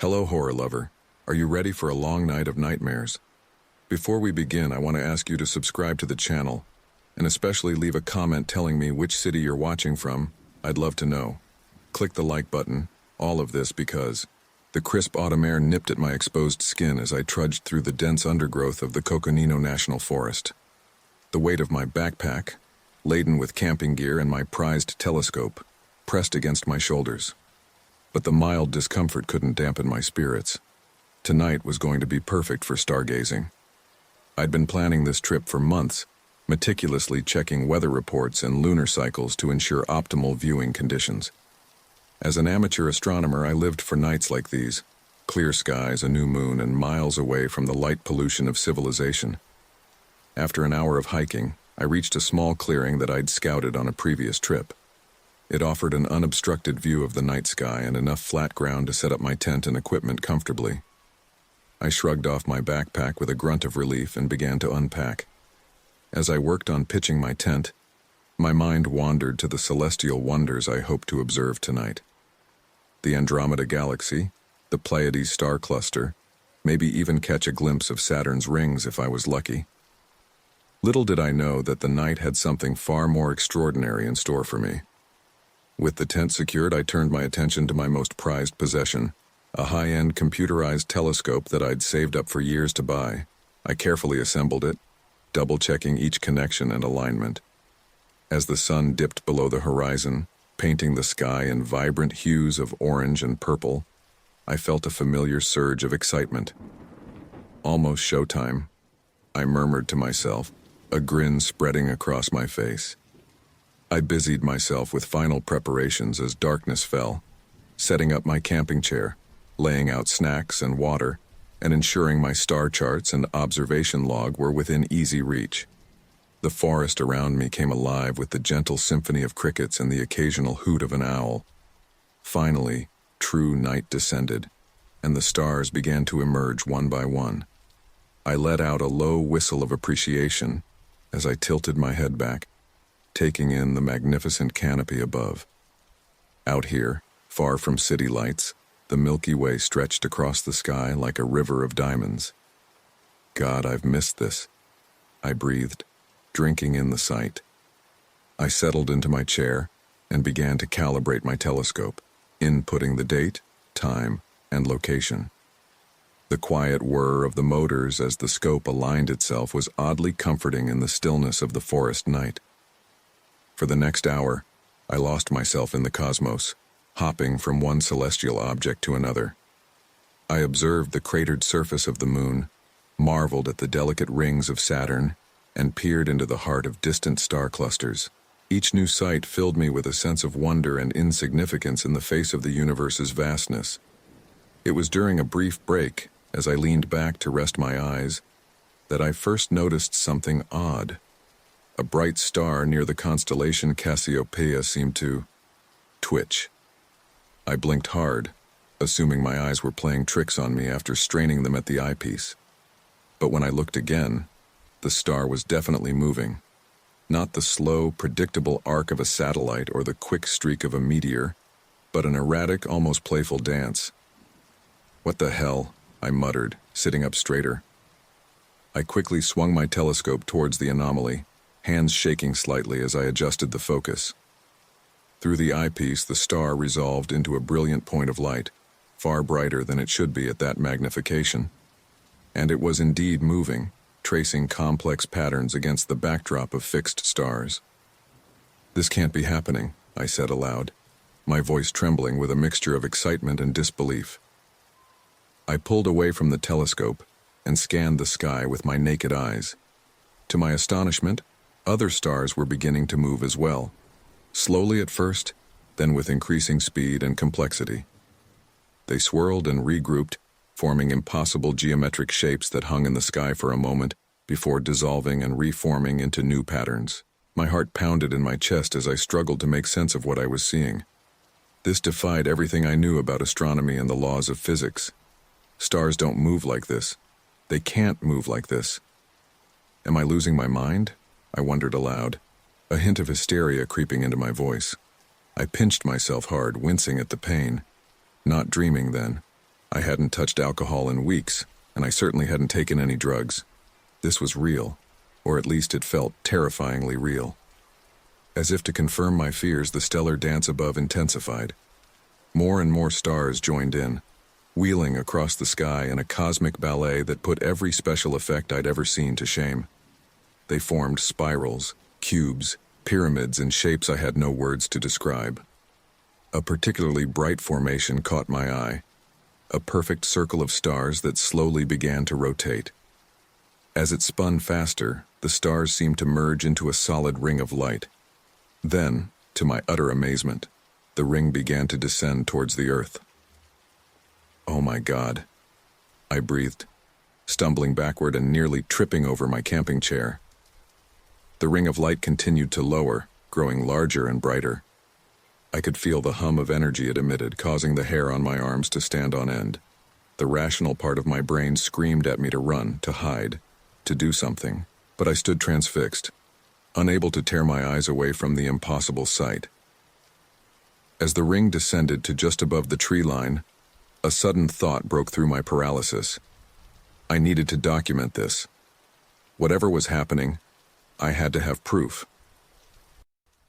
Hello, horror lover. Are you ready for a long night of nightmares? Before we begin, I want to ask you to subscribe to the channel, and especially leave a comment telling me which city you're watching from. I'd love to know. Click the like button, all of this because the crisp autumn air nipped at my exposed skin as I trudged through the dense undergrowth of the Coconino National Forest. The weight of my backpack, laden with camping gear and my prized telescope, pressed against my shoulders. But the mild discomfort couldn't dampen my spirits. Tonight was going to be perfect for stargazing. I'd been planning this trip for months, meticulously checking weather reports and lunar cycles to ensure optimal viewing conditions. As an amateur astronomer, I lived for nights like these, clear skies, a new moon, and miles away from the light pollution of civilization. After an hour of hiking, I reached a small clearing that I'd scouted on a previous trip. It offered an unobstructed view of the night sky and enough flat ground to set up my tent and equipment comfortably. I shrugged off my backpack with a grunt of relief and began to unpack. As I worked on pitching my tent, my mind wandered to the celestial wonders I hoped to observe tonight. The Andromeda Galaxy, the Pleiades star cluster, maybe even catch a glimpse of Saturn's rings if I was lucky. Little did I know that the night had something far more extraordinary in store for me. With the tent secured, I turned my attention to my most prized possession, a high-end computerized telescope that I'd saved up for years to buy. I carefully assembled it, double-checking each connection and alignment. As the sun dipped below the horizon, painting the sky in vibrant hues of orange and purple, I felt a familiar surge of excitement. Almost showtime, I murmured to myself, a grin spreading across my face. I busied myself with final preparations as darkness fell, setting up my camping chair, laying out snacks and water, and ensuring my star charts and observation log were within easy reach. The forest around me came alive with the gentle symphony of crickets and the occasional hoot of an owl. Finally, true night descended, and the stars began to emerge one by one. I let out a low whistle of appreciation as I tilted my head back, taking in the magnificent canopy above. Out here, far from city lights, the Milky Way stretched across the sky like a river of diamonds. God, I've missed this, I breathed, drinking in the sight. I settled into my chair and began to calibrate my telescope, inputting the date, time, and location. The quiet whir of the motors as the scope aligned itself was oddly comforting in the stillness of the forest night. For the next hour, I lost myself in the cosmos, hopping from one celestial object to another. I observed the cratered surface of the moon, marveled at the delicate rings of Saturn, and peered into the heart of distant star clusters. Each new sight filled me with a sense of wonder and insignificance in the face of the universe's vastness. It was during a brief break, as I leaned back to rest my eyes, that I first noticed something odd. A bright star near the constellation Cassiopeia seemed to twitch. I blinked hard, assuming my eyes were playing tricks on me after straining them at the eyepiece. But when I looked again, the star was definitely moving. Not the slow, predictable arc of a satellite or the quick streak of a meteor, but an erratic, almost playful dance. "What the hell?" I muttered, sitting up straighter. I quickly swung my telescope towards the anomaly, hands shaking slightly as I adjusted the focus. Through the eyepiece, the star resolved into a brilliant point of light, far brighter than it should be at that magnification. And it was indeed moving, tracing complex patterns against the backdrop of fixed stars. "This can't be happening," I said aloud, my voice trembling with a mixture of excitement and disbelief. I pulled away from the telescope and scanned the sky with my naked eyes. To my astonishment, other stars were beginning to move as well, slowly at first, then with increasing speed and complexity. They swirled and regrouped, forming impossible geometric shapes that hung in the sky for a moment before dissolving and reforming into new patterns. My heart pounded in my chest as I struggled to make sense of what I was seeing. This defied everything I knew about astronomy and the laws of physics. Stars don't move like this. They can't move like this. Am I losing my mind? I wondered aloud, a hint of hysteria creeping into my voice. I pinched myself hard, wincing at the pain. Not dreaming then. I hadn't touched alcohol in weeks, and I certainly hadn't taken any drugs. This was real, or at least it felt terrifyingly real. As if to confirm my fears, the stellar dance above intensified. More and more stars joined in, wheeling across the sky in a cosmic ballet that put every special effect I'd ever seen to shame. They formed spirals, cubes, pyramids, and shapes I had no words to describe. A particularly bright formation caught my eye, a perfect circle of stars that slowly began to rotate. As it spun faster, the stars seemed to merge into a solid ring of light. Then, to my utter amazement, the ring began to descend towards the earth. "Oh my God," I breathed, stumbling backward and nearly tripping over my camping chair. The ring of light continued to lower, growing larger and brighter. I could feel the hum of energy it emitted, causing the hair on my arms to stand on end. The rational part of my brain screamed at me to run, to hide, to do something, but I stood transfixed, unable to tear my eyes away from the impossible sight. As the ring descended to just above the tree line, a sudden thought broke through my paralysis. I needed to document this. Whatever was happening, I had to have proof.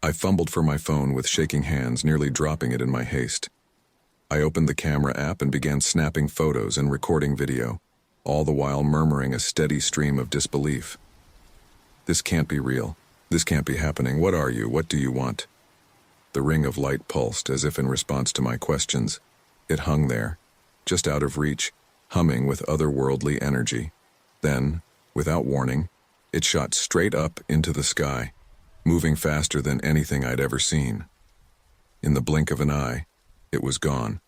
I fumbled for my phone with shaking hands, nearly dropping it in my haste. I opened the camera app and began snapping photos and recording video, all the while murmuring a steady stream of disbelief. "This can't be real. This can't be happening. What are you? What do you want?" The ring of light pulsed as if in response to my questions. It hung there, just out of reach, humming with otherworldly energy. Then, without warning, it shot straight up into the sky, moving faster than anything I'd ever seen. In the blink of an eye, it was gone,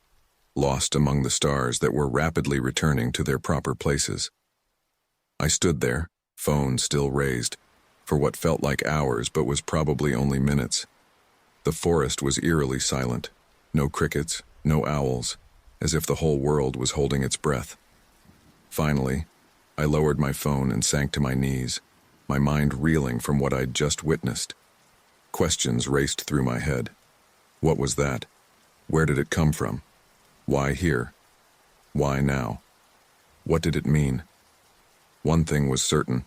lost among the stars that were rapidly returning to their proper places. I stood there, phone still raised, for what felt like hours but was probably only minutes. The forest was eerily silent. No crickets, no owls, as if the whole world was holding its breath. Finally, I lowered my phone and sank to my knees, my mind reeling from what I'd just witnessed. Questions raced through my head. What was that? Where did it come from? Why here? Why now? What did it mean? One thing was certain.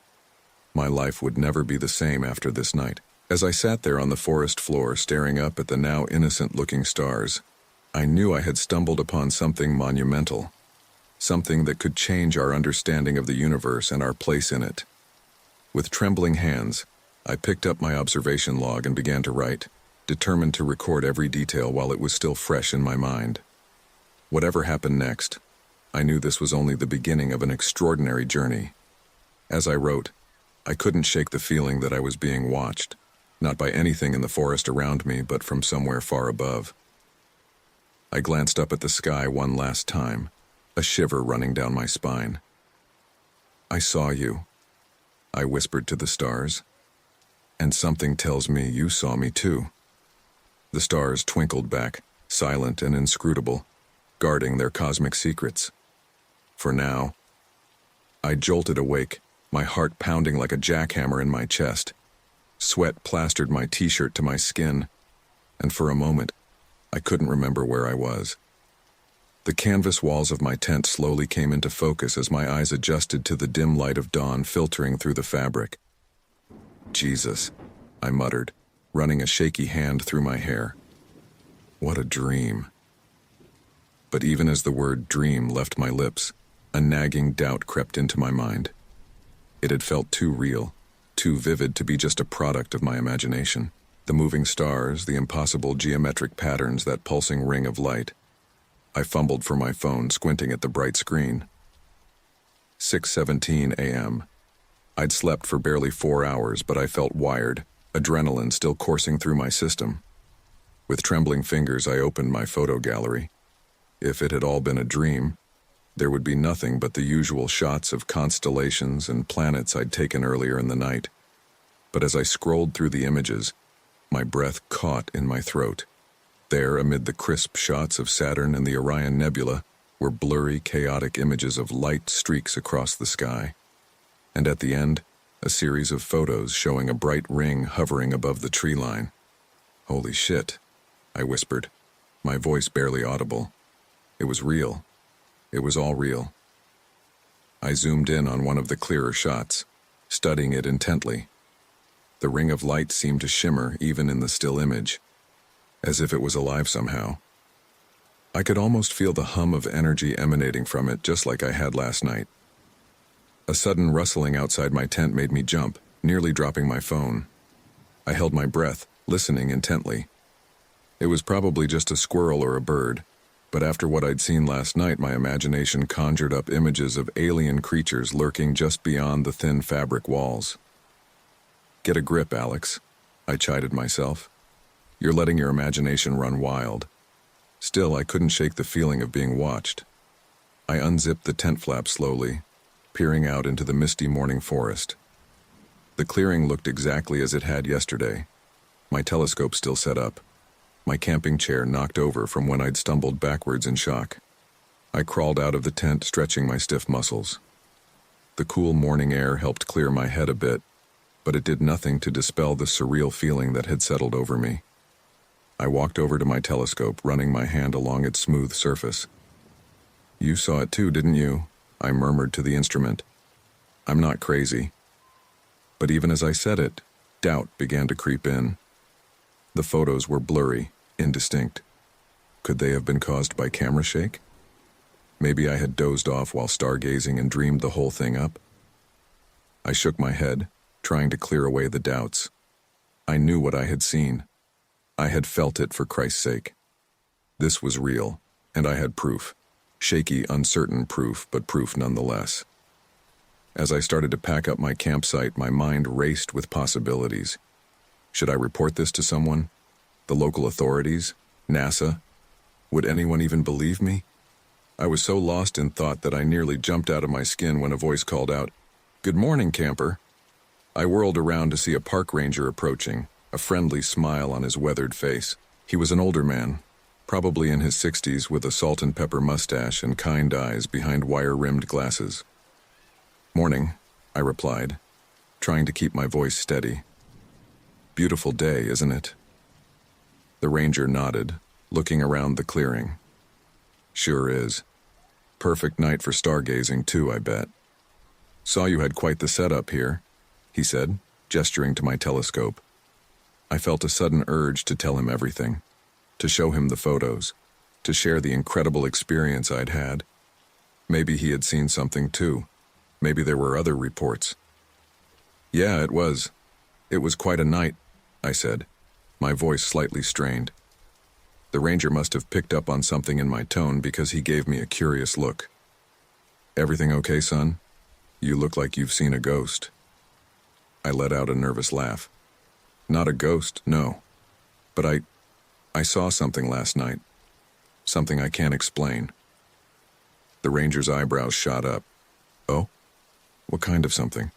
My life would never be the same after this night. As I sat there on the forest floor staring up at the now innocent-looking stars, I knew I had stumbled upon something monumental, something that could change our understanding of the universe and our place in it. With trembling hands, I picked up my observation log and began to write, determined to record every detail while it was still fresh in my mind. Whatever happened next, I knew this was only the beginning of an extraordinary journey. As I wrote, I couldn't shake the feeling that I was being watched, not by anything in the forest around me, but from somewhere far above. I glanced up at the sky one last time, a shiver running down my spine. "I saw you," I whispered to the stars, "and something tells me you saw me too." The stars twinkled back, silent and inscrutable, guarding their cosmic secrets. For now, I jolted awake, my heart pounding like a jackhammer in my chest. Sweat plastered my t-shirt to my skin, and for a moment, I couldn't remember where I was. The canvas walls of my tent slowly came into focus as my eyes adjusted to the dim light of dawn filtering through the fabric. "Jesus," I muttered, running a shaky hand through my hair. What a dream. But even as the word dream left my lips, a nagging doubt crept into my mind. It had felt too real, too vivid to be just a product of my imagination. The moving stars, the impossible geometric patterns, that pulsing ring of light. I fumbled for my phone, squinting at the bright screen. 6:17 a.m. I'd slept for barely 4 hours, but I felt wired, adrenaline still coursing through my system. With trembling fingers, I opened my photo gallery. If it had all been a dream, there would be nothing but the usual shots of constellations and planets I'd taken earlier in the night. But as I scrolled through the images, my breath caught in my throat. There, amid the crisp shots of Saturn and the Orion Nebula, were blurry, chaotic images of light streaks across the sky. And at the end, a series of photos showing a bright ring hovering above the tree line. "Holy shit," I whispered, my voice barely audible. It was real. It was all real. I zoomed in on one of the clearer shots, studying it intently. The ring of light seemed to shimmer even in the still image, as if it was alive somehow. I could almost feel the hum of energy emanating from it, just like I had last night. A sudden rustling outside my tent made me jump, nearly dropping my phone. I held my breath, listening intently. It was probably just a squirrel or a bird, but after what I'd seen last night, my imagination conjured up images of alien creatures lurking just beyond the thin fabric walls. Get a grip, Alex, I chided myself. You're letting your imagination run wild. Still, I couldn't shake the feeling of being watched. I unzipped the tent flap slowly, peering out into the misty morning forest. The clearing looked exactly as it had yesterday, my telescope still set up, my camping chair knocked over from when I'd stumbled backwards in shock. I crawled out of the tent, stretching my stiff muscles. The cool morning air helped clear my head a bit, but it did nothing to dispel the surreal feeling that had settled over me. I walked over to my telescope, running my hand along its smooth surface. You saw it too, didn't you? I murmured to the instrument. I'm not crazy. But even as I said it, doubt began to creep in. The photos were blurry, indistinct. Could they have been caused by camera shake? Maybe I had dozed off while stargazing and dreamed the whole thing up. I shook my head, trying to clear away the doubts. I knew what I had seen. I had felt it, for Christ's sake. This was real, and I had proof. Shaky, uncertain proof, but proof nonetheless. As I started to pack up my campsite, my mind raced with possibilities. Should I report this to someone? The local authorities? NASA? Would anyone even believe me? I was so lost in thought that I nearly jumped out of my skin when a voice called out, "Good morning, camper." I whirled around to see a park ranger approaching, a friendly smile on his weathered face. He was an older man, probably in his 60s, with a salt and pepper mustache and kind eyes behind wire-rimmed glasses. "Morning," I replied, trying to keep my voice steady. "Beautiful day, isn't it?" The ranger nodded, looking around the clearing. "Sure is. Perfect night for stargazing, too, I bet." "Saw you had quite the setup here," he said, gesturing to my telescope. I felt a sudden urge to tell him everything, to show him the photos, to share the incredible experience I'd had. Maybe he had seen something too. Maybe there were other reports. "Yeah, it was. It was quite a night," I said, my voice slightly strained. The ranger must have picked up on something in my tone because he gave me a curious look. "Everything okay, son? You look like you've seen a ghost." I let out a nervous laugh. "Not a ghost, no. But I saw something last night. Something I can't explain." The ranger's eyebrows shot up. "Oh? What kind of something?"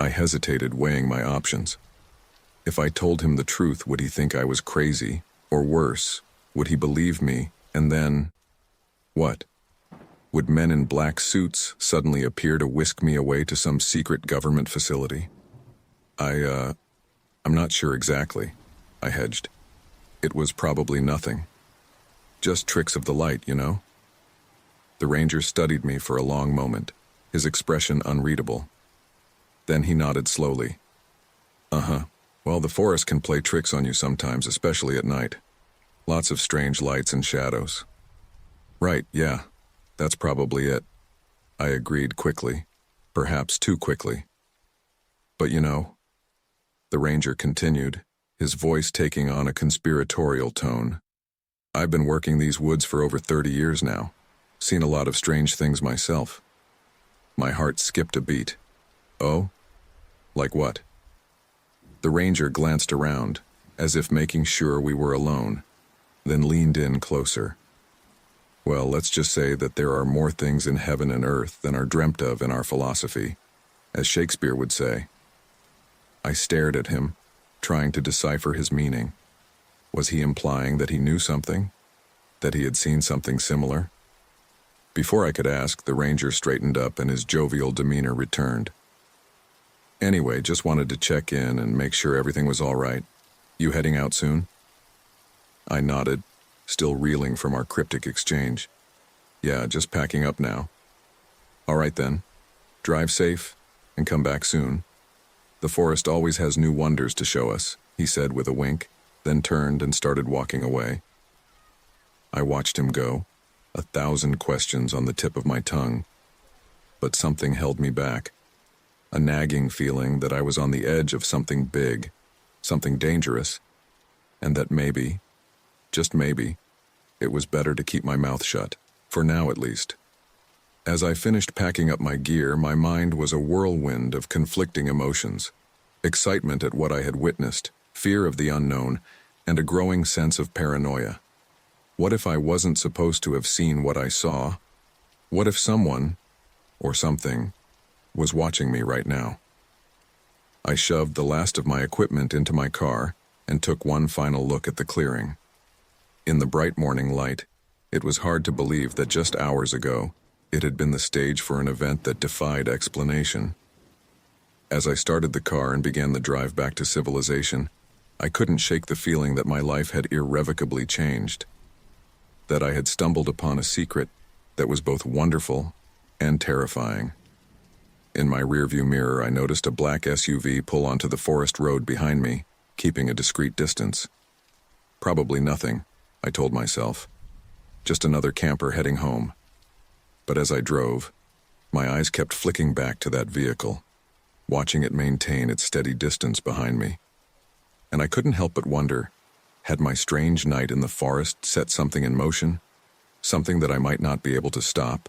I hesitated, weighing my options. If I told him the truth, would he think I was crazy? Or worse, would he believe me? And then... what? Would men in black suits suddenly appear to whisk me away to some secret government facility? I'm not sure exactly," I hedged. "It was probably nothing. Just tricks of the light, you know?" The ranger studied me for a long moment, his expression unreadable. Then he nodded slowly. "Uh-huh. Well, the forest can play tricks on you sometimes, especially at night. Lots of strange lights and shadows." "Right, yeah. That's probably it," I agreed quickly, perhaps too quickly. "But you know," the ranger continued, his voice taking on a conspiratorial tone, "I've been working these woods for over 30 years now, seen a lot of strange things myself." My heart skipped a beat. "Oh? Like what?" The ranger glanced around, as if making sure we were alone, then leaned in closer. "Well, let's just say that there are more things in heaven and earth than are dreamt of in our philosophy, as Shakespeare would say." I stared at him, trying to decipher his meaning. Was he implying that he knew something? That he had seen something similar? Before I could ask, the ranger straightened up and his jovial demeanor returned. "Anyway, just wanted to check in and make sure everything was all right. You heading out soon?" I nodded, still reeling from our cryptic exchange. Yeah, just packing up now. All right then. Drive safe and come back soon. The forest always has new wonders to show us, he said with a wink, then turned and started walking away. I watched him go, 1,000 questions on the tip of my tongue. But something held me back. A nagging feeling that I was on the edge of something big, something dangerous, and that maybe, just maybe, it was better to keep my mouth shut, for now at least. As I finished packing up my gear, my mind was a whirlwind of conflicting emotions. Excitement at what I had witnessed, fear of the unknown, and a growing sense of paranoia. What if I wasn't supposed to have seen what I saw? What if someone, or something, was watching me right now? I shoved the last of my equipment into my car and took one final look at the clearing. In the bright morning light, it was hard to believe that just hours ago, it had been the stage for an event that defied explanation. As I started the car and began the drive back to civilization, I couldn't shake the feeling that my life had irrevocably changed. That I had stumbled upon a secret that was both wonderful and terrifying. In my rearview mirror, I noticed a black SUV pull onto the forest road behind me, keeping a discreet distance. Probably nothing, I told myself. Just another camper heading home. But as I drove, my eyes kept flicking back to that vehicle, watching it maintain its steady distance behind me. And I couldn't help but wonder, had my strange night in the forest set something in motion? Something that I might not be able to stop?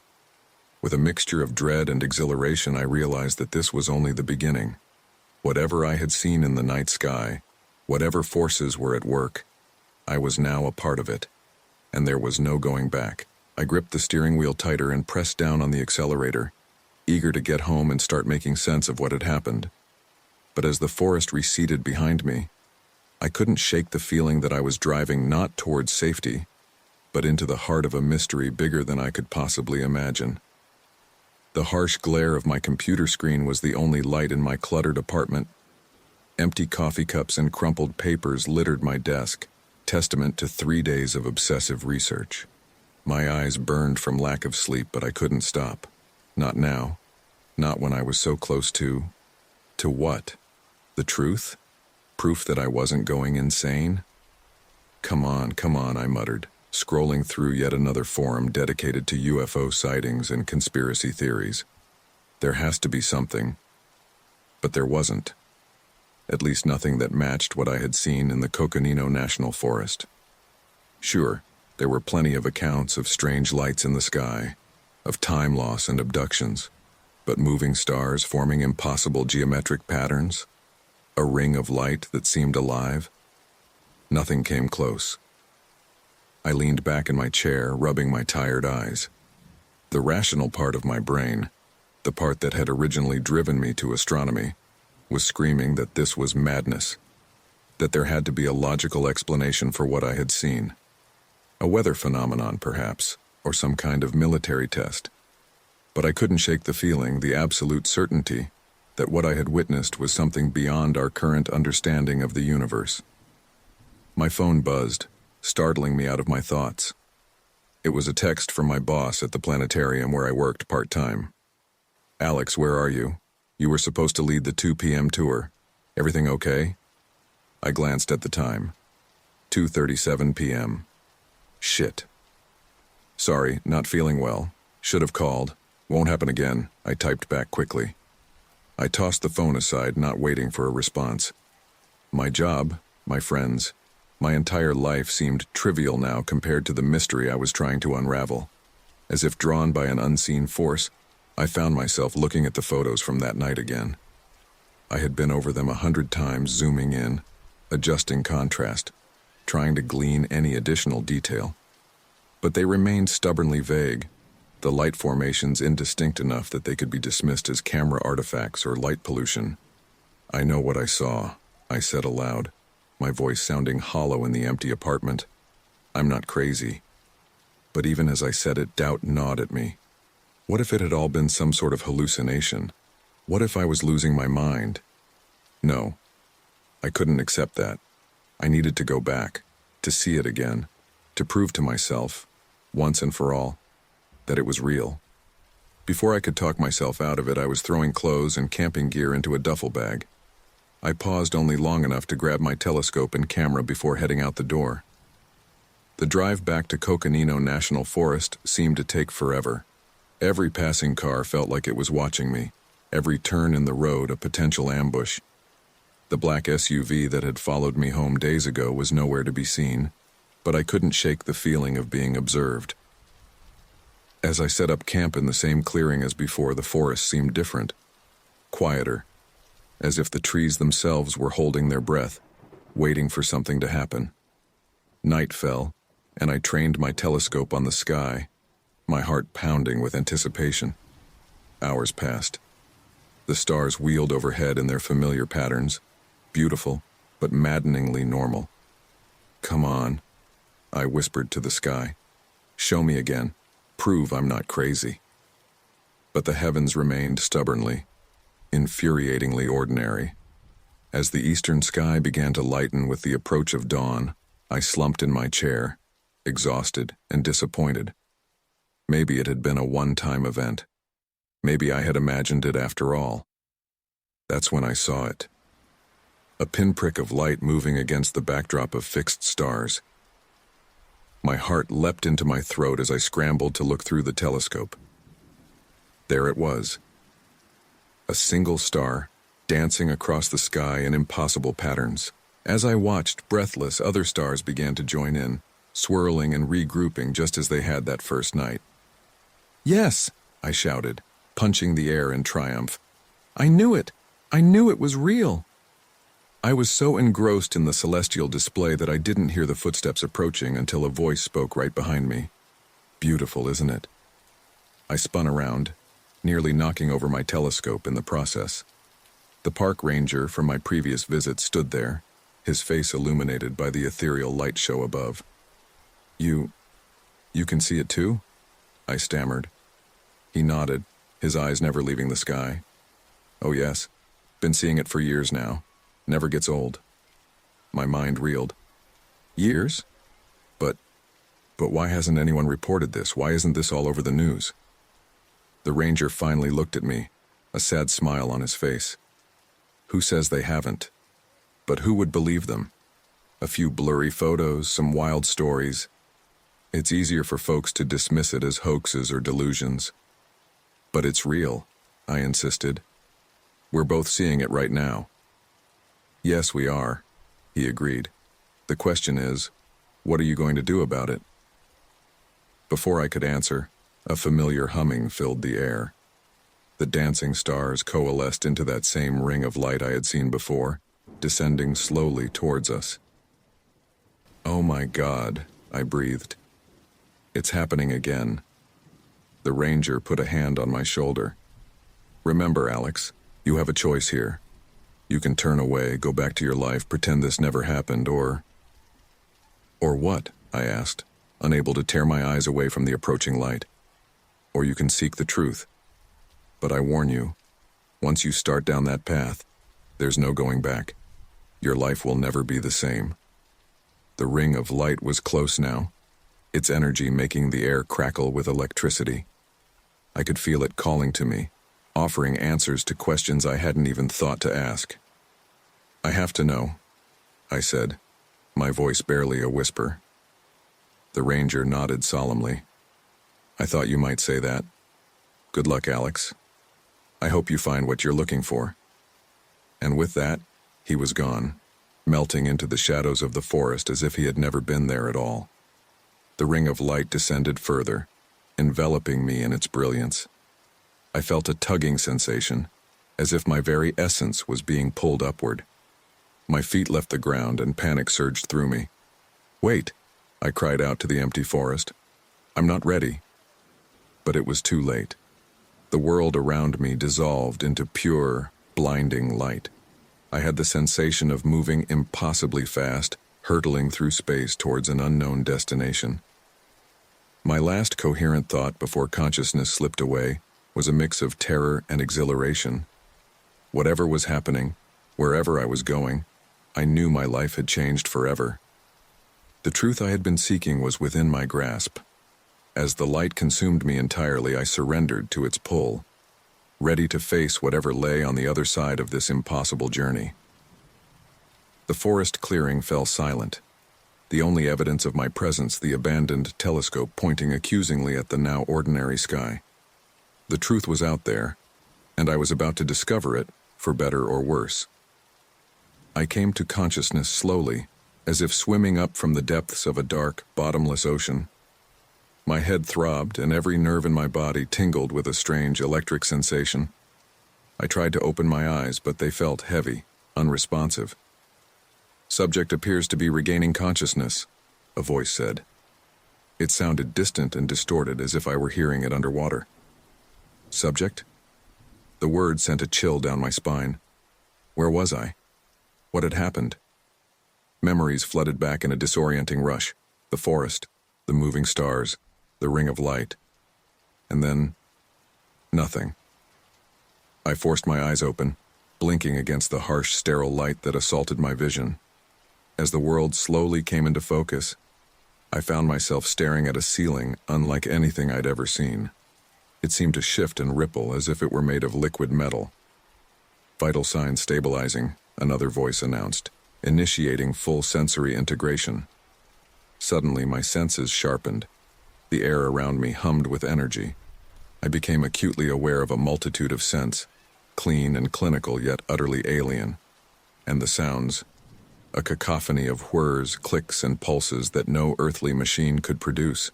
With a mixture of dread and exhilaration, I realized that this was only the beginning. Whatever I had seen in the night sky, whatever forces were at work, I was now a part of it, and there was no going back. I gripped the steering wheel tighter and pressed down on the accelerator, eager to get home and start making sense of what had happened. But as the forest receded behind me, I couldn't shake the feeling that I was driving not towards safety, but into the heart of a mystery bigger than I could possibly imagine. The harsh glare of my computer screen was the only light in my cluttered apartment. Empty coffee cups and crumpled papers littered my desk, testament to 3 days of obsessive research. My eyes burned from lack of sleep, but I couldn't stop. Not now. Not when I was so close to what? The truth? Proof that I wasn't going insane? Come on, I muttered, scrolling through yet another forum dedicated to UFO sightings and conspiracy theories. There has to be something. But there wasn't. At least nothing that matched what I had seen in the Coconino National Forest. Sure, there were plenty of accounts of strange lights in the sky, of time loss and abductions, but moving stars forming impossible geometric patterns, a ring of light that seemed alive, nothing came close. I leaned back in my chair, rubbing my tired eyes. The rational part of my brain, the part that had originally driven me to astronomy, was screaming that this was madness, that there had to be a logical explanation for what I had seen. A weather phenomenon, perhaps, or some kind of military test. But I couldn't shake the feeling, the absolute certainty, that what I had witnessed was something beyond our current understanding of the universe. My phone buzzed, startling me out of my thoughts. It was a text from my boss at the planetarium where I worked part-time. "Alex, where are you? You were supposed to lead the 2 p.m. tour. Everything okay?" I glanced at the time. 2:37 p.m. Shit. "Sorry, not feeling well. Should have called. Won't happen again," I typed back quickly. I tossed the phone aside, not waiting for a response. My job, my friends, my entire life seemed trivial now compared to the mystery I was trying to unravel. As if drawn by an unseen force, I found myself looking at the photos from that night again. I had been over them 100 times, zooming in, adjusting contrast, trying to glean any additional detail. But they remained stubbornly vague, the light formations indistinct enough that they could be dismissed as camera artifacts or light pollution. "I know what I saw," I said aloud, my voice sounding hollow in the empty apartment. "I'm not crazy." But even as I said it, doubt gnawed at me. What if it had all been some sort of hallucination? What if I was losing my mind? No, I couldn't accept that. I needed to go back, to see it again, to prove to myself, once and for all, that it was real. Before I could talk myself out of it, I was throwing clothes and camping gear into a duffel bag. I paused only long enough to grab my telescope and camera before heading out the door. The drive back to Coconino National Forest seemed to take forever. Every passing car felt like it was watching me, every turn in the road a potential ambush. The black SUV that had followed me home days ago was nowhere to be seen, but I couldn't shake the feeling of being observed. As I set up camp in the same clearing as before, the forest seemed different, quieter, as if the trees themselves were holding their breath, waiting for something to happen. Night fell, and I trained my telescope on the sky, my heart pounding with anticipation. Hours passed. The stars wheeled overhead in their familiar patterns, beautiful, but maddeningly normal. "Come on," I whispered to the sky. "Show me again. Prove I'm not crazy." But the heavens remained stubbornly, infuriatingly ordinary. As the eastern sky began to lighten with the approach of dawn, I slumped in my chair, exhausted and disappointed. Maybe it had been a one-time event. Maybe I had imagined it after all. That's when I saw it. A pinprick of light moving against the backdrop of fixed stars. My heart leapt into my throat as I scrambled to look through the telescope. There it was. A single star, dancing across the sky in impossible patterns. As I watched, breathless, other stars began to join in, swirling and regrouping just as they had that first night. "Yes!" I shouted, punching the air in triumph. "I knew it! I knew it was real!" I was so engrossed in the celestial display that I didn't hear the footsteps approaching until a voice spoke right behind me. "Beautiful, isn't it?" I spun around, nearly knocking over my telescope in the process. The park ranger from my previous visit stood there, his face illuminated by the ethereal light show above. You can see it too?" I stammered. He nodded, his eyes never leaving the sky. "Oh yes, been seeing it for years now. Never gets old." My mind reeled. "Years? But why hasn't anyone reported this? Why isn't this all over the news?" The ranger finally looked at me, a sad smile on his face. "Who says they haven't? But who would believe them? A few blurry photos, some wild stories. It's easier for folks to dismiss it as hoaxes or delusions. But it's real," I insisted. "We're both seeing it right now." "Yes, we are," he agreed. "The question is, what are you going to do about it?" Before I could answer, a familiar humming filled the air. The dancing stars coalesced into that same ring of light I had seen before, descending slowly towards us. "Oh my God," I breathed. "It's happening again." The ranger put a hand on my shoulder. "Remember, Alex, you have a choice here. You can turn away, go back to your life, pretend this never happened, or..." "Or what?" I asked, unable to tear my eyes away from the approaching light. "Or you can seek the truth. But I warn you, once you start down that path, there's no going back. Your life will never be the same." The ring of light was close now, its energy making the air crackle with electricity. I could feel it calling to me, offering answers to questions I hadn't even thought to ask. "I have to know," I said, my voice barely a whisper. The ranger nodded solemnly. "I thought you might say that. Good luck, Alex. I hope you find what you're looking for." And with that, he was gone, melting into the shadows of the forest as if he had never been there at all. The ring of light descended further, enveloping me in its brilliance. I felt a tugging sensation, as if my very essence was being pulled upward. My feet left the ground and panic surged through me. "Wait," I cried out to the empty forest. "I'm not ready." But it was too late. The world around me dissolved into pure, blinding light. I had the sensation of moving impossibly fast, hurtling through space towards an unknown destination. My last coherent thought before consciousness slipped away was a mix of terror and exhilaration. Whatever was happening, wherever I was going, I knew my life had changed forever. The truth I had been seeking was within my grasp. As the light consumed me entirely, I surrendered to its pull, ready to face whatever lay on the other side of this impossible journey. The forest clearing fell silent. The only evidence of my presence, the abandoned telescope pointing accusingly at the now ordinary sky. The truth was out there, and I was about to discover it, for better or worse. I came to consciousness slowly, as if swimming up from the depths of a dark, bottomless ocean. My head throbbed, and every nerve in my body tingled with a strange electric sensation. I tried to open my eyes, but they felt heavy, unresponsive. "Subject appears to be regaining consciousness," a voice said. It sounded distant and distorted, as if I were hearing it underwater. Subject? The word sent a chill down my spine. Where was I? What had happened? Memories flooded back in a disorienting rush. The forest, the moving stars, the ring of light. And then, nothing. I forced my eyes open, blinking against the harsh, sterile light that assaulted my vision. As the world slowly came into focus, I found myself staring at a ceiling unlike anything I'd ever seen. It seemed to shift and ripple as if it were made of liquid metal. "Vital signs stabilizing," another voice announced, initiating full sensory integration. Suddenly, my senses sharpened. The air around me hummed with energy. I became acutely aware of a multitude of scents, clean and clinical yet utterly alien. And the sounds, a cacophony of whirs, clicks, and pulses that no earthly machine could produce.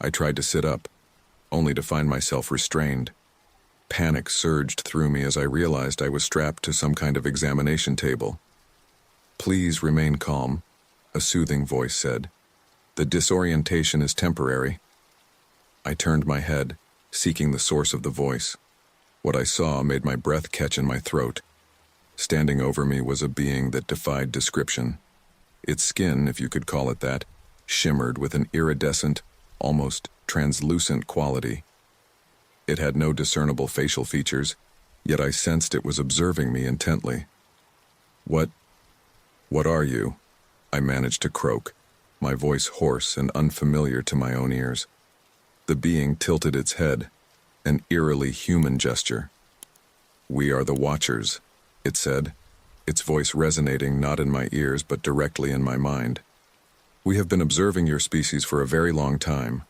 I tried to sit up, only to find myself restrained. Panic surged through me as I realized I was strapped to some kind of examination table. "Please remain calm," a soothing voice said. "The disorientation is temporary." I turned my head, seeking the source of the voice. What I saw made my breath catch in my throat. Standing over me was a being that defied description. Its skin, if you could call it that, shimmered with an iridescent, almost translucent quality. It had no discernible facial features, yet I sensed it was observing me intently. What are you?" I managed to croak, my voice hoarse and unfamiliar to my own ears. The being tilted its head, an eerily human gesture. "We are the Watchers," it said, its voice resonating not in my ears but directly in my mind. "We have been observing your species for a very long time."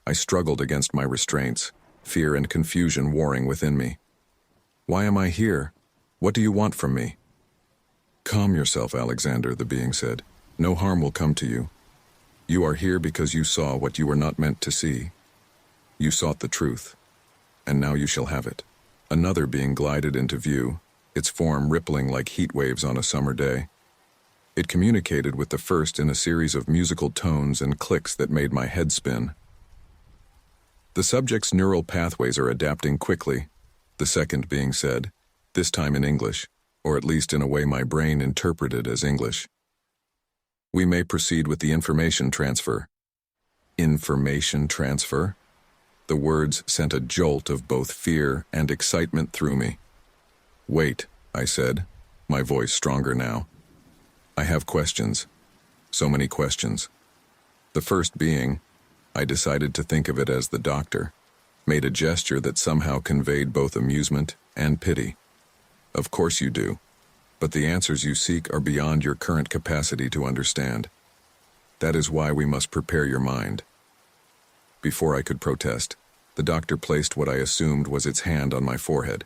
I struggled against my restraints, fear and confusion warring within me. "Why am I here? What do you want from me?" "Calm yourself, Alexander," the being said. "No harm will come to you. You are here because you saw what you were not meant to see. You sought the truth, and now you shall have it." Another being glided into view, its form rippling like heat waves on a summer day. It communicated with the first in a series of musical tones and clicks that made my head spin. "The subject's neural pathways are adapting quickly," the second being said, this time in English, or at least in a way my brain interpreted as English. "We may proceed with the information transfer." Information transfer? The words sent a jolt of both fear and excitement through me. "Wait," I said, my voice stronger now. "I have questions. So many questions." The first being, I decided to think of it as the doctor, made a gesture that somehow conveyed both amusement and pity. "Of course you do, but the answers you seek are beyond your current capacity to understand. That is why we must prepare your mind." Before I could protest, the doctor placed what I assumed was its hand on my forehead.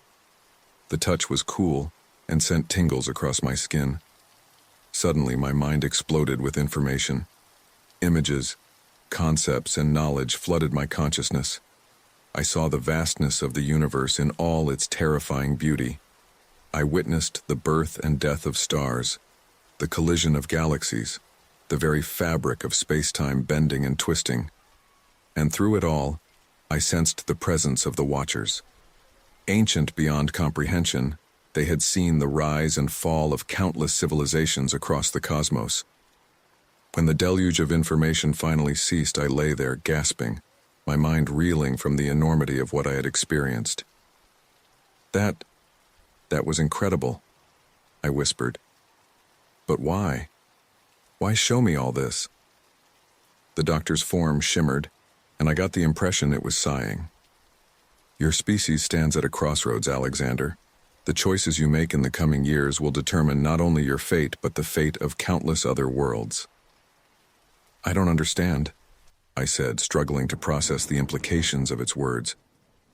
The touch was cool and sent tingles across my skin. Suddenly, my mind exploded with information. Images, concepts, and knowledge flooded my consciousness. I saw the vastness of the universe in all its terrifying beauty. I witnessed the birth and death of stars, the collision of galaxies, the very fabric of space-time bending and twisting. And through it all, I sensed the presence of the Watchers. Ancient beyond comprehension, they had seen the rise and fall of countless civilizations across the cosmos. When the deluge of information finally ceased, I lay there gasping, my mind reeling from the enormity of what I had experienced. That was incredible," I whispered. "But why? Why show me all this?" The doctor's form shimmered, and I got the impression it was sighing. Your species stands at a crossroads, Alexander. The choices you make in the coming years will determine not only your fate, but the fate of countless other worlds. I don't understand, I said, struggling to process the implications of its words.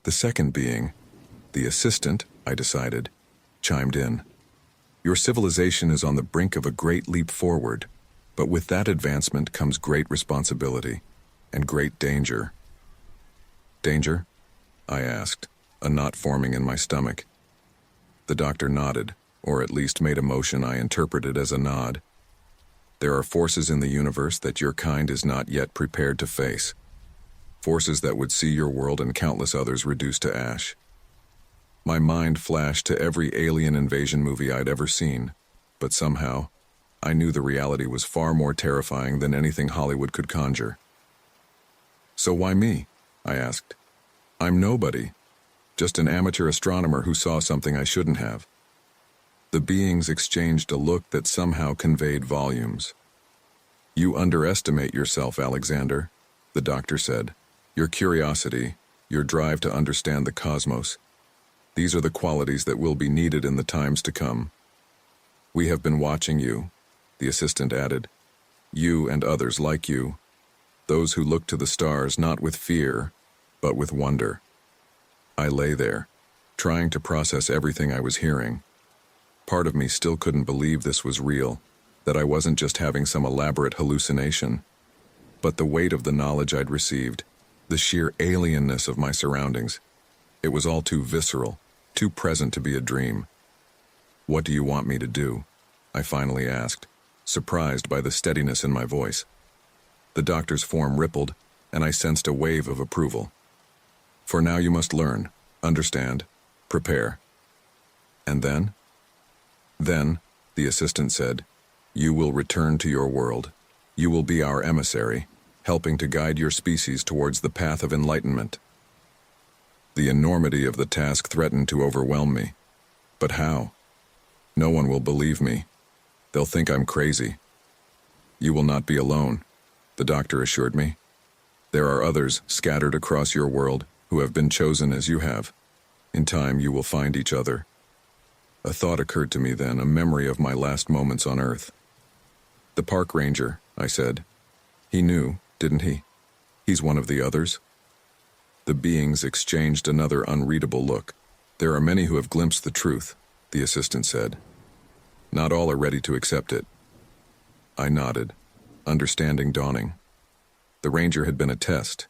The second being, the assistant, I decided, chimed in. Your civilization is on the brink of a great leap forward, but with that advancement comes great responsibility and great danger. Danger? I asked, a knot forming in my stomach. The doctor nodded, or at least made a motion I interpreted as a nod. There are forces in the universe that your kind is not yet prepared to face. Forces that would see your world and countless others reduced to ash. My mind flashed to every alien invasion movie I'd ever seen, but somehow, I knew the reality was far more terrifying than anything Hollywood could conjure. So why me? I asked. I'm nobody, just an amateur astronomer who saw something I shouldn't have. The beings exchanged a look that somehow conveyed volumes. You underestimate yourself, Alexander, the doctor said. Your curiosity, your drive to understand the cosmos. These are the qualities that will be needed in the times to come. We have been watching you, the assistant added. You and others like you. Those who look to the stars not with fear, but with wonder. I lay there, trying to process everything I was hearing. Part of me still couldn't believe this was real, that I wasn't just having some elaborate hallucination. But the weight of the knowledge I'd received, the sheer alienness of my surroundings, it was all too visceral, too present to be a dream. What do you want me to do? I finally asked, surprised by the steadiness in my voice. The doctor's form rippled, and I sensed a wave of approval. For now you must learn, understand, prepare. And then? Then, the assistant said, you will return to your world. You will be our emissary, helping to guide your species towards the path of enlightenment. The enormity of the task threatened to overwhelm me. But how? No one will believe me. They'll think I'm crazy. You will not be alone, the doctor assured me. There are others scattered across your world who have been chosen as you have. In time, you will find each other. A thought occurred to me then, a memory of my last moments on Earth. The park ranger, I said. He knew, didn't he? He's one of the others. The beings exchanged another unreadable look. There are many who have glimpsed the truth, the assistant said. Not all are ready to accept it. I nodded, understanding dawning. The ranger had been a test,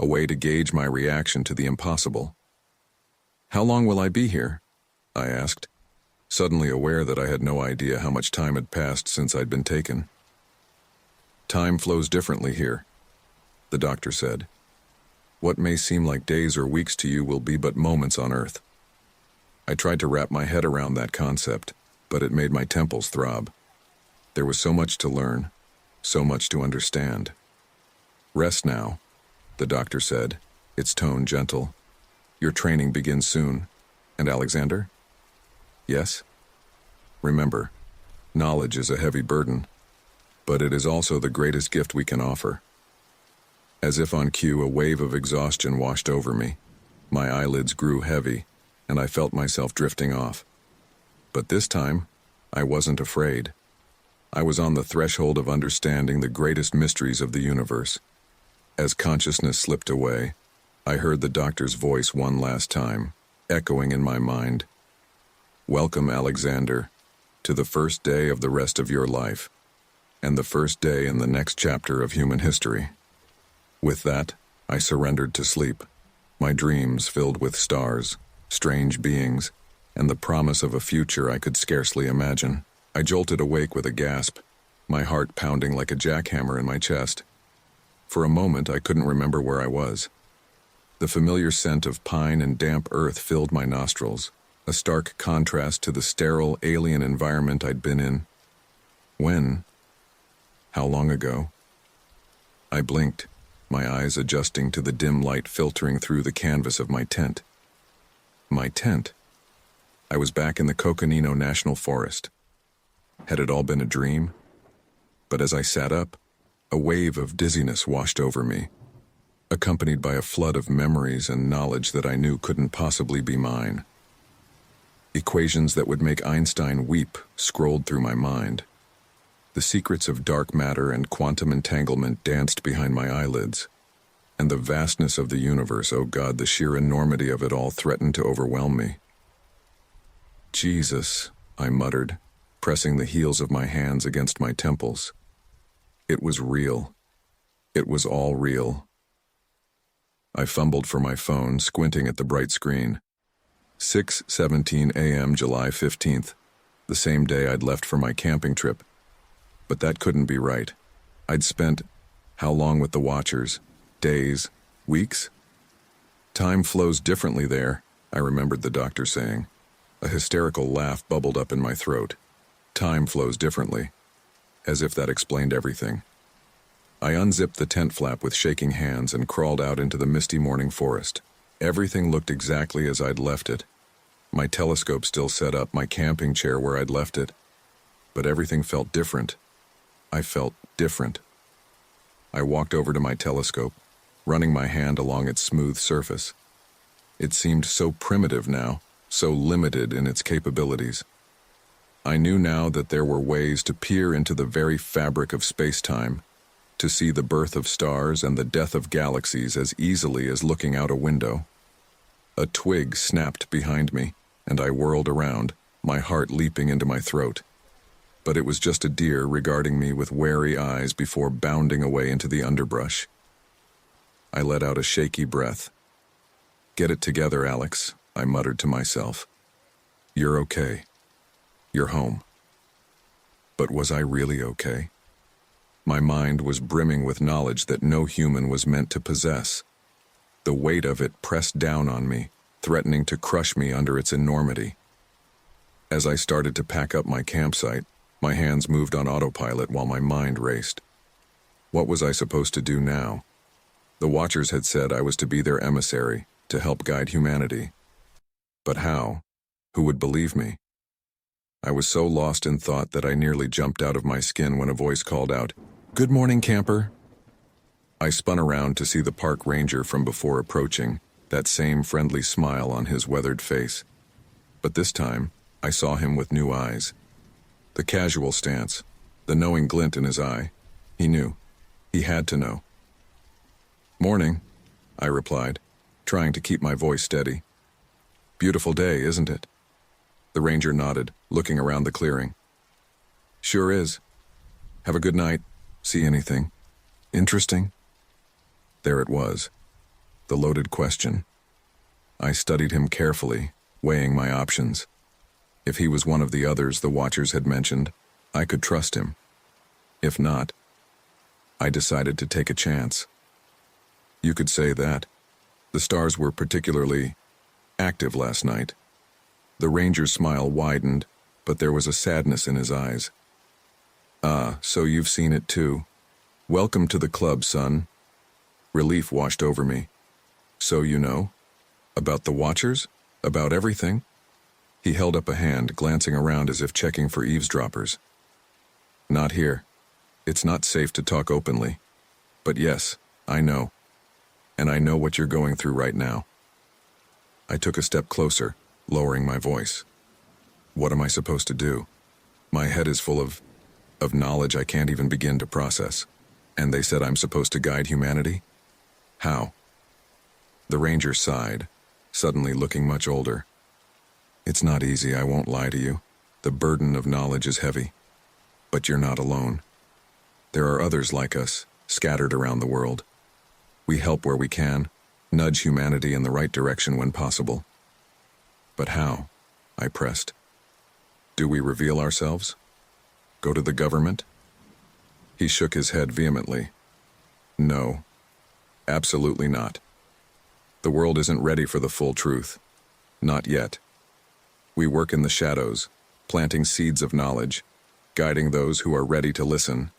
a way to gauge my reaction to the impossible. How long will I be here? I asked, suddenly aware that I had no idea how much time had passed since I'd been taken. Time flows differently here, the doctor said. What may seem like days or weeks to you will be but moments on Earth. I tried to wrap my head around that concept, but it made my temples throb. There was so much to learn, so much to understand. Rest now, the doctor said, its tone gentle. Your training begins soon. And Alexander? Yes? Remember, knowledge is a heavy burden, but it is also the greatest gift we can offer. As if on cue, a wave of exhaustion washed over me. My eyelids grew heavy, and I felt myself drifting off. But this time, I wasn't afraid. I was on the threshold of understanding the greatest mysteries of the universe. As consciousness slipped away, I heard the doctor's voice one last time, echoing in my mind. Welcome, Alexander, to the first day of the rest of your life, and the first day in the next chapter of human history. With that, I surrendered to sleep, my dreams filled with stars, strange beings, and the promise of a future I could scarcely imagine. I jolted awake with a gasp, my heart pounding like a jackhammer in my chest. For a moment, I couldn't remember where I was. The familiar scent of pine and damp earth filled my nostrils, a stark contrast to the sterile, alien environment I'd been in. When? How long ago? I blinked, my eyes adjusting to the dim light filtering through the canvas of my tent. My tent? I was back in the Coconino National Forest. Had it all been a dream? But as I sat up, a wave of dizziness washed over me. accompanied by a flood of memories and knowledge that I knew couldn't possibly be mine. Equations that would make Einstein weep scrolled through my mind. The secrets of dark matter and quantum entanglement danced behind my eyelids. And the vastness of the universe, oh God, the sheer enormity of it all threatened to overwhelm me. Jesus, I muttered, pressing the heels of my hands against my temples. It was real. It was all real. I fumbled for my phone, squinting at the bright screen. 6:17 a.m. July 15th, the same day I'd left for my camping trip. But that couldn't be right. I'd spent, how long with the Watchers? Days? Weeks? Time flows differently there, I remembered the doctor saying. A hysterical laugh bubbled up in my throat. Time flows differently. As if that explained everything. I unzipped the tent flap with shaking hands and crawled out into the misty morning forest. Everything looked exactly as I'd left it. My telescope still set up, my camping chair where I'd left it. But everything felt different. I felt different. I walked over to my telescope, running my hand along its smooth surface. It seemed so primitive now, so limited in its capabilities. I knew now that there were ways to peer into the very fabric of space-time, to see the birth of stars and the death of galaxies as easily as looking out a window. A twig snapped behind me, and I whirled around, my heart leaping into my throat. But it was just a deer regarding me with wary eyes before bounding away into the underbrush. I let out a shaky breath. "Get it together, Alex," I muttered to myself. "You're okay. You're home." But was I really okay? My mind was brimming with knowledge that no human was meant to possess. The weight of it pressed down on me, threatening to crush me under its enormity. As I started to pack up my campsite, my hands moved on autopilot while my mind raced. What was I supposed to do now? The Watchers had said I was to be their emissary, to help guide humanity. But how? Who would believe me? I was so lost in thought that I nearly jumped out of my skin when a voice called out, "Good morning, camper." I spun around to see the park ranger from before approaching, that same friendly smile on his weathered face. But this time, I saw him with new eyes. The casual stance, the knowing glint in his eye. He knew. He had to know. "Morning," I replied, trying to keep my voice steady. "Beautiful day, isn't it?" The ranger nodded, looking around the clearing. "Sure is. Have a good night. See anything interesting?" There it was, the loaded question. I studied him carefully, weighing my options. If he was one of the others the Watchers had mentioned, I could trust him. If not, I decided to take a chance. You could say that. The stars were particularly active last night. The ranger's smile widened, but there was a sadness in his eyes. "Ah, so you've seen it too. Welcome to the club, son." Relief washed over me. "So you know? About the Watchers? About everything?" He held up a hand, glancing around as if checking for eavesdroppers. "Not here. It's not safe to talk openly. But yes, I know. And I know what you're going through right now." I took a step closer, lowering my voice. What am I supposed to do? My head is full of knowledge I can't even begin to process. And they said I'm supposed to guide humanity? How? The ranger sighed, suddenly looking much older. "It's not easy, I won't lie to you. The burden of knowledge is heavy. But you're not alone. There are others like us, scattered around the world. We help where we can, nudge humanity in the right direction when possible." "But how?" I pressed. "Do we reveal ourselves? Go to the government?" He shook his head vehemently. "No, absolutely not. The world isn't ready for the full truth. Not yet. We work in the shadows, planting seeds of knowledge, guiding those who are ready to listen."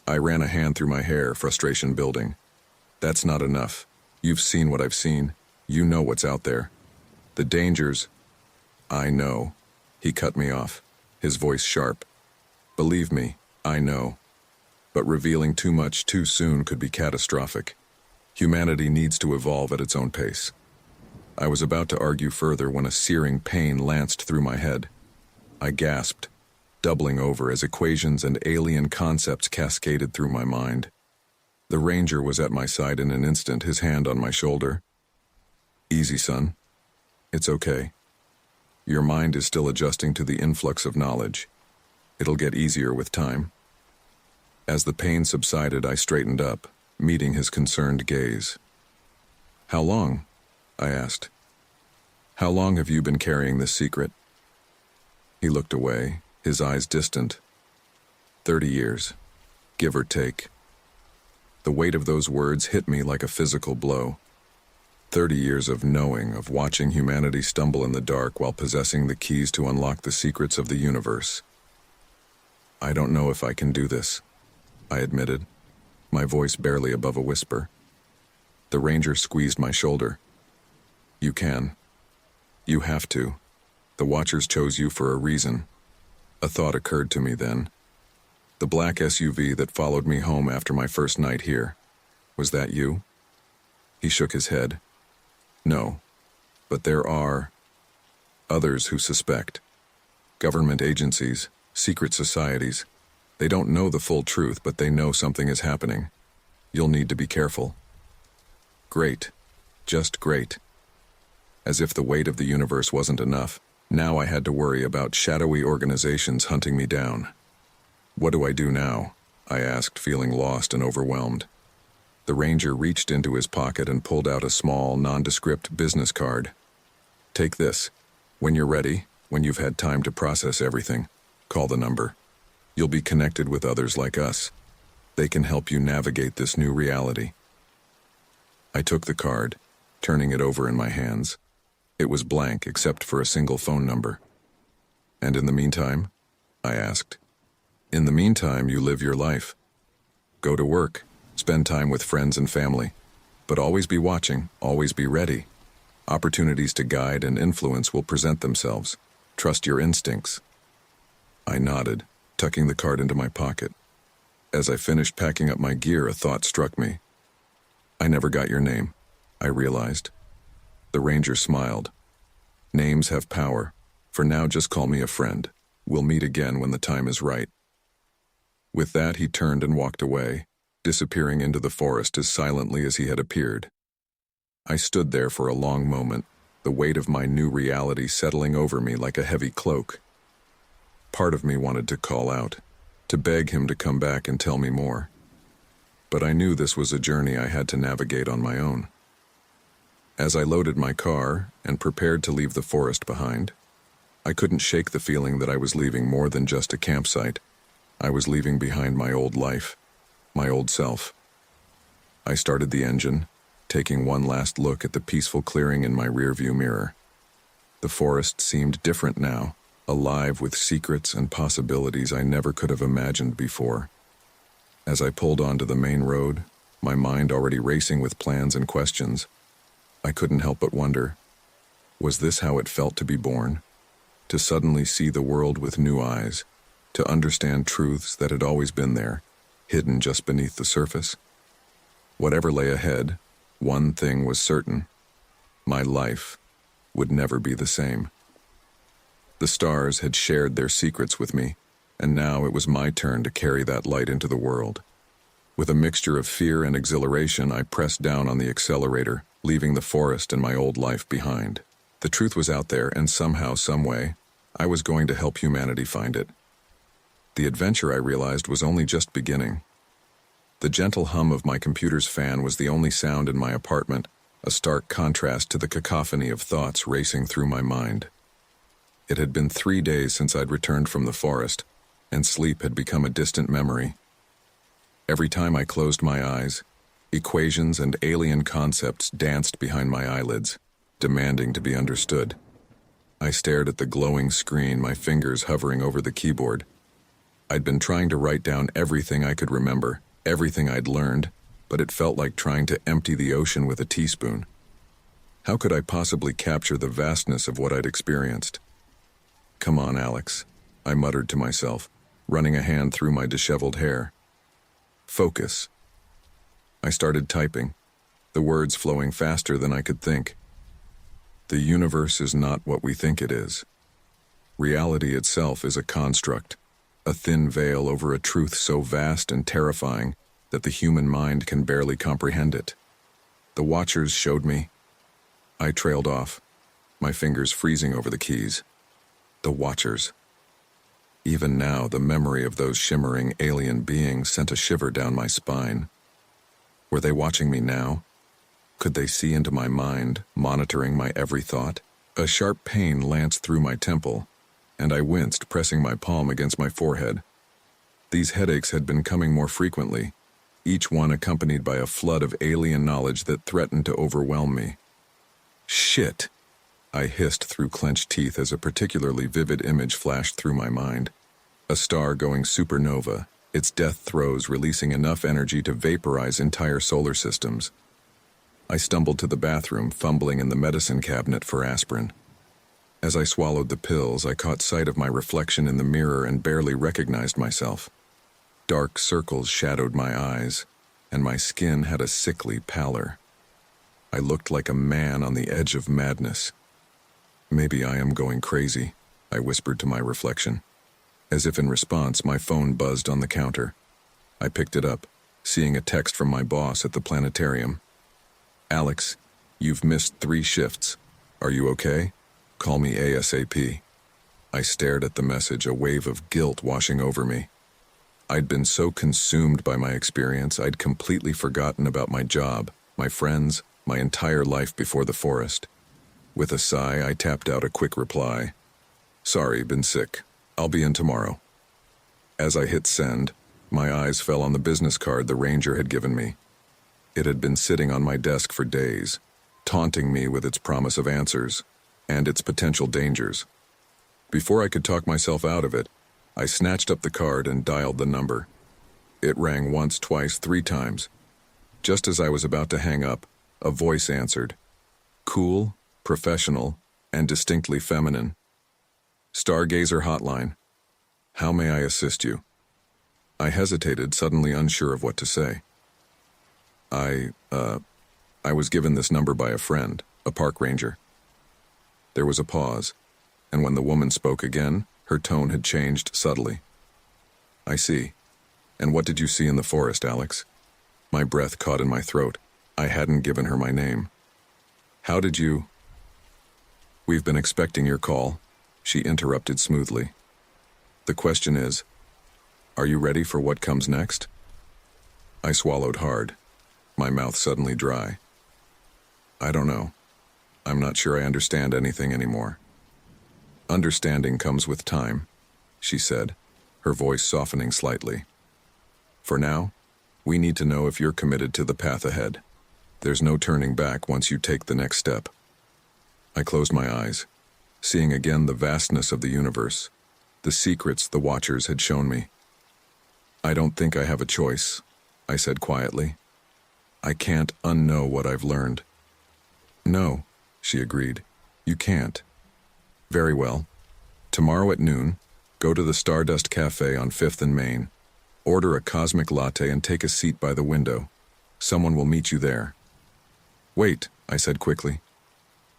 I ran a hand through my hair, frustration building. "That's not enough. You've seen what I've seen. You know what's out there. The dangers." "I know." He cut me off, his voice sharp. "Believe me, I know. But revealing too much too soon could be catastrophic. Humanity needs to evolve at its own pace. I was about to argue further when a searing pain lanced through my head. I gasped, doubling over as equations and alien concepts cascaded through my mind. The ranger was at my side in an instant, his hand on my shoulder. "Easy, son. It's okay. Your mind is still adjusting to the influx of knowledge. It'll get easier with time." As the pain subsided, I straightened up, meeting his concerned gaze. "How long?" I asked. "How long have you been carrying this secret?" He looked away, his eyes distant. 30 years, give or take. The weight of those words hit me like a physical blow. 30 years of knowing, of watching humanity stumble in the dark while possessing the keys to unlock the secrets of the universe. "I don't know if I can do this," I admitted, my voice barely above a whisper. The ranger squeezed my shoulder. "You can. You have to. The Watchers chose you for a reason." A thought occurred to me then. The black SUV that followed me home after my first night here. Was that you? He shook his head. "No, but there are others who suspect. Government agencies, secret societies. They don't know the full truth, but they know something is happening. You'll need to be careful." Great. Just great. As if the weight of the universe wasn't enough, now I had to worry about shadowy organizations hunting me down. "What do I do now?" I asked, feeling lost and overwhelmed. The ranger reached into his pocket and pulled out a small, nondescript business card. "Take this. When you're ready, when you've had time to process everything, call the number. You'll be connected with others like us. They can help you navigate this new reality." I took the card, turning it over in my hands. It was blank except for a single phone number. "And in the meantime?" I asked. "In the meantime, you live your life. Go to work, spend time with friends and family, but always be watching, always be ready. Opportunities to guide and influence will present themselves. Trust your instincts." I nodded, tucking the card into my pocket. As I finished packing up my gear, a thought struck me. "I never got your name," I realized. The ranger smiled. "Names have power. For now, just call me a friend. We'll meet again when the time is right." With that, he turned and walked away, disappearing into the forest as silently as he had appeared. I stood there for a long moment, the weight of my new reality settling over me like a heavy cloak. Part of me wanted to call out, to beg him to come back and tell me more. But I knew this was a journey I had to navigate on my own. As I loaded my car and prepared to leave the forest behind, I couldn't shake the feeling that I was leaving more than just a campsite. I was leaving behind my old life, my old self. I started the engine, taking one last look at the peaceful clearing in my rearview mirror. The forest seemed different now, alive with secrets and possibilities I never could have imagined before. As I pulled onto the main road, my mind already racing with plans and questions, I couldn't help but wonder, was this how it felt to be born? To suddenly see the world with new eyes, to understand truths that had always been there, hidden just beneath the surface? Whatever lay ahead, one thing was certain: my life would never be the same. The stars had shared their secrets with me, and now it was my turn to carry that light into the world. With a mixture of fear and exhilaration, I pressed down on the accelerator, leaving the forest and my old life behind. The truth was out there, and somehow, someway, I was going to help humanity find it. The adventure, I realized, was only just beginning. The gentle hum of my computer's fan was the only sound in my apartment, a stark contrast to the cacophony of thoughts racing through my mind. It had been 3 days since I'd returned from the forest, and sleep had become a distant memory. Every time I closed my eyes, equations and alien concepts danced behind my eyelids, demanding to be understood. I stared at the glowing screen, my fingers hovering over the keyboard. I'd been trying to write down everything I could remember, everything I'd learned, but it felt like trying to empty the ocean with a teaspoon. How could I possibly capture the vastness of what I'd experienced? "Come on, Alex," I muttered to myself, running a hand through my disheveled hair. "Focus." I started typing, the words flowing faster than I could think. The universe is not what we think it is. Reality itself is a construct, a thin veil over a truth so vast and terrifying that the human mind can barely comprehend it. The Watchers showed me. I trailed off, my fingers freezing over the keys. The Watchers. Even now, the memory of those shimmering alien beings sent a shiver down my spine. Were they watching me now? Could they see into my mind, monitoring my every thought? A sharp pain lanced through my temple, and I winced, pressing my palm against my forehead. These headaches had been coming more frequently, each one accompanied by a flood of alien knowledge that threatened to overwhelm me. Shit! I hissed through clenched teeth as a particularly vivid image flashed through my mind. A star going supernova, its death throes releasing enough energy to vaporize entire solar systems. I stumbled to the bathroom, fumbling in the medicine cabinet for aspirin. As I swallowed the pills, I caught sight of my reflection in the mirror and barely recognized myself. Dark circles shadowed my eyes, and my skin had a sickly pallor. I looked like a man on the edge of madness. Maybe I am going crazy, I whispered to my reflection. As if in response, my phone buzzed on the counter. I picked it up, seeing a text from my boss at the planetarium. Alex, you've missed 3 shifts. Are you okay? Call me ASAP. I stared at the message, a wave of guilt washing over me. I'd been so consumed by my experience, I'd completely forgotten about my job, my friends, my entire life before the forest. With a sigh, I tapped out a quick reply. Sorry, been sick. I'll be in tomorrow. As I hit send, my eyes fell on the business card the ranger had given me. It had been sitting on my desk for days, taunting me with its promise of answers and its potential dangers. Before I could talk myself out of it, I snatched up the card and dialed the number. It rang once, twice, 3 times. Just as I was about to hang up, a voice answered. Cool, professional, and distinctly feminine. Stargazer Hotline. How may I assist you? I hesitated, suddenly unsure of what to say. I was given this number by a friend, a park ranger. There was a pause, and when the woman spoke again, her tone had changed subtly. I see. And what did you see in the forest, Alex? My breath caught in my throat. I hadn't given her my name. How did you... We've been expecting your call, she interrupted smoothly. The question is, are you ready for what comes next? I swallowed hard, my mouth suddenly dry. I don't know. I'm not sure I understand anything anymore. Understanding comes with time, she said, her voice softening slightly. For now, we need to know if you're committed to the path ahead. There's no turning back once you take the next step. I closed my eyes, seeing again the vastness of the universe, the secrets the Watchers had shown me. I don't think I have a choice, I said quietly. I can't unknow what I've learned. No, she agreed. You can't. Very well. Tomorrow at noon, go to the Stardust Cafe on 5th and Main. Order a cosmic latte and take a seat by the window. Someone will meet you there. Wait, I said quickly.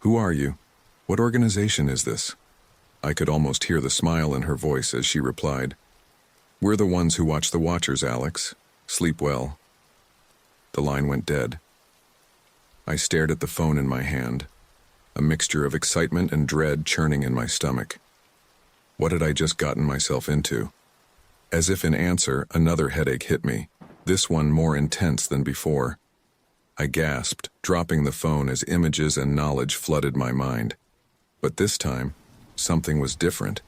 Who are you? What organization is this? I could almost hear the smile in her voice as she replied. We're the ones who watch the Watchers, Alex. Sleep well. The line went dead. I stared at the phone in my hand, a mixture of excitement and dread churning in my stomach. What had I just gotten myself into? As if in answer, another headache hit me, this one more intense than before. I gasped, dropping the phone as images and knowledge flooded my mind. But this time, something was different.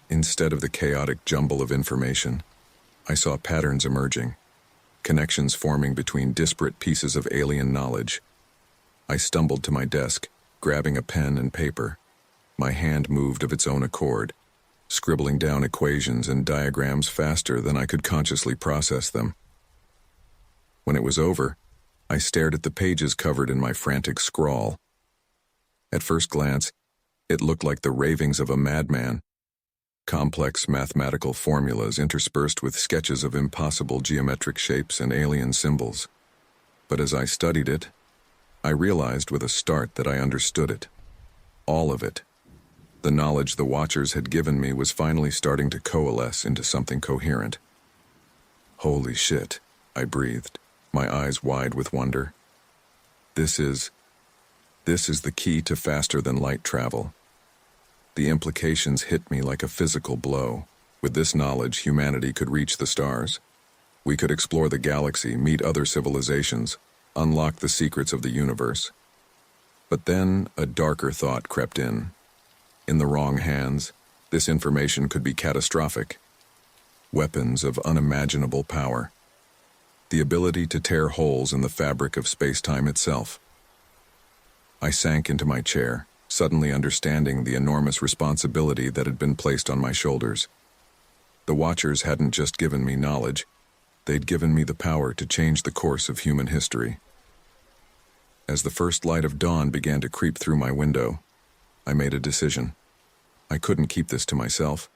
Instead of the chaotic jumble of information, I saw patterns emerging, connections forming between disparate pieces of alien knowledge. I stumbled to my desk, grabbing a pen and paper. My hand moved of its own accord, scribbling down equations and diagrams faster than I could consciously process them. When it was over, I stared at the pages covered in my frantic scrawl. At first glance, it looked like the ravings of a madman. Complex mathematical formulas interspersed with sketches of impossible geometric shapes and alien symbols. But as I studied it, I realized with a start that I understood it. All of it. The knowledge the Watchers had given me was finally starting to coalesce into something coherent. Holy shit, I breathed, my eyes wide with wonder. This is the key to faster-than-light travel. The implications hit me like a physical blow. With this knowledge, humanity could reach the stars. We could explore the galaxy, meet other civilizations, unlock the secrets of the universe. But then a darker thought crept in. In the wrong hands, this information could be catastrophic. Weapons of unimaginable power. The ability to tear holes in the fabric of space-time itself. I sank into my chair, suddenly understanding the enormous responsibility that had been placed on my shoulders. The Watchers hadn't just given me knowledge, they'd given me the power to change the course of human history. As the first light of dawn began to creep through my window, I made a decision. I couldn't keep this to myself,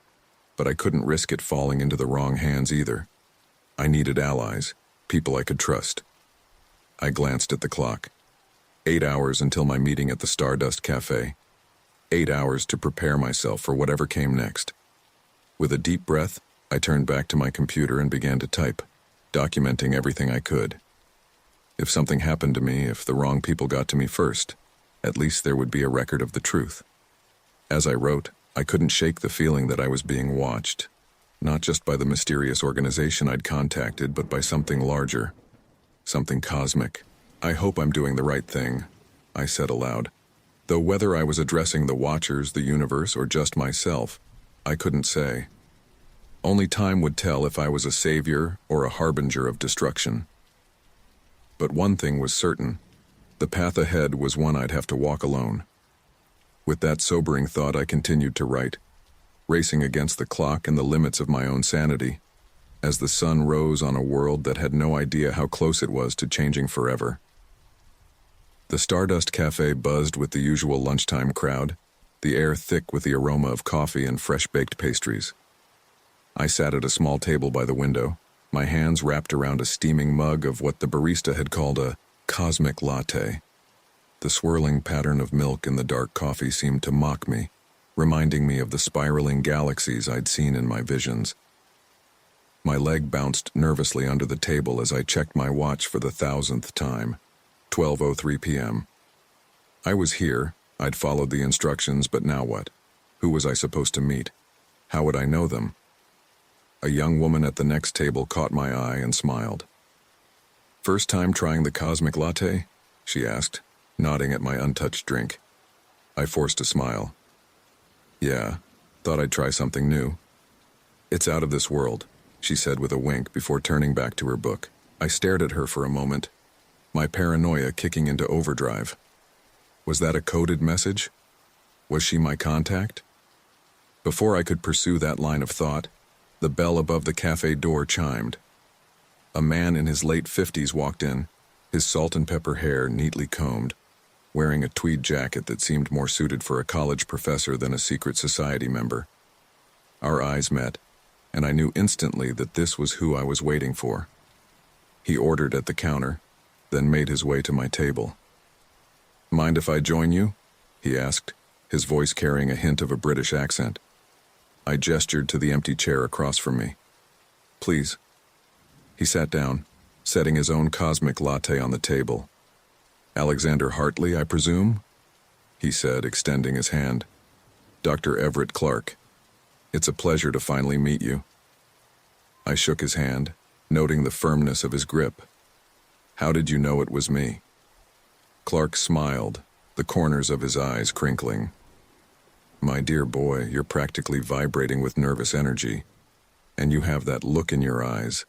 but I couldn't risk it falling into the wrong hands either. I needed allies, people I could trust. I glanced at the clock. 8 hours until my meeting at the Stardust Cafe. 8 hours to prepare myself for whatever came next. With a deep breath, I turned back to my computer and began to type, documenting everything I could. If something happened to me, if the wrong people got to me first, at least there would be a record of the truth. As I wrote, I couldn't shake the feeling that I was being watched, not just by the mysterious organization I'd contacted, but by something larger, something cosmic. I hope I'm doing the right thing, I said aloud. Though whether I was addressing the Watchers, the universe, or just myself, I couldn't say. Only time would tell if I was a savior or a harbinger of destruction. But one thing was certain. The path ahead was one I'd have to walk alone. With that sobering thought, I continued to write, racing against the clock and the limits of my own sanity, as the sun rose on a world that had no idea how close it was to changing forever. The Stardust Cafe buzzed with the usual lunchtime crowd, the air thick with the aroma of coffee and fresh-baked pastries. I sat at a small table by the window, my hands wrapped around a steaming mug of what the barista had called a cosmic latte. The swirling pattern of milk in the dark coffee seemed to mock me, reminding me of the spiraling galaxies I'd seen in my visions. My leg bounced nervously under the table as I checked my watch for the 1,000th time. 12:03 p.m. I was here, I'd followed the instructions, but now what? Who was I supposed to meet? How would I know them? A young woman at the next table caught my eye and smiled. "First time trying the cosmic latte?" she asked, nodding at my untouched drink. I forced a smile. "Yeah, thought I'd try something new." "It's out of this world," she said with a wink before turning back to her book. I stared at her for a moment, my paranoia kicking into overdrive. Was that a coded message? Was she my contact? Before I could pursue that line of thought, the bell above the cafe door chimed. A man in his late 50s walked in, his salt and pepper hair neatly combed, wearing a tweed jacket that seemed more suited for a college professor than a secret society member. Our eyes met, and I knew instantly that this was who I was waiting for. He ordered at the counter, then made his way to my table. "Mind if I join you?" he asked, his voice carrying a hint of a British accent. I gestured to the empty chair across from me. "Please." He sat down, setting his own cosmic latte on the table. "Alexander Hartley, I presume?" he said, extending his hand. "Dr. Everett Clark. It's a pleasure to finally meet you." I shook his hand, noting the firmness of his grip. "How did you know it was me?" Clark smiled, the corners of his eyes crinkling. "My dear boy, you're practically vibrating with nervous energy, and you have that look in your eyes,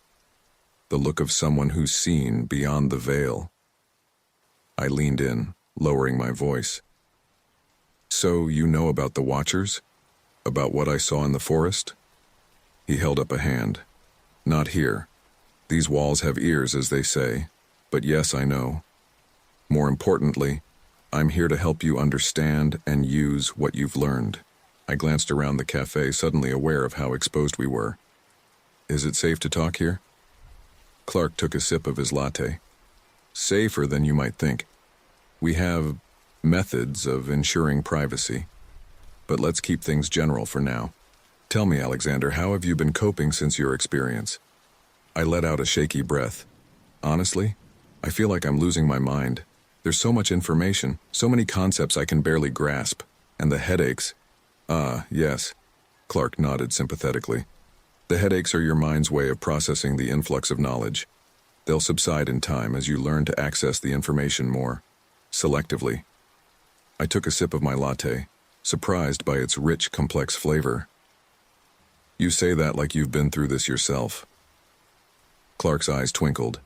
the look of someone who's seen beyond the veil." I leaned in, lowering my voice. "So you know about the Watchers? About what I saw in the forest?" He held up a hand. "Not here. These walls have ears, as they say, but yes, I know. More importantly, I'm here to help you understand and use what you've learned." I glanced around the cafe, suddenly aware of how exposed we were. "Is it safe to talk here?" Clark took a sip of his latte. "Safer than you might think. We have methods of ensuring privacy, but let's keep things general for now. Tell me, Alexander, how have you been coping since your experience? I let out a shaky breath. Honestly, I feel like I'm losing my mind. There's so much information, so many concepts I can barely grasp, and the headaches. Ah, yes. Clark nodded sympathetically. The headaches are your mind's way of processing the influx of knowledge. They'll subside in time as you learn to access the information more selectively. I took a sip of my latte, surprised by its rich, complex flavor. You say that like you've been through this yourself. Clark's eyes twinkled.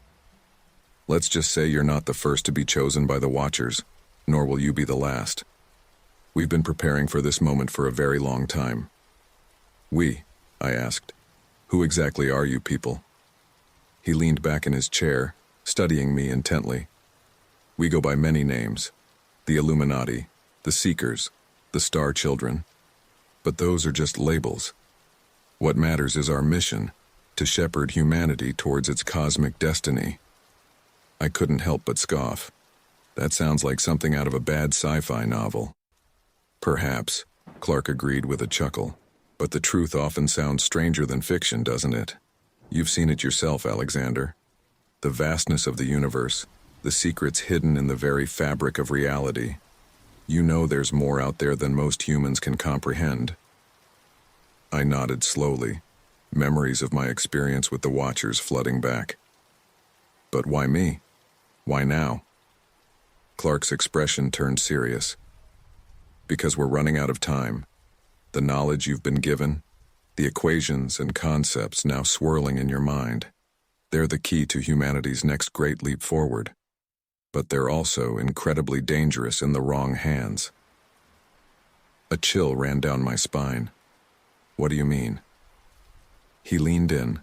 Let's just say you're not the first to be chosen by the Watchers, nor will you be the last. We've been preparing for this moment for a very long time. We, I asked. Who exactly are you people? He leaned back in his chair, studying me intently. We go by many names. The Illuminati, the Seekers, the Star Children. But those are just labels. What matters is our mission, to shepherd humanity towards its cosmic destiny. I couldn't help but scoff. That sounds like something out of a bad sci-fi novel. Perhaps, Clark agreed with a chuckle. But the truth often sounds stranger than fiction, doesn't it? You've seen it yourself, Alexander. The vastness of the universe, the secrets hidden in the very fabric of reality. You know there's more out there than most humans can comprehend. I nodded slowly, memories of my experience with the Watchers flooding back. But why me? Why now? Clark's expression turned serious. Because we're running out of time. The knowledge you've been given, the equations and concepts now swirling in your mind, they're the key to humanity's next great leap forward. But they're also incredibly dangerous in the wrong hands. A chill ran down my spine. What do you mean? He leaned in,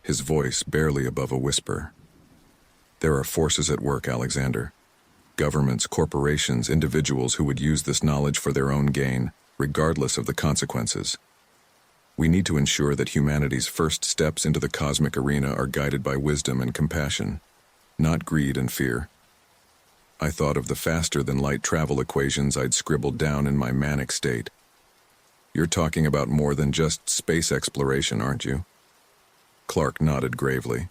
his voice barely above a whisper. There are forces at work, Alexander. Governments, corporations, individuals who would use this knowledge for their own gain, regardless of the consequences. We need to ensure that humanity's first steps into the cosmic arena are guided by wisdom and compassion, not greed and fear. I thought of the faster-than-light travel equations I'd scribbled down in my manic state. You're talking about more than just space exploration, aren't you? Clark nodded gravely.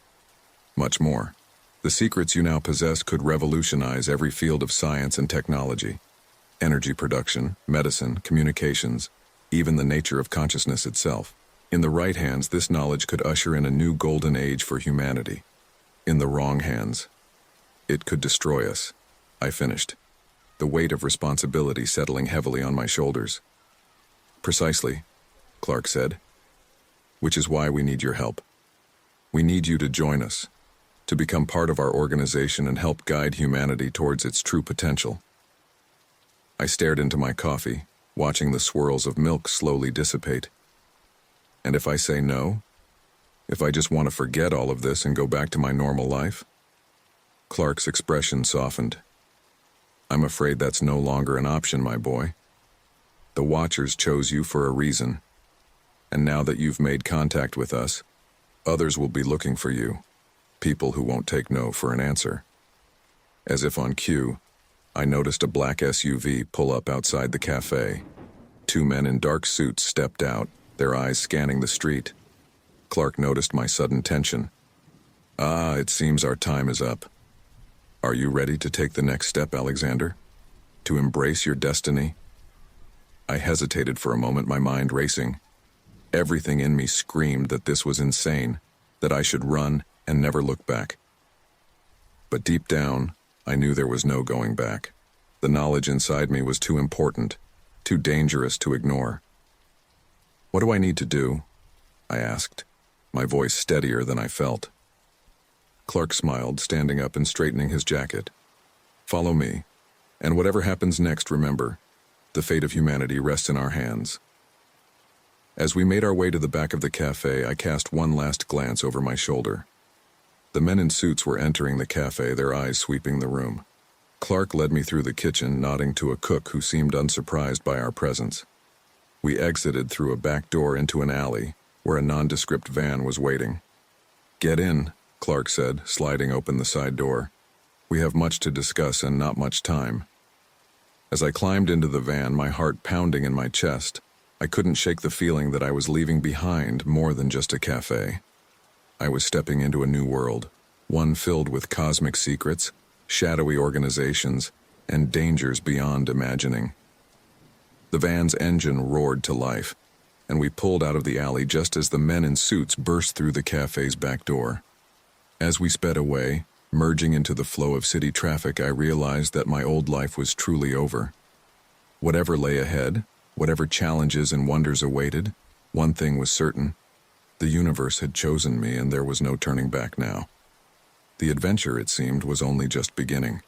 Much more. The secrets you now possess could revolutionize every field of science and technology. Energy production, medicine, communications, even the nature of consciousness itself. In the right hands, this knowledge could usher in a new golden age for humanity. In the wrong hands, it could destroy us. I finished, the weight of responsibility settling heavily on my shoulders. Precisely, Clark said. Which is why we need your help. We need you to join us, to become part of our organization and help guide humanity towards its true potential. I stared into my coffee, watching the swirls of milk slowly dissipate. And if I say no? If I just want to forget all of this and go back to my normal life? Clark's expression softened. I'm afraid that's no longer an option, my boy. The Watchers chose you for a reason. And now that you've made contact with us, others will be looking for you. People who won't take no for an answer. As if on cue, I noticed a black SUV pull up outside the cafe. Two men in dark suits stepped out, their eyes scanning the street. Clark noticed my sudden tension. Ah, it seems our time is up. Are you ready to take the next step, Alexander? To embrace your destiny? I hesitated for a moment, my mind racing. Everything in me screamed that this was insane, that I should run and never look back. But deep down, I knew there was no going back. The knowledge inside me was too important, too dangerous to ignore. What do I need to do? I asked, my voice steadier than I felt. Clark smiled, standing up and straightening his jacket. Follow me, and whatever happens next, remember, the fate of humanity rests in our hands. As we made our way to the back of the cafe, I cast one last glance over my shoulder. The men in suits were entering the cafe, their eyes sweeping the room. Clark led me through the kitchen, nodding to a cook who seemed unsurprised by our presence. We exited through a back door into an alley, where a nondescript van was waiting. Get in, Clark said, sliding open the side door. We have much to discuss and not much time. As I climbed into the van, my heart pounding in my chest, I couldn't shake the feeling that I was leaving behind more than just a cafe. I was stepping into a new world, one filled with cosmic secrets, shadowy organizations, and dangers beyond imagining. The van's engine roared to life, and we pulled out of the alley just as the men in suits burst through the cafe's back door. As we sped away, merging into the flow of city traffic, I realized that my old life was truly over. Whatever lay ahead, whatever challenges and wonders awaited, one thing was certain: the universe had chosen me, and there was no turning back now. The adventure, it seemed, was only just beginning.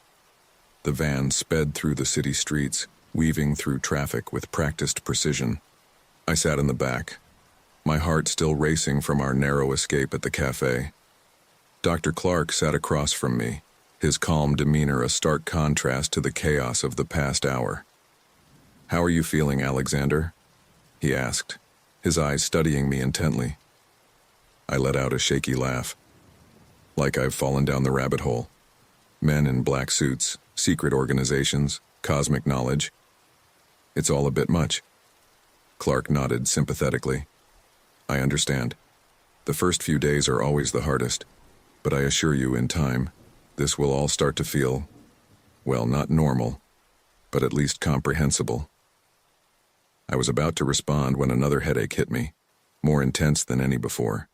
The van sped through the city streets, weaving through traffic with practiced precision. I sat in the back, my heart still racing from our narrow escape at the cafe. Dr. Clark sat across from me, his calm demeanor a stark contrast to the chaos of the past hour. "How are you feeling, Alexander?" he asked, his eyes studying me intently. I let out a shaky laugh. "Like I've fallen down the rabbit hole. Men in black suits, secret organizations, cosmic knowledge. It's all a bit much." Clark nodded sympathetically. "I understand. The first few days are always the hardest, but I assure you, in time, this will all start to feel, well, not normal, but at least comprehensible." I was about to respond when another headache hit me, more intense than any before.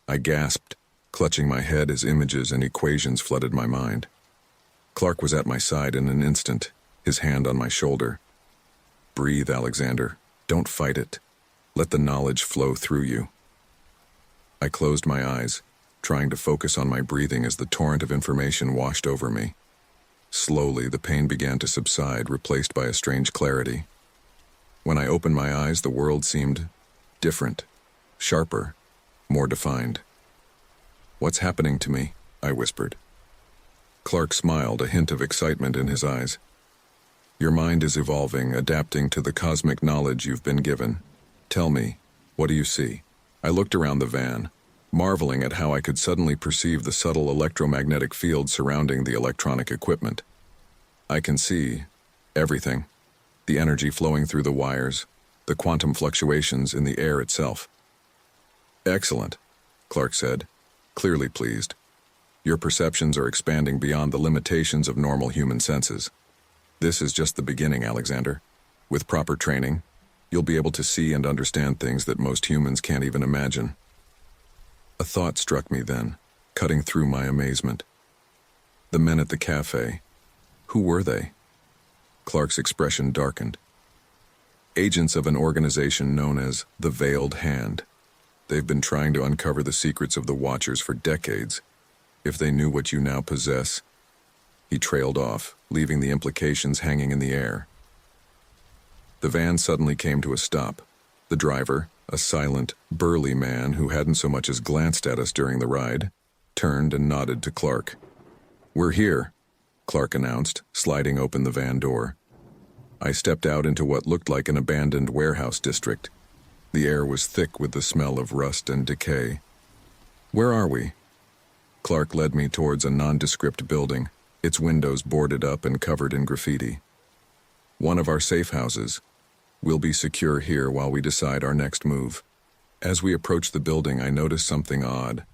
I gasped, clutching my head as images and equations flooded my mind. Clark was at my side in an instant, his hand on my shoulder. "Breathe, Alexander. Don't fight it. Let the knowledge flow through you." I closed my eyes, trying to focus on my breathing as the torrent of information washed over me. Slowly, the pain began to subside, replaced by a strange clarity. When I opened my eyes, the world seemed different, sharper, more defined. "What's happening to me?" I whispered. Clark smiled, a hint of excitement in his eyes. "Your mind is evolving, adapting to the cosmic knowledge you've been given. Tell me, what do you see?" I looked around the van, marveling at how I could suddenly perceive the subtle electromagnetic field surrounding the electronic equipment. "I can see everything. The energy flowing through the wires, the quantum fluctuations in the air itself." "Excellent," Clark said, clearly pleased. "Your perceptions are expanding beyond the limitations of normal human senses. This is just the beginning, Alexander. With proper training, you'll be able to see and understand things that most humans can't even imagine." A thought struck me then, cutting through my amazement. The men at the cafe, who were they? Clark's expression darkened. "Agents of an organization known as the Veiled Hand. They've been trying to uncover the secrets of the Watchers for decades. If they knew what you now possess..." He trailed off, leaving the implications hanging in the air. The van suddenly came to a stop. The driver, a silent, burly man who hadn't so much as glanced at us during the ride, turned and nodded to Clark. "We're here," Clark announced, sliding open the van door. I stepped out into what looked like an abandoned warehouse district. The air was thick with the smell of rust and decay. "Where are we?" Clark led me towards a nondescript building, its windows boarded up and covered in graffiti. "One of our safe houses. We'll be secure here while we decide our next move." As we approached the building, I noticed something odd.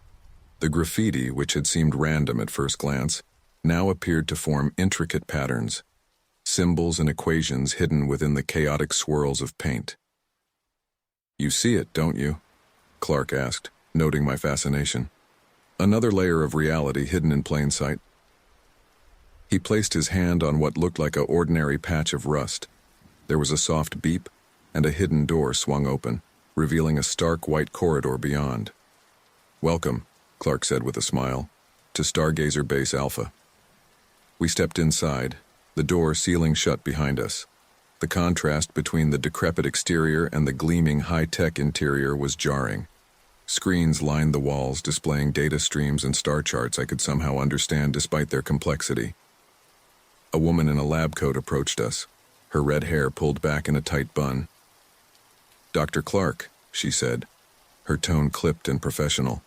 The graffiti, which had seemed random at first glance, now appeared to form intricate patterns, symbols and equations hidden within the chaotic swirls of paint. "You see it, don't you?" Clark asked, noting my fascination. "Another layer of reality hidden in plain sight." He placed his hand on what looked like an ordinary patch of rust. There was a soft beep, and a hidden door swung open, revealing a stark white corridor beyond. "Welcome," Clark said with a smile, "to Stargazer Base Alpha." We stepped inside, the door sealing shut behind us. The contrast between the decrepit exterior and the gleaming high-tech interior was jarring. Screens lined the walls, displaying data streams and star charts I could somehow understand despite their complexity. A woman in a lab coat approached us, her red hair pulled back in a tight bun. "Dr. Clark," she said, her tone clipped and professional.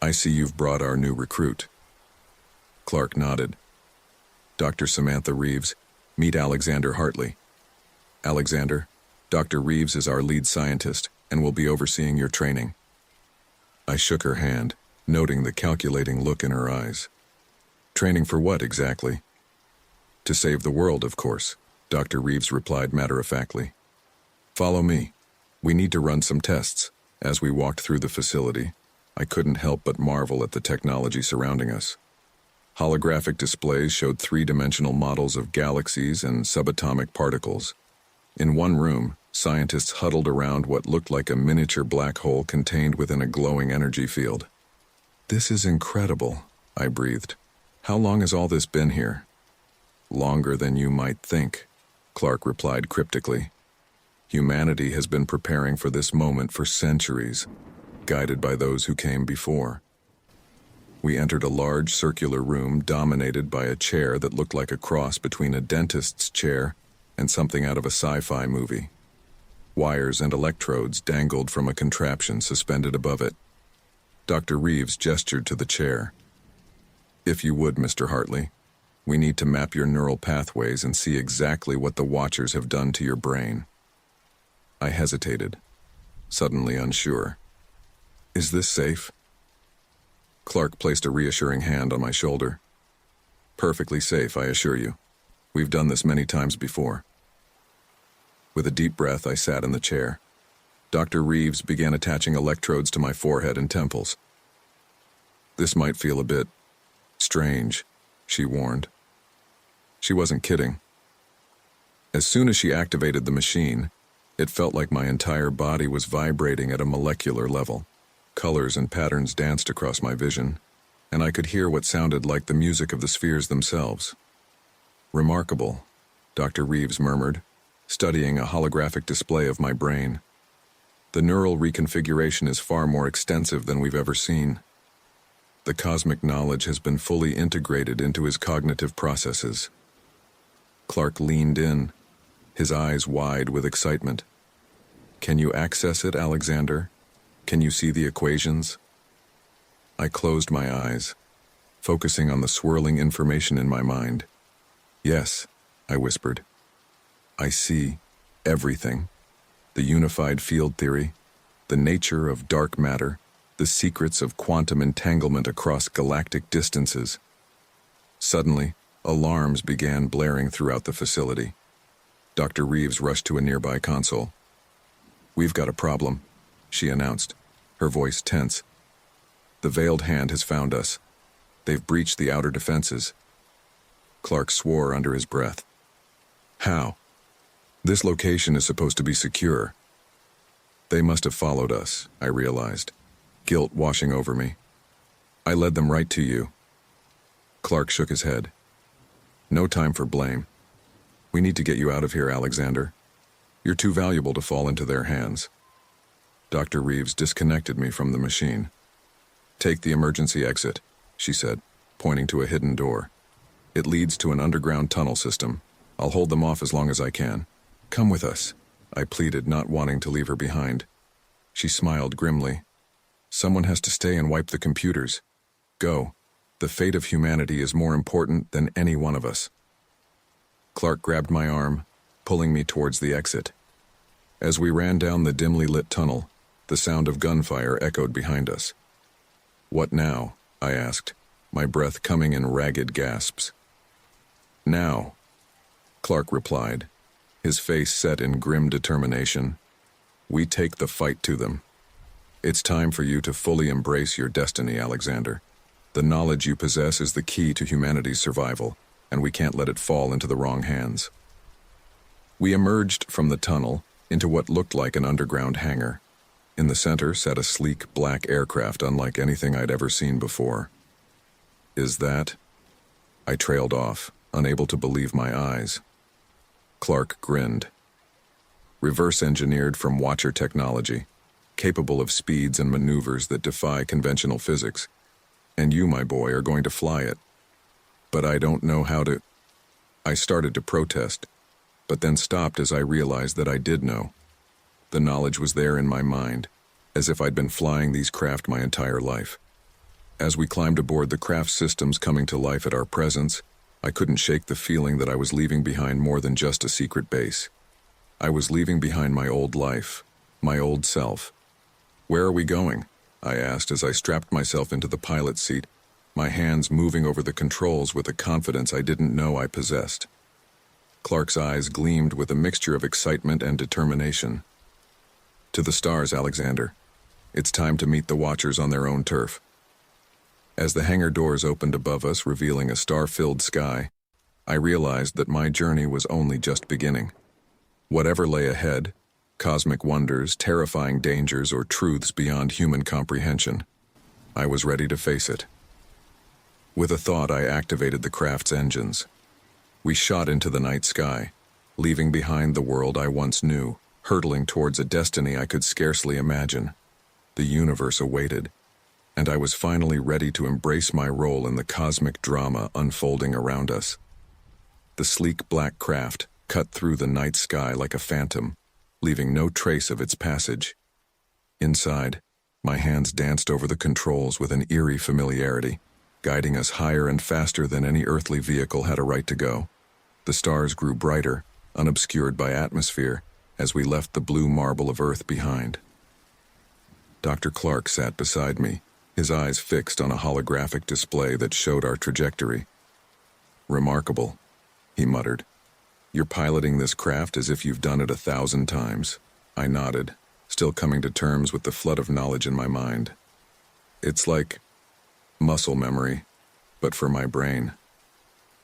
"I see you've brought our new recruit." Clark nodded. Dr. Samantha Reeves, meet Alexander Hartley. Alexander, Dr. Reeves is our lead scientist and will be overseeing your training. I shook her hand, noting the calculating look in her eyes. Training for what exactly? To save the world, of course, Dr. Reeves replied matter-of-factly. Follow me. We need to run some tests. As we walked through the facility, I couldn't help but marvel at the technology surrounding us. Holographic displays showed three-dimensional models of galaxies and subatomic particles. In one room, scientists huddled around what looked like a miniature black hole contained within a glowing energy field. This is incredible, I breathed. How long has all this been here? Longer than you might think, Clark replied cryptically. Humanity has been preparing for this moment for centuries, guided by those who came before. We entered a large circular room dominated by a chair that looked like a cross between a dentist's chair and something out of a sci-fi movie. Wires and electrodes dangled from a contraption suspended above it. Dr. Reeves gestured to the chair. If you would, Mr. Hartley, we need to map your neural pathways and see exactly what the Watchers have done to your brain. I hesitated, suddenly unsure. Is this safe? Clark placed a reassuring hand on my shoulder. Perfectly safe, I assure you. We've done this many times before. With a deep breath, I sat in the chair. Dr. Reeves began attaching electrodes to my forehead and temples. This might feel a bit strange, she warned. She wasn't kidding. As soon as she activated the machine, it felt like my entire body was vibrating at a molecular level. Colors and patterns danced across my vision, and I could hear what sounded like the music of the spheres themselves. Remarkable, Dr. Reeves murmured, studying a holographic display of my brain. The neural reconfiguration is far more extensive than we've ever seen. The cosmic knowledge has been fully integrated into his cognitive processes. Clark leaned in, his eyes wide with excitement. Can you access it, Alexander? Can you see the equations? I closed my eyes, focusing on the swirling information in my mind. Yes, I whispered. I see everything. The unified field theory, the nature of dark matter, the secrets of quantum entanglement across galactic distances. Suddenly, alarms began blaring throughout the facility. Dr. Reeves rushed to a nearby console. We've got a problem, she announced, her voice tense. The veiled hand has found us. They've breached the outer defenses. Clark swore under his breath. How? This location is supposed to be secure. They must have followed us, I realized, guilt washing over me. I led them right to you. Clark shook his head. No time for blame. We need to get you out of here, Alexander. You're too valuable to fall into their hands. Dr. Reeves disconnected me from the machine. Take the emergency exit, she said, pointing to a hidden door. It leads to an underground tunnel system. I'll hold them off as long as I can. Come with us, I pleaded, not wanting to leave her behind. She smiled grimly. Someone has to stay and wipe the computers. Go. The fate of humanity is more important than any one of us. Clark grabbed my arm, pulling me towards the exit. As we ran down the dimly lit tunnel, the sound of gunfire echoed behind us. What now? I asked, my breath coming in ragged gasps. Now, Clark replied, his face set in grim determination. We take the fight to them. It's time for you to fully embrace your destiny, Alexander. The knowledge you possess is the key to humanity's survival, and we can't let it fall into the wrong hands. We emerged from the tunnel into what looked like an underground hangar. In the center sat a sleek black aircraft unlike anything I'd ever seen before. Is that? I trailed off, unable to believe my eyes. Clark grinned. Reverse engineered from Watcher technology, capable of speeds and maneuvers that defy conventional physics. And you, my boy, are going to fly it. But I don't know how to... I started to protest, but then stopped as I realized that I did know. The knowledge was there in my mind, as if I'd been flying these craft my entire life. As we climbed aboard the craft's systems coming to life at our presence, I couldn't shake the feeling that I was leaving behind more than just a secret base. I was leaving behind my old life, my old self. "Where are we going?" I asked as I strapped myself into the pilot seat, my hands moving over the controls with a confidence I didn't know I possessed. Clark's eyes gleamed with a mixture of excitement and determination. "To the stars, Alexander. It's time to meet the Watchers on their own turf." As the hangar doors opened above us, revealing a star-filled sky, I realized that my journey was only just beginning. Whatever lay ahead, cosmic wonders, terrifying dangers, or truths beyond human comprehension, I was ready to face it. With a thought, I activated the craft's engines. We shot into the night sky, leaving behind the world I once knew, hurtling towards a destiny I could scarcely imagine. The universe awaited, and I was finally ready to embrace my role in the cosmic drama unfolding around us. The sleek black craft cut through the night sky like a phantom, leaving no trace of its passage. Inside, my hands danced over the controls with an eerie familiarity, guiding us higher and faster than any earthly vehicle had a right to go. The stars grew brighter, unobscured by atmosphere, as we left the blue marble of Earth behind. Dr. Clark sat beside me, his eyes fixed on a holographic display that showed our trajectory. "Remarkable," he muttered. "You're piloting this craft as if you've done it 1,000 times. I nodded, still coming to terms with the flood of knowledge in my mind. "It's like muscle memory, but for my brain.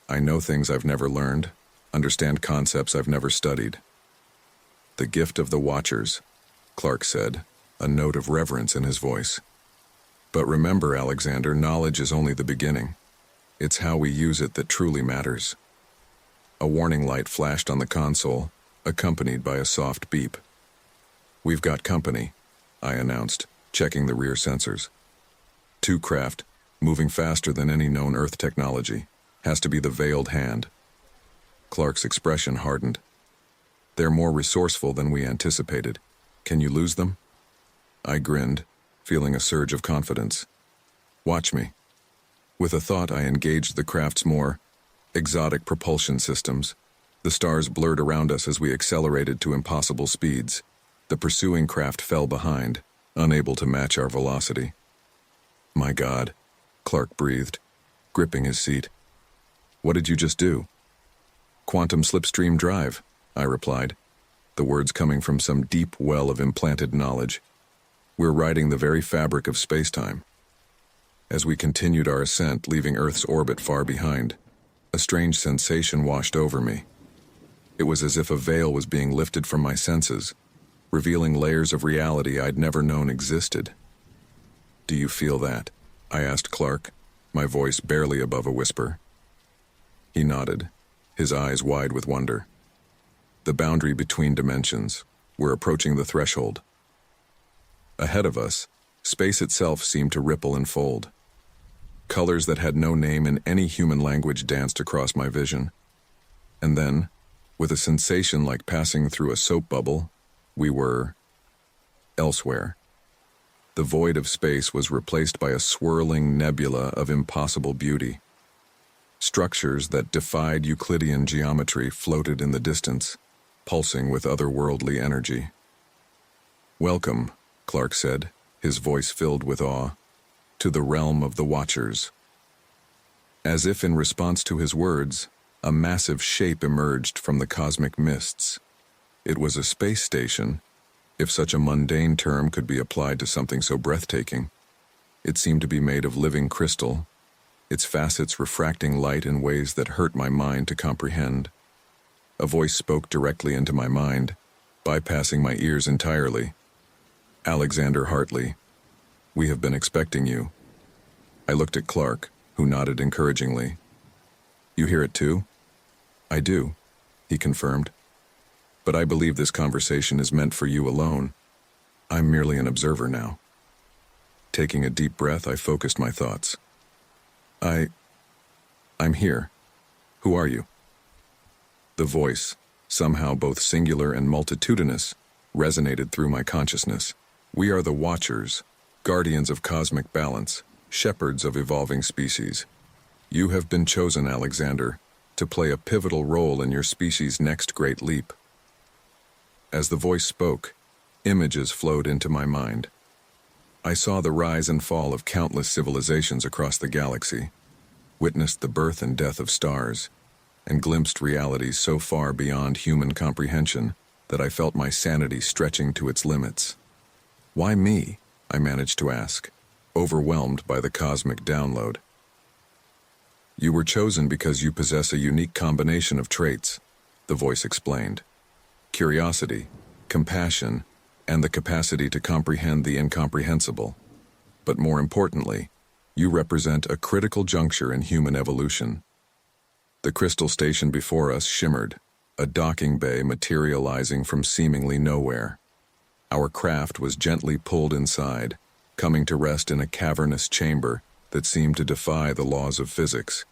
I know things I've never learned, understand concepts I've never studied." "The gift of the Watchers," Clark said, a note of reverence in his voice. "But remember, Alexander, knowledge is only the beginning. It's how we use it that truly matters." A warning light flashed on the console, accompanied by a soft beep. "We've got company," I announced, checking the rear sensors. "Two craft, moving faster than any known Earth technology. Has to be the Veiled Hand." Clark's expression hardened. "They're more resourceful than we anticipated. Can you lose them?" I grinned, feeling a surge of confidence. "Watch me." With a thought, I engaged the craft's more exotic propulsion systems. The stars blurred around us as we accelerated to impossible speeds. The pursuing craft fell behind, unable to match our velocity. "My God," Clark breathed, gripping his seat. "What did you just do?" "Quantum slipstream drive," I replied, the words coming from some deep well of implanted knowledge. "We're riding the very fabric of space-time." As we continued our ascent, leaving Earth's orbit far behind, a strange sensation washed over me. It was as if a veil was being lifted from my senses, revealing layers of reality I'd never known existed. "Do you feel that?" I asked Clark, my voice barely above a whisper. He nodded, his eyes wide with wonder. "The boundary between dimensions. We're approaching the threshold." Ahead of us, space itself seemed to ripple and fold. Colors that had no name in any human language danced across my vision. And then, with a sensation like passing through a soap bubble, we were elsewhere. The void of space was replaced by a swirling nebula of impossible beauty. Structures that defied Euclidean geometry floated in the distance, pulsing with otherworldly energy. "Welcome," Clark said, his voice filled with awe, "to the realm of the Watchers." As if in response to his words, a massive shape emerged from the cosmic mists. It was a space station, if such a mundane term could be applied to something so breathtaking. It seemed to be made of living crystal, its facets refracting light in ways that hurt my mind to comprehend. A voice spoke directly into my mind, bypassing my ears entirely. "Alexander Hartley, we have been expecting you." I looked at Clark, who nodded encouragingly. "You hear it too?" "I do," he confirmed. "But I believe this conversation is meant for you alone. I'm merely an observer now." Taking a deep breath, I focused my thoughts. I'm here. Who are you?" The voice, somehow both singular and multitudinous, resonated through my consciousness. "We are the Watchers, guardians of cosmic balance, shepherds of evolving species. You have been chosen, Alexander, to play a pivotal role in your species' next great leap. As the voice spoke, images flowed into my mind. I saw the rise and fall of countless civilizations across the galaxy, witnessed the birth and death of stars, and glimpsed realities so far beyond human comprehension that I felt my sanity stretching to its limits. Why me? I managed to ask, overwhelmed by the cosmic download. You were chosen because you possess a unique combination of traits, the voice explained. Curiosity, compassion, and the capacity to comprehend the incomprehensible. But more importantly, you represent a critical juncture in human evolution. The crystal station before us shimmered, a docking bay materializing from seemingly nowhere. Our craft was gently pulled inside, coming to rest in a cavernous chamber that seemed to defy the laws of physics.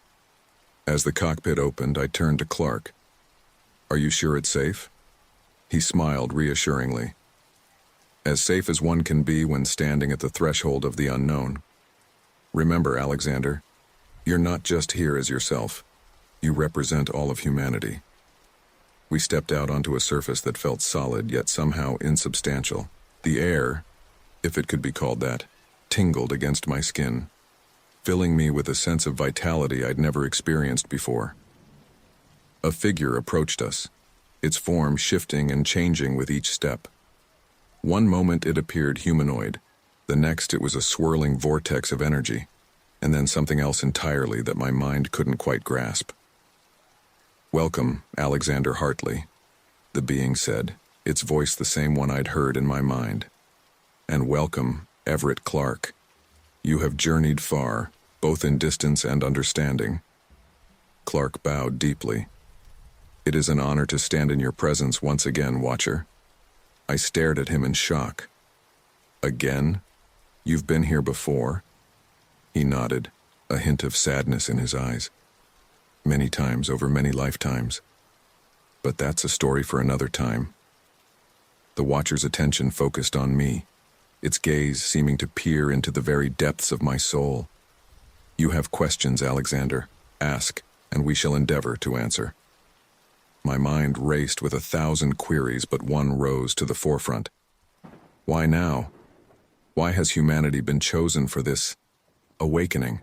As the cockpit opened, I turned to Clark. "Are you sure it's safe?" He smiled reassuringly. "As safe as one can be when standing at the threshold of the unknown. Remember, Alexander, you're not just here as yourself. You represent all of humanity." We stepped out onto a surface that felt solid yet somehow insubstantial. The air, if it could be called that, tingled against my skin, filling me with a sense of vitality I'd never experienced before. A figure approached us, its form shifting and changing with each step. One moment it appeared humanoid, the next it was a swirling vortex of energy, and then something else entirely that my mind couldn't quite grasp. "Welcome, Alexander Hartley," the being said, its voice the same one I'd heard in my mind. "And welcome, Everett Clark. You have journeyed far, both in distance and understanding." Clark bowed deeply. "It is an honor to stand in your presence once again, Watcher." I stared at him in shock. "Again? You've been here before?" He nodded, a hint of sadness in his eyes. "Many times over many lifetimes. But that's a story for another time." The Watcher's attention focused on me, its gaze seeming to peer into the very depths of my soul. "You have questions, Alexander. Ask, and we shall endeavor to answer." My mind raced with 1,000 queries, but one rose to the forefront. Why now? Why has humanity been chosen for this awakening?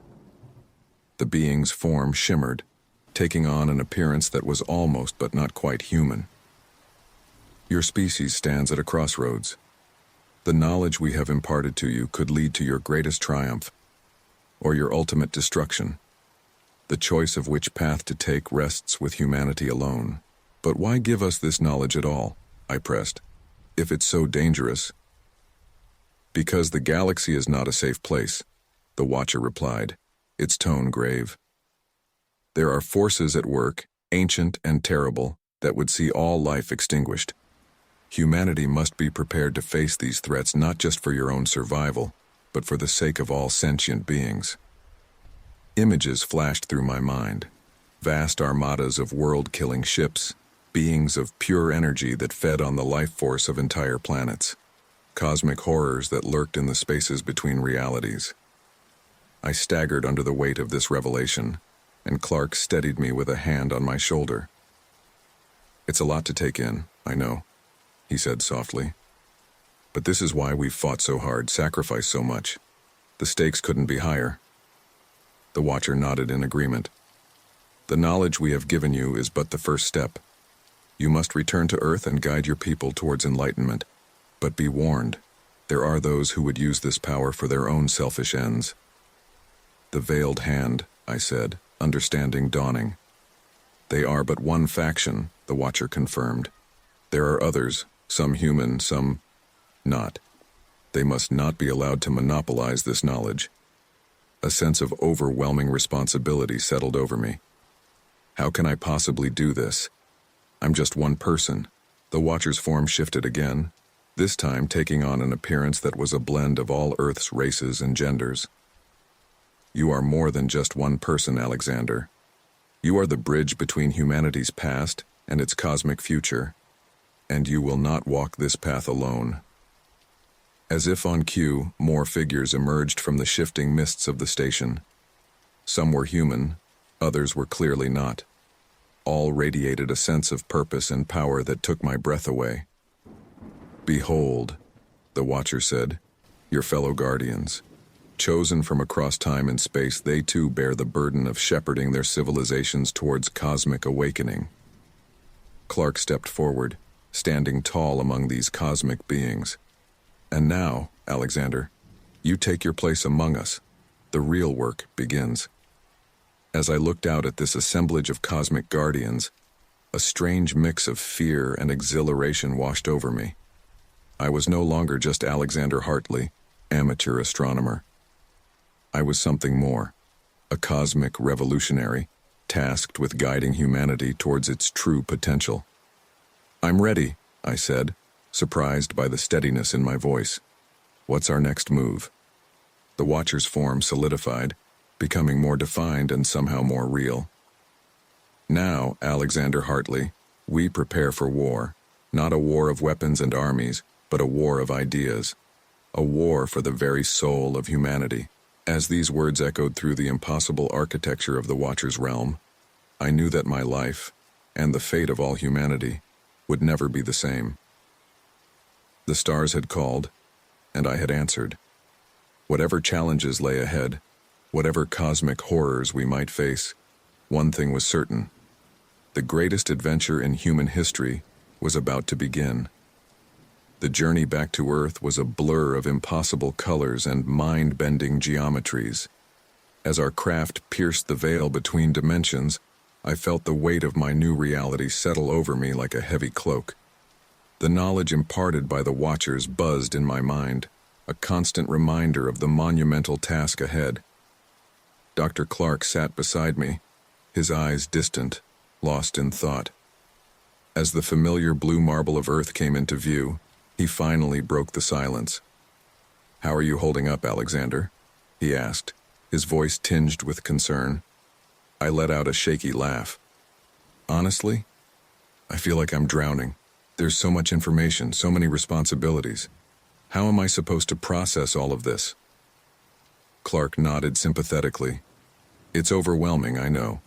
The being's form shimmered, taking on an appearance that was almost but not quite human. "Your species stands at a crossroads. The knowledge we have imparted to you could lead to your greatest triumph, or your ultimate destruction. The choice of which path to take rests with humanity alone." "But why give us this knowledge at all?" I pressed. "If it's so dangerous." "Because the galaxy is not a safe place," the Watcher replied, its tone grave. "There are forces at work, ancient and terrible, that would see all life extinguished. Humanity must be prepared to face these threats not just for your own survival, but for the sake of all sentient beings." Images flashed through my mind. Vast armadas of world-killing ships, beings of pure energy that fed on the life force of entire planets. Cosmic horrors that lurked in the spaces between realities. I staggered under the weight of this revelation, and Clark steadied me with a hand on my shoulder. "It's a lot to take in, I know," he said softly. "But this is why we've fought so hard, sacrificed so much. The stakes couldn't be higher." The Watcher nodded in agreement. "The knowledge we have given you is but the first step. You must return to Earth and guide your people towards enlightenment. But be warned, there are those who would use this power for their own selfish ends." "The Veiled Hand," I said, understanding dawning. "They are but one faction," the Watcher confirmed. "There are others, some human, some not. They must not be allowed to monopolize this knowledge." A sense of overwhelming responsibility settled over me. How can I possibly do this? I'm just one person. The Watcher's form shifted again, this time taking on an appearance that was a blend of all Earth's races and genders. "You are more than just one person, Alexander. You are the bridge between humanity's past and its cosmic future, and you will not walk this path alone." As if on cue, more figures emerged from the shifting mists of the station. Some were human, others were clearly not. All radiated a sense of purpose and power that took my breath away. "Behold," the Watcher said, "your fellow guardians. Chosen from across time and space, they too bear the burden of shepherding their civilizations towards cosmic awakening." Clark stepped forward, standing tall among these cosmic beings. "And now, Alexander, you take your place among us. The real work begins." As I looked out at this assemblage of cosmic guardians, a strange mix of fear and exhilaration washed over me. I was no longer just Alexander Hartley, amateur astronomer. I was something more, a cosmic revolutionary, tasked with guiding humanity towards its true potential. "I'm ready," I said, surprised by the steadiness in my voice. "What's our next move?" The Watcher's form solidified, becoming more defined and somehow more real. "Now, Alexander Hartley, we prepare for war, not a war of weapons and armies, but a war of ideas, a war for the very soul of humanity." As these words echoed through the impossible architecture of the Watcher's realm, I knew that my life, and the fate of all humanity, would never be the same. The stars had called, and I had answered. Whatever challenges lay ahead, whatever cosmic horrors we might face, one thing was certain. The greatest adventure in human history was about to begin. The journey back to Earth was a blur of impossible colors and mind-bending geometries. As our craft pierced the veil between dimensions, I felt the weight of my new reality settle over me like a heavy cloak. The knowledge imparted by the Watchers buzzed in my mind, a constant reminder of the monumental task ahead. Dr. Clark sat beside me, his eyes distant, lost in thought. As the familiar blue marble of Earth came into view, he finally broke the silence. "How are you holding up, Alexander?" he asked, his voice tinged with concern. I let out a shaky laugh. "Honestly, I feel like I'm drowning. There's so much information, so many responsibilities. How am I supposed to process all of this?" Clark nodded sympathetically. "It's overwhelming, I know.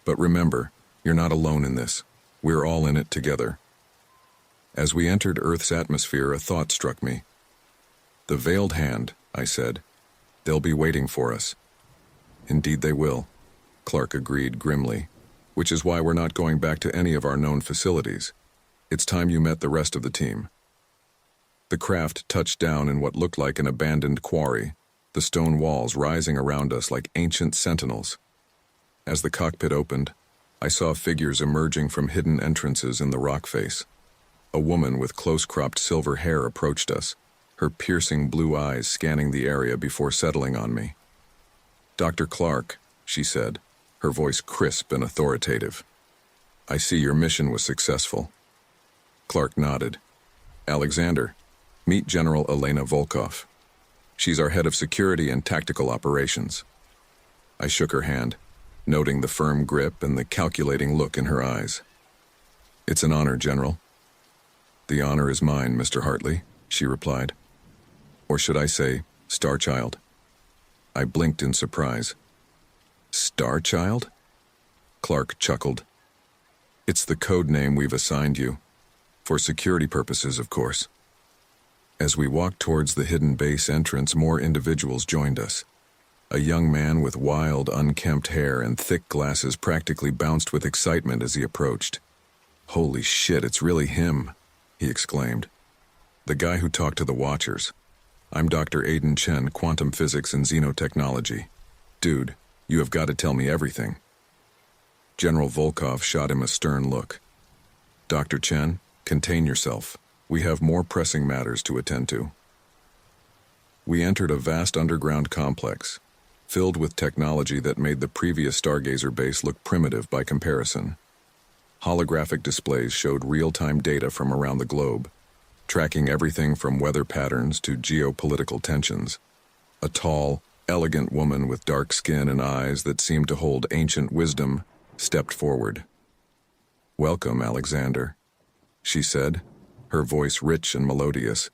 But remember, you're not alone in this. We're all in it together." As we entered Earth's atmosphere, a thought struck me. "The Veiled Hand," I said. "They'll be waiting for us." "Indeed they will," Clark agreed grimly, "which is why we're not going back to any of our known facilities. It's time you met the rest of the team." The craft touched down in what looked like an abandoned quarry, the stone walls rising around us like ancient sentinels. As the cockpit opened, I saw figures emerging from hidden entrances in the rock face. A woman with close-cropped silver hair approached us, her piercing blue eyes scanning the area before settling on me. "Dr. Clark," she said, her voice crisp and authoritative. "I see your mission was successful." Clark nodded. "Alexander, meet General Elena Volkov. She's our head of security and tactical operations." I shook her hand, noting the firm grip and the calculating look in her eyes. "It's an honor, General." "The honor is mine, Mr. Hartley," she replied. "Or should I say, Starchild?" I blinked in surprise. "Starchild?" Clark chuckled. "It's the code name we've assigned you. For security purposes, of course." As we walked towards the hidden base entrance, more individuals joined us. A young man with wild, unkempt hair and thick glasses practically bounced with excitement as he approached. "Holy shit, it's really him," he exclaimed. "The guy who talked to the Watchers. I'm Dr. Aiden Chen, quantum physics and xenotechnology. Dude, you have got to tell me everything." General Volkov shot him a stern look. "Dr. Chen, contain yourself. We have more pressing matters to attend to." We entered a vast underground complex, filled with technology that made the previous Stargazer base look primitive by comparison. Holographic displays showed real-time data from around the globe, tracking everything from weather patterns to geopolitical tensions. A tall, elegant woman with dark skin and eyes that seemed to hold ancient wisdom stepped forward. "Welcome, Alexander," she said, her voice rich and melodious.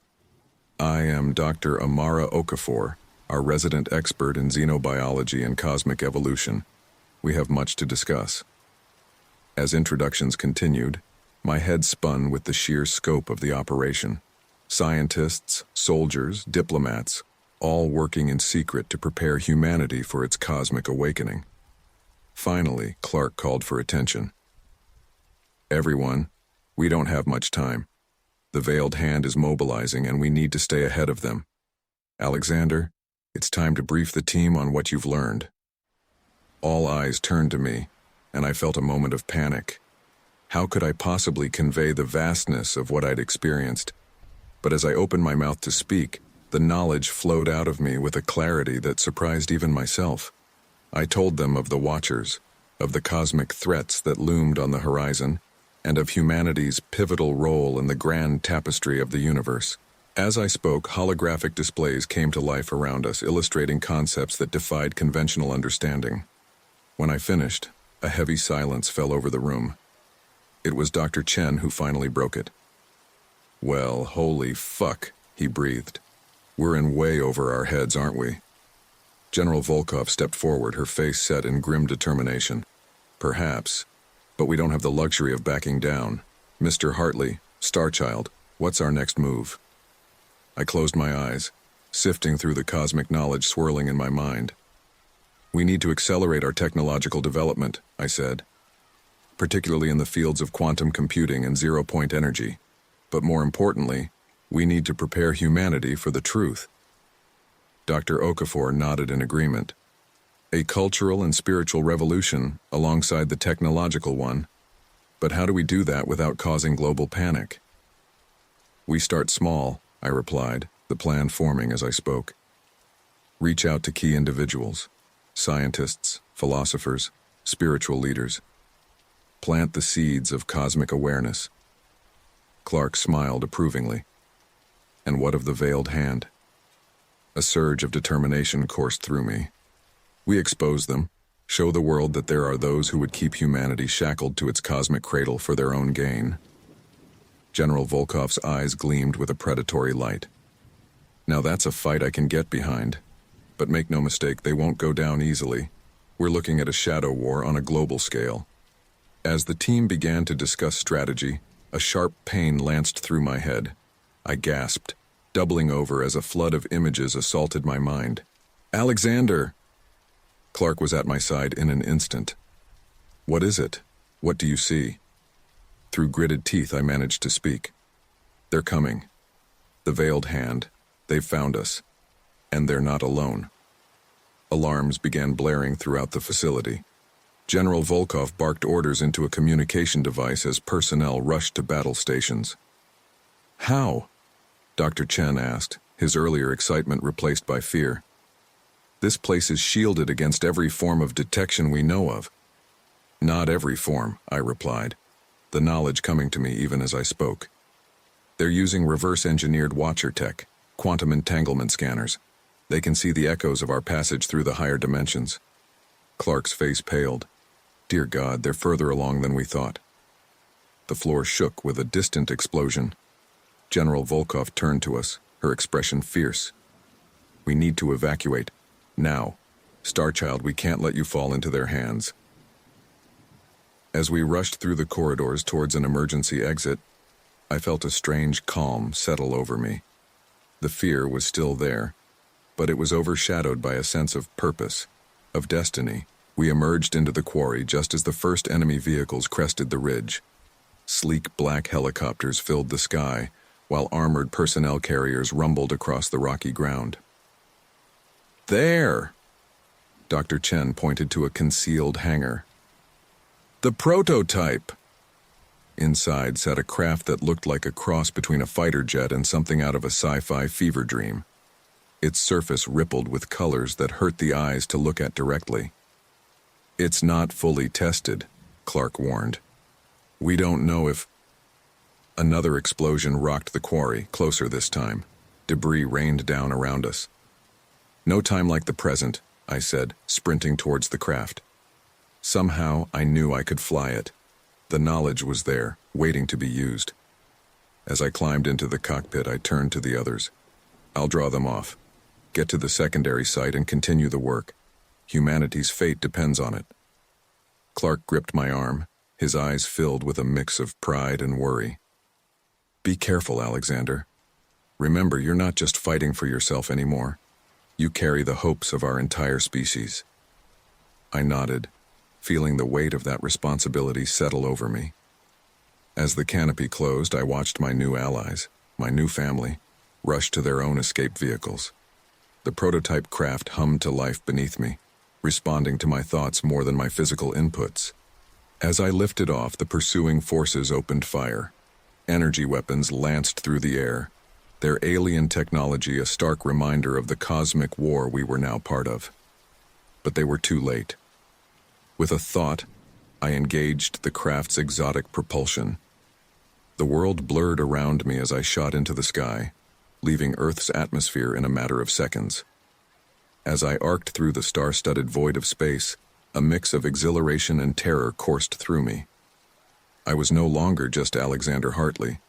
I am Dr. Amara Okafor, our resident expert in xenobiology and cosmic evolution. We have much to discuss. As introductions continued, my head spun with the sheer scope of the operation. Scientists, soldiers, diplomats, all working in secret to prepare humanity for its cosmic awakening. Finally, Clark called for attention. Everyone, we don't have much time. The veiled hand is mobilizing and we need to stay ahead of them. Alexander, it's time to brief the team on what you've learned. All eyes turned to me, and I felt a moment of panic. How could I possibly convey the vastness of what I'd experienced? But as I opened my mouth to speak, the knowledge flowed out of me with a clarity that surprised even myself. I told them of the Watchers, of the cosmic threats that loomed on the horizon, and of humanity's pivotal role in the grand tapestry of the universe. As I spoke, holographic displays came to life around us, illustrating concepts that defied conventional understanding. When I finished, a heavy silence fell over the room. It was Dr. Chen who finally broke it. "Well, holy fuck," he breathed. "We're in way over our heads, aren't we?" General Volkov stepped forward, her face set in grim determination. "Perhaps, but we don't have the luxury of backing down. Mr. Hartley, Starchild, what's our next move?" I closed my eyes, sifting through the cosmic knowledge swirling in my mind. "We need to accelerate our technological development," I said, "particularly in the fields of quantum computing and zero-point energy. But more importantly, we need to prepare humanity for the truth." Dr. Okafor nodded in agreement. "A cultural and spiritual revolution alongside the technological one. But how do we do that without causing global panic?" "We start small," I replied, the plan forming as I spoke. "Reach out to key individuals, scientists, philosophers, spiritual leaders. Plant the seeds of cosmic awareness." Clark smiled approvingly. "And what of the veiled hand?" A surge of determination coursed through me. "We expose them, show the world that there are those who would keep humanity shackled to its cosmic cradle for their own gain." General Volkov's eyes gleamed with a predatory light. "Now that's a fight I can get behind. But make no mistake, they won't go down easily. We're looking at a shadow war on a global scale." As the team began to discuss strategy, a sharp pain lanced through my head. I gasped, doubling over as a flood of images assaulted my mind. "Alexander!" Clark was at my side in an instant. "What is it? What do you see?" Through gritted teeth, I managed to speak. "They're coming. The veiled hand. They've found us. And they're not alone." Alarms began blaring throughout the facility. General Volkov barked orders into a communication device as personnel rushed to battle stations. "How?" Dr. Chen asked, his earlier excitement replaced by fear. "This place is shielded against every form of detection we know of." "Not every form," I replied, the knowledge coming to me even as I spoke. "They're using reverse-engineered Watcher tech, quantum entanglement scanners. They can see the echoes of our passage through the higher dimensions." Clark's face paled. "Dear God, they're further along than we thought." The floor shook with a distant explosion. General Volkov turned to us, her expression fierce. "We need to evacuate. Now. Starchild, we can't let you fall into their hands." As we rushed through the corridors towards an emergency exit, I felt a strange calm settle over me. The fear was still there, but it was overshadowed by a sense of purpose, of destiny. We emerged into the quarry just as the first enemy vehicles crested the ridge. Sleek black helicopters filled the sky, while armored personnel carriers rumbled across the rocky ground. "There!" Dr. Chen pointed to a concealed hangar. "The prototype!" Inside sat a craft that looked like a cross between a fighter jet and something out of a sci-fi fever dream. Its surface rippled with colors that hurt the eyes to look at directly. "It's not fully tested," Clark warned. "We don't know if—" Another explosion rocked the quarry, closer this time. Debris rained down around us. "No time like the present," I said, sprinting towards the craft. Somehow, I knew I could fly it. The knowledge was there, waiting to be used. As I climbed into the cockpit, I turned to the others. I'll draw them off. Get to the secondary site and continue the work. Humanity's fate depends on it. Clark gripped my arm, his eyes filled with a mix of pride and worry. Be careful, Alexander. Remember, you're not just fighting for yourself anymore. You carry the hopes of our entire species. I nodded, feeling the weight of that responsibility settle over me. As the canopy closed, I watched my new allies, my new family, rush to their own escape vehicles. The prototype craft hummed to life beneath me, responding to my thoughts more than my physical inputs. As I lifted off, the pursuing forces opened fire. Energy weapons lanced through the air, their alien technology a stark reminder of the cosmic war we were now part of. But they were too late. With a thought, I engaged the craft's exotic propulsion. The world blurred around me as I shot into the sky, leaving Earth's atmosphere in a matter of seconds. As I arced through the star-studded void of space, a mix of exhilaration and terror coursed through me. I was no longer just Alexander Hartley.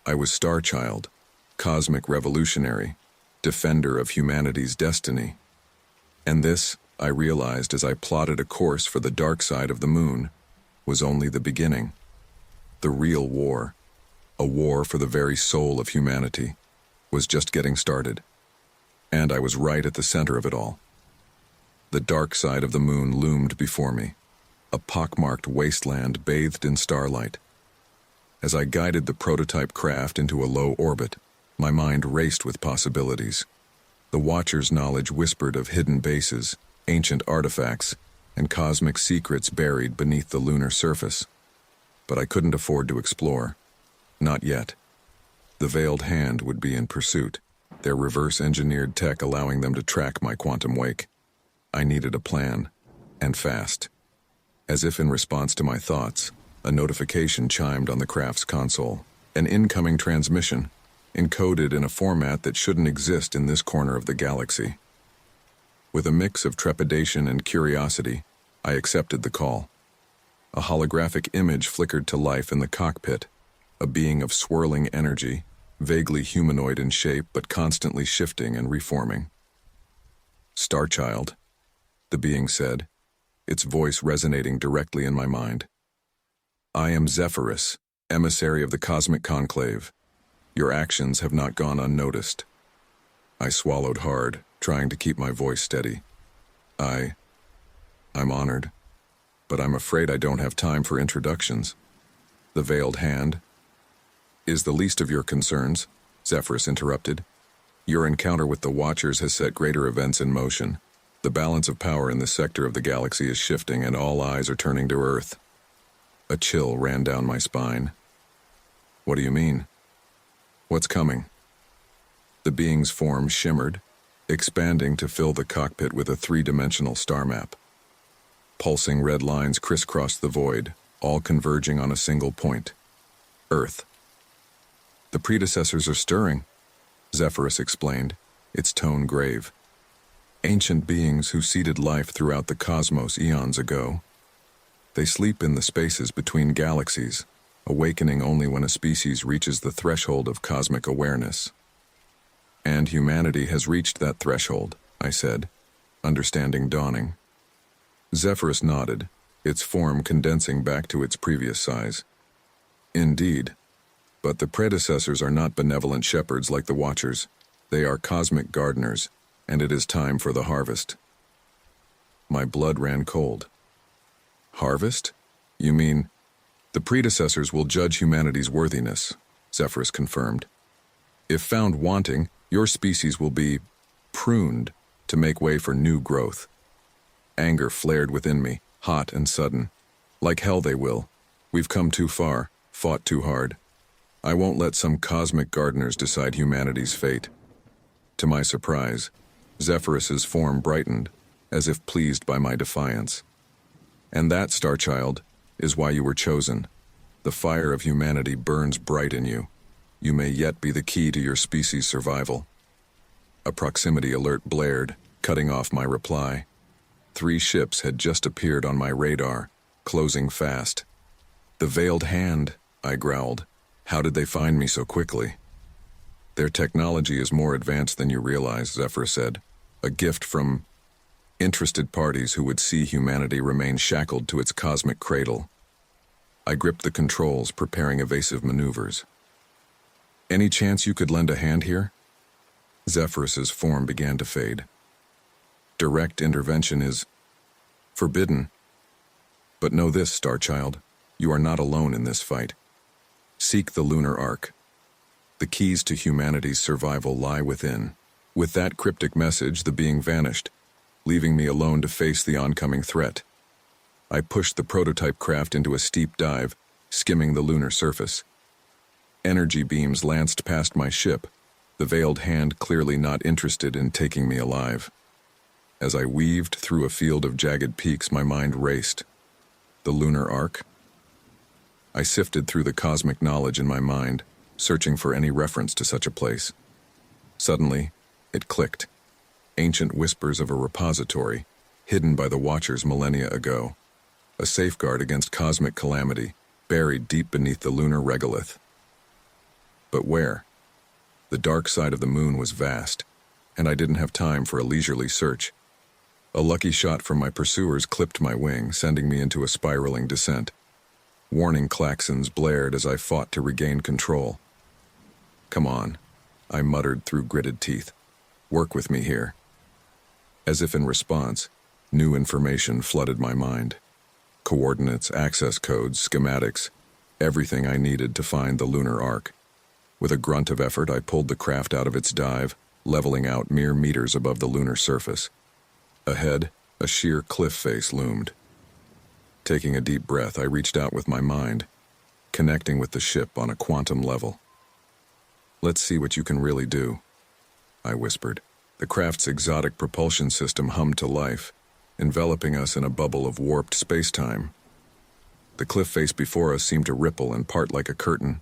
I was Starchild, cosmic revolutionary, defender of humanity's destiny. And this, I realized as I plotted a course for the dark side of the moon, was only the beginning. The real war, a war for the very soul of humanity, was just getting started. And I was right at the center of it all. The dark side of the moon loomed before me, a pockmarked wasteland bathed in starlight. As I guided the prototype craft into a low orbit, my mind raced with possibilities. The Watcher's knowledge whispered of hidden bases, ancient artifacts, and cosmic secrets buried beneath the lunar surface. But I couldn't afford to explore. Not yet. The Veiled Hand would be in pursuit, their reverse-engineered tech allowing them to track my quantum wake. I needed a plan, and fast. As if in response to my thoughts, a notification chimed on the craft's console, an incoming transmission, encoded in a format that shouldn't exist in this corner of the galaxy. With a mix of trepidation and curiosity, I accepted the call. A holographic image flickered to life in the cockpit, a being of swirling energy, vaguely humanoid in shape but constantly shifting and reforming. Starchild, the being said, its voice resonating directly in my mind. I am Zephyrus, emissary of the Cosmic Conclave. Your actions have not gone unnoticed. I swallowed hard, trying to keep my voice steady. I'm honored, but I'm afraid I don't have time for introductions. The Veiled Hand is the least of your concerns, Zephyrus interrupted. Your encounter with the Watchers has set greater events in motion. The balance of power in this sector of the galaxy is shifting and all eyes are turning to Earth. A chill ran down my spine. What do you mean? What's coming? The being's form shimmered, expanding to fill the cockpit with a three-dimensional star map. Pulsing red lines crisscrossed the void, all converging on a single point: Earth. The predecessors are stirring, Zephyrus explained, its tone grave. Ancient beings who seeded life throughout the cosmos eons ago. They sleep in the spaces between galaxies, awakening only when a species reaches the threshold of cosmic awareness. And humanity has reached that threshold, I said, understanding dawning. Zephyrus nodded, its form condensing back to its previous size. Indeed. But the predecessors are not benevolent shepherds like the Watchers. They are cosmic gardeners, and it is time for the harvest. My blood ran cold. Harvest? You mean, the predecessors will judge humanity's worthiness, Zephyrus confirmed. If found wanting, your species will be pruned to make way for new growth. Anger flared within me, hot and sudden. Like hell they will. We've come too far, fought too hard. I won't let some cosmic gardeners decide humanity's fate. To my surprise, Zephyrus's form brightened, as if pleased by my defiance. And that, Starchild, is why you were chosen. The fire of humanity burns bright in you. You may yet be the key to your species' survival. A proximity alert blared, cutting off my reply. 3 ships had just appeared on my radar, closing fast. The Veiled Hand, I growled. How did they find me so quickly? Their technology is more advanced than you realize, Zephyr said. A gift from interested parties who would see humanity remain shackled to its cosmic cradle. I gripped the controls, preparing evasive maneuvers. Any chance you could lend a hand here? Zephyrus's form began to fade. Direct intervention is forbidden. But know this, Starchild, you are not alone in this fight. Seek the Lunar Ark. The keys to humanity's survival lie within. With that cryptic message, the being vanished, leaving me alone to face the oncoming threat. I pushed the prototype craft into a steep dive, skimming the lunar surface. Energy beams lanced past my ship, the veiled hand clearly not interested in taking me alive. As I weaved through a field of jagged peaks, my mind raced. The Lunar Ark? I sifted through the cosmic knowledge in my mind, searching for any reference to such a place. Suddenly, it clicked. Ancient whispers of a repository, hidden by the Watchers millennia ago. A safeguard against cosmic calamity, buried deep beneath the lunar regolith. But where? The dark side of the moon was vast, and I didn't have time for a leisurely search. A lucky shot from my pursuers clipped my wing, sending me into a spiraling descent. Warning klaxons blared as I fought to regain control. Come on, I muttered through gritted teeth. Work with me here. As if in response, new information flooded my mind. Coordinates, access codes, schematics, everything I needed to find the Lunar Ark. With a grunt of effort, I pulled the craft out of its dive, leveling out mere meters above the lunar surface. Ahead, a sheer cliff face loomed. Taking a deep breath, I reached out with my mind, connecting with the ship on a quantum level. Let's see what you can really do, I whispered. The craft's exotic propulsion system hummed to life, enveloping us in a bubble of warped space-time. The cliff face before us seemed to ripple and part like a curtain.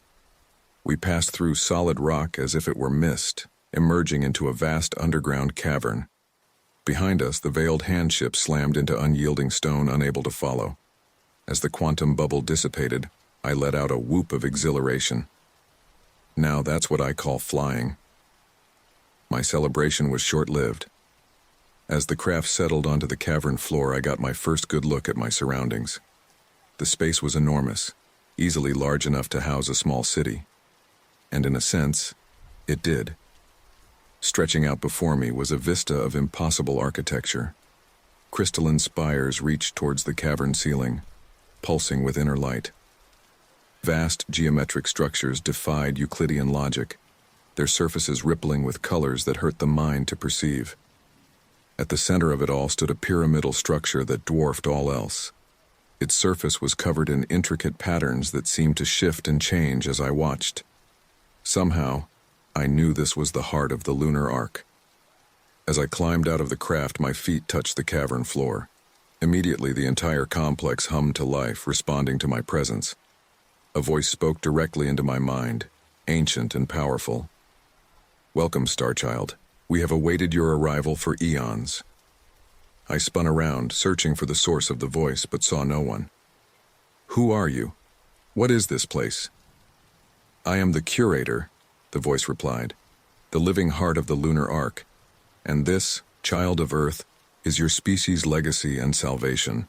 We passed through solid rock as if it were mist, emerging into a vast underground cavern. Behind us, the veiled handship slammed into unyielding stone, unable to follow. As the quantum bubble dissipated, I let out a whoop of exhilaration. Now that's what I call flying. My celebration was short-lived. As the craft settled onto the cavern floor, I got my first good look at my surroundings. The space was enormous, easily large enough to house a small city. And in a sense, it did. Stretching out before me was a vista of impossible architecture. Crystalline spires reached towards the cavern ceiling, pulsing with inner light. Vast geometric structures defied Euclidean logic, their surfaces rippling with colors that hurt the mind to perceive. At the center of it all stood a pyramidal structure that dwarfed all else. Its surface was covered in intricate patterns that seemed to shift and change as I watched. Somehow, I knew this was the heart of the Lunar Ark. As I climbed out of the craft, my feet touched the cavern floor. Immediately, the entire complex hummed to life, responding to my presence. A voice spoke directly into my mind, ancient and powerful. Welcome, Starchild. We have awaited your arrival for eons. I spun around, searching for the source of the voice, but saw no one. Who are you? What is this place? I am the Curator, the voice replied, the living heart of the Lunar Ark. And this, child of Earth, is your species' legacy and salvation.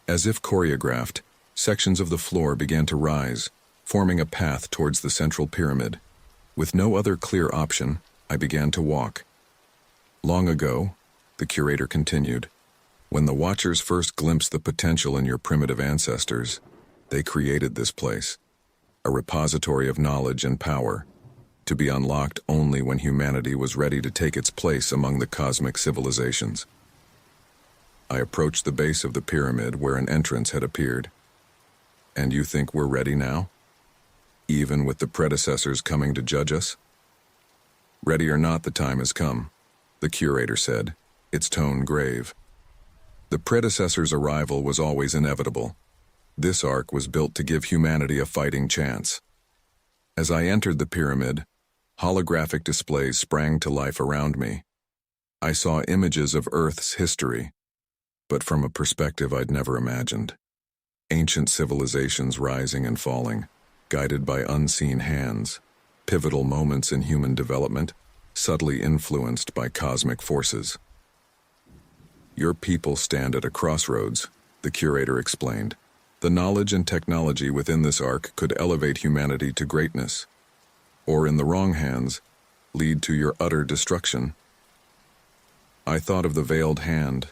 As if choreographed, sections of the floor began to rise, forming a path towards the central pyramid. With no other clear option, I began to walk. Long ago, the Curator continued, when the Watchers first glimpsed the potential in your primitive ancestors, they created this place, a repository of knowledge and power, to be unlocked only when humanity was ready to take its place among the cosmic civilizations. I approached the base of the pyramid where an entrance had appeared. And you think we're ready now? Even with the predecessors coming to judge us? Ready or not, the time has come, the Curator said, its tone grave. The predecessors' arrival was always inevitable. This ark was built to give humanity a fighting chance. As I entered the pyramid, holographic displays sprang to life around me. I saw images of Earth's history, but from a perspective I'd never imagined. Ancient civilizations rising and falling, guided by unseen hands. pivotal moments in human development, subtly influenced by cosmic forces. Your people stand at a crossroads, the curator explained. The knowledge and technology within this arc could elevate humanity to greatness, or in the wrong hands, lead to your utter destruction. I thought of the veiled hand,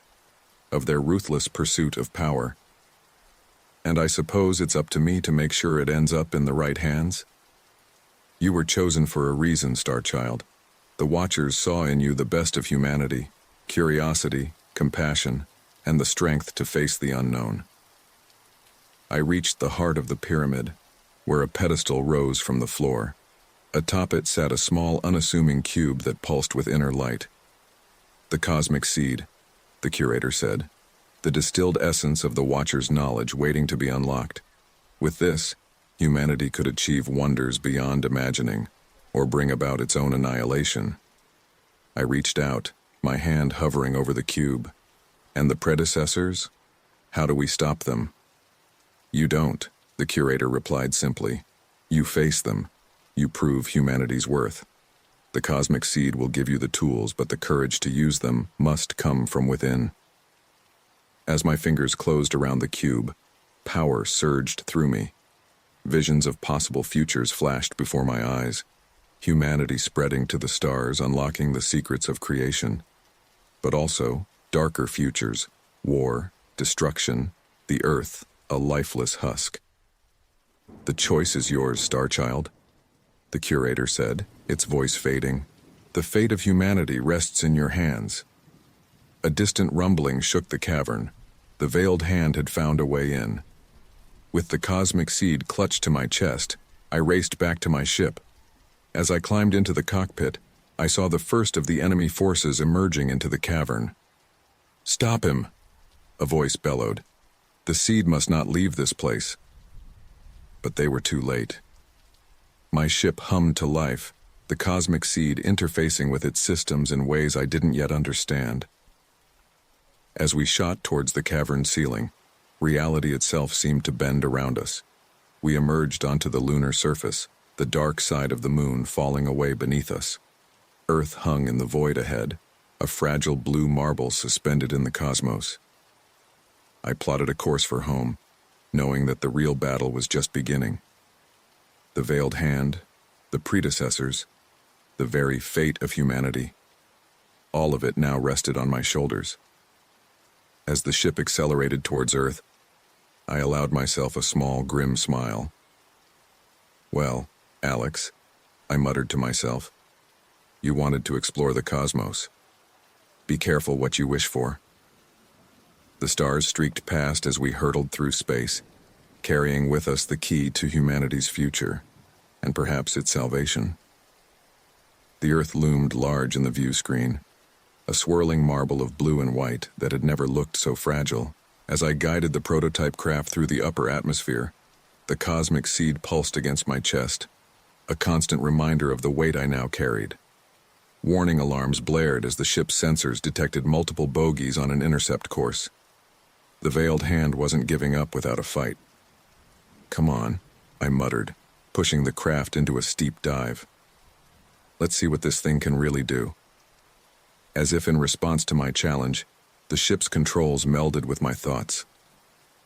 of their ruthless pursuit of power. And I suppose it's up to me to make sure it ends up in the right hands? You were chosen for a reason, Starchild. The Watchers saw in you the best of humanity, curiosity, compassion, and the strength to face the unknown. I reached the heart of the pyramid, where a pedestal rose from the floor. Atop it sat a small, unassuming cube that pulsed with inner light. The cosmic seed, the curator said, the distilled essence of the Watcher's knowledge waiting to be unlocked. With this, humanity could achieve wonders beyond imagining, or bring about its own annihilation. I reached out, my hand hovering over the cube. And the predecessors? How do we stop them? You don't, the curator replied simply. You face them. You prove humanity's worth. The cosmic seed will give you the tools, but the courage to use them must come from within. As my fingers closed around the cube, power surged through me. Visions of possible futures flashed before my eyes. Humanity spreading to the stars, unlocking the secrets of creation. But also, darker futures, war, destruction, the earth, a lifeless husk. The choice is yours, Starchild, the curator said, its voice fading. The fate of humanity rests in your hands. A distant rumbling shook the cavern. The veiled hand had found a way in. With the cosmic seed clutched to my chest, I raced back to my ship. As I climbed into the cockpit, I saw the first of the enemy forces emerging into the cavern. Stop him, a voice bellowed. The seed must not leave this place. But they were too late. My ship hummed to life, the cosmic seed interfacing with its systems in ways I didn't yet understand. As we shot towards the cavern ceiling, reality itself seemed to bend around us. We emerged onto the lunar surface, the dark side of the moon falling away beneath us. Earth hung in the void ahead, a fragile blue marble suspended in the cosmos. I plotted a course for home, knowing that the real battle was just beginning. The veiled hand, the predecessors, the very fate of humanity. All of it now rested on my shoulders. As the ship accelerated towards Earth, I allowed myself a small, grim smile. Well, Alex, I muttered to myself, you wanted to explore the cosmos. Be careful what you wish for. The stars streaked past as we hurtled through space, carrying with us the key to humanity's future, and perhaps its salvation. The Earth loomed large in the view screen, a swirling marble of blue and white that had never looked so fragile. As I guided the prototype craft through the upper atmosphere, the cosmic seed pulsed against my chest, a constant reminder of the weight I now carried. Warning alarms blared as the ship's sensors detected multiple bogies on an intercept course. The veiled hand wasn't giving up without a fight. Come on, I muttered, pushing the craft into a steep dive. Let's see what this thing can really do. As if in response to my challenge, the ship's controls melded with my thoughts.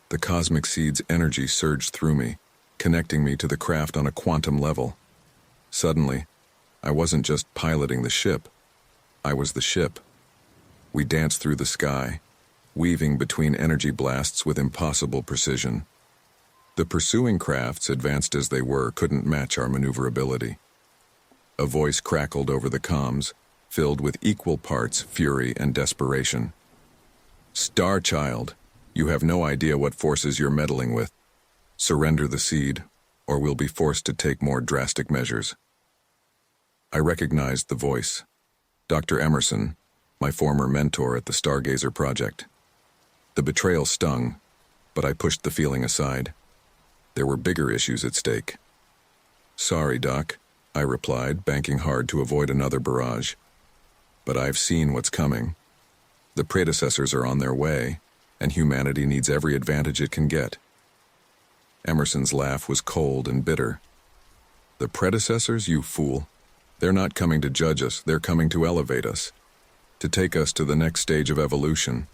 The cosmic seed's energy surged through me, connecting me to the craft on a quantum level. Suddenly, I wasn't just piloting the ship. I was the ship. We danced through the sky, weaving between energy blasts with impossible precision. The pursuing crafts, advanced as they were, couldn't match our maneuverability. A voice crackled over the comms, filled with equal parts fury and desperation. Starchild, you have no idea what forces you're meddling with. Surrender the seed, or we'll be forced to take more drastic measures. I recognized the voice. Dr. Emerson, my former mentor at the Stargazer Project. The betrayal stung, but I pushed the feeling aside. There were bigger issues at stake. Sorry, Doc, I replied, banking hard to avoid another barrage. But I've seen what's coming. The predecessors are on their way, and humanity needs every advantage it can get. Emerson's laugh was cold and bitter. The predecessors, you fool. They're not coming to judge us, they're coming to elevate us, to take us to the next stage of evolution.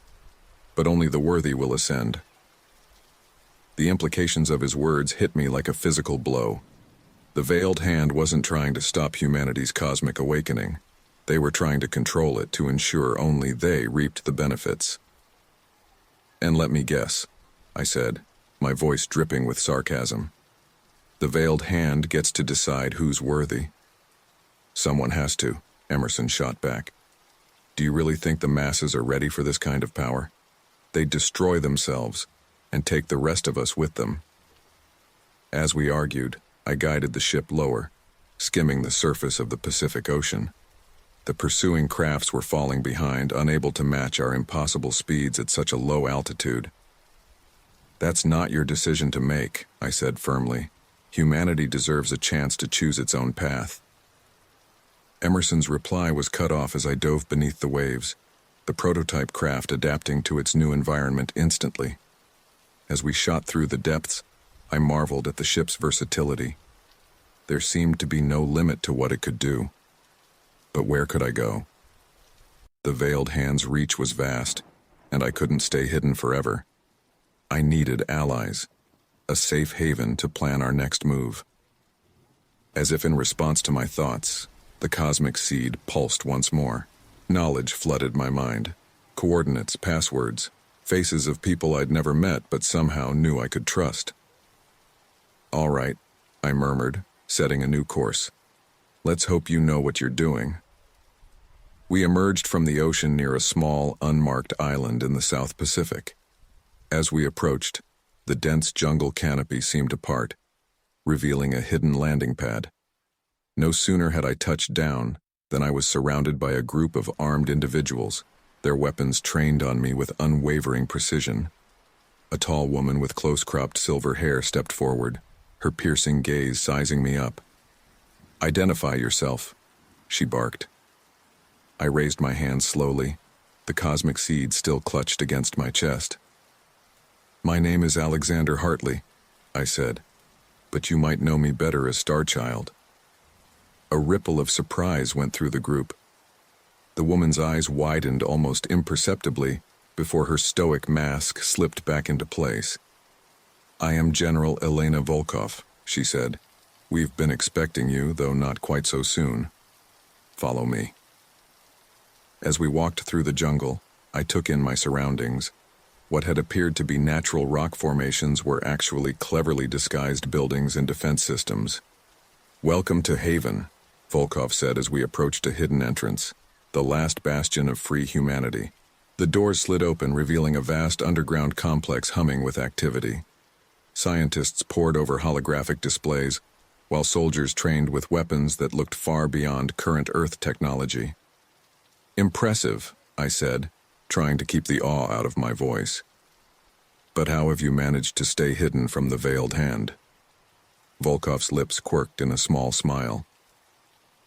But only the worthy will ascend. The implications of his words hit me like a physical blow. The veiled hand wasn't trying to stop humanity's cosmic awakening. They were trying to control it to ensure only they reaped the benefits. And let me guess, I said, my voice dripping with sarcasm. The veiled hand gets to decide who's worthy. Someone has to, Emerson shot back. Do you really think the masses are ready for this kind of power? They'd destroy themselves and take the rest of us with them. As we argued, I guided the ship lower, skimming the surface of the Pacific Ocean. The pursuing crafts were falling behind, unable to match our impossible speeds at such a low altitude. That's not your decision to make, I said firmly. Humanity deserves a chance to choose its own path. Emerson's reply was cut off as I dove beneath the waves, the prototype craft adapting to its new environment instantly. As we shot through the depths, I marveled at the ship's versatility. There seemed to be no limit to what it could do. But where could I go? The veiled hand's reach was vast, and I couldn't stay hidden forever. I needed allies, a safe haven to plan our next move. As if in response to my thoughts, the cosmic seed pulsed once more. Knowledge flooded my mind. Coordinates, passwords, faces of people I'd never met but somehow knew I could trust. All right, I murmured, setting a new course. Let's hope you know what you're doing. We emerged from the ocean near a small, unmarked island in the South Pacific. As we approached, the dense jungle canopy seemed to part, revealing a hidden landing pad. No sooner had I touched down than I was surrounded by a group of armed individuals, their weapons trained on me with unwavering precision. A tall woman with close-cropped silver hair stepped forward, her piercing gaze sizing me up. "Identify yourself," she barked. I raised my hand slowly, the cosmic seed still clutched against my chest. "My name is Alexander Hartley," I said, "but you might know me better as Starchild." A ripple of surprise went through the group. The woman's eyes widened almost imperceptibly before her stoic mask slipped back into place. "I am General Elena Volkov," she said. "We've been expecting you, though not quite so soon. Follow me." As we walked through the jungle, I took in my surroundings. What had appeared to be natural rock formations were actually cleverly disguised buildings and defense systems. "Welcome to Haven," Volkov said as we approached a hidden entrance, the last bastion of free humanity. The doors slid open, revealing a vast underground complex humming with activity. Scientists pored over holographic displays, while soldiers trained with weapons that looked far beyond current Earth technology. "Impressive," I said, trying to keep the awe out of my voice. "But how have you managed to stay hidden from the veiled hand?" Volkov's lips quirked in a small smile.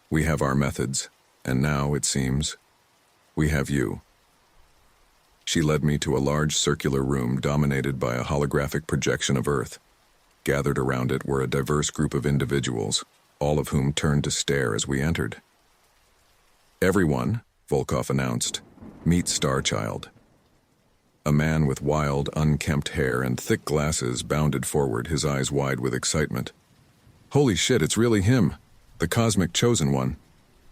"We have our methods, and now, it seems, we have you." She led me to a large circular room dominated by a holographic projection of Earth. Gathered around it were a diverse group of individuals, all of whom turned to stare as we entered. "Everyone," Volkov announced, "meet Starchild." A man with wild, unkempt hair and thick glasses bounded forward, his eyes wide with excitement. "Holy shit, it's really him, the Cosmic Chosen One.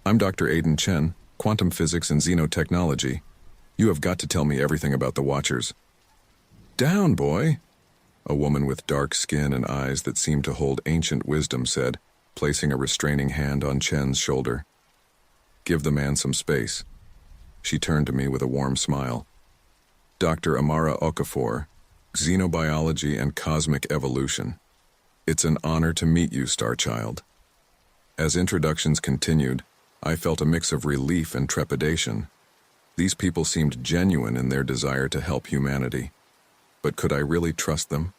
I'm Dr. Aiden Chen, Quantum Physics and Xenotechnology. You have got to tell me everything about the Watchers." "Down, boy," a woman with dark skin and eyes that seemed to hold ancient wisdom said, placing a restraining hand on Chen's shoulder. "Give the man some space." She turned to me with a warm smile. "Dr. Amara Okafor, Xenobiology and Cosmic Evolution. It's an honor to meet you, Starchild." As introductions continued, I felt a mix of relief and trepidation. These people seemed genuine in their desire to help humanity. But could I really trust them?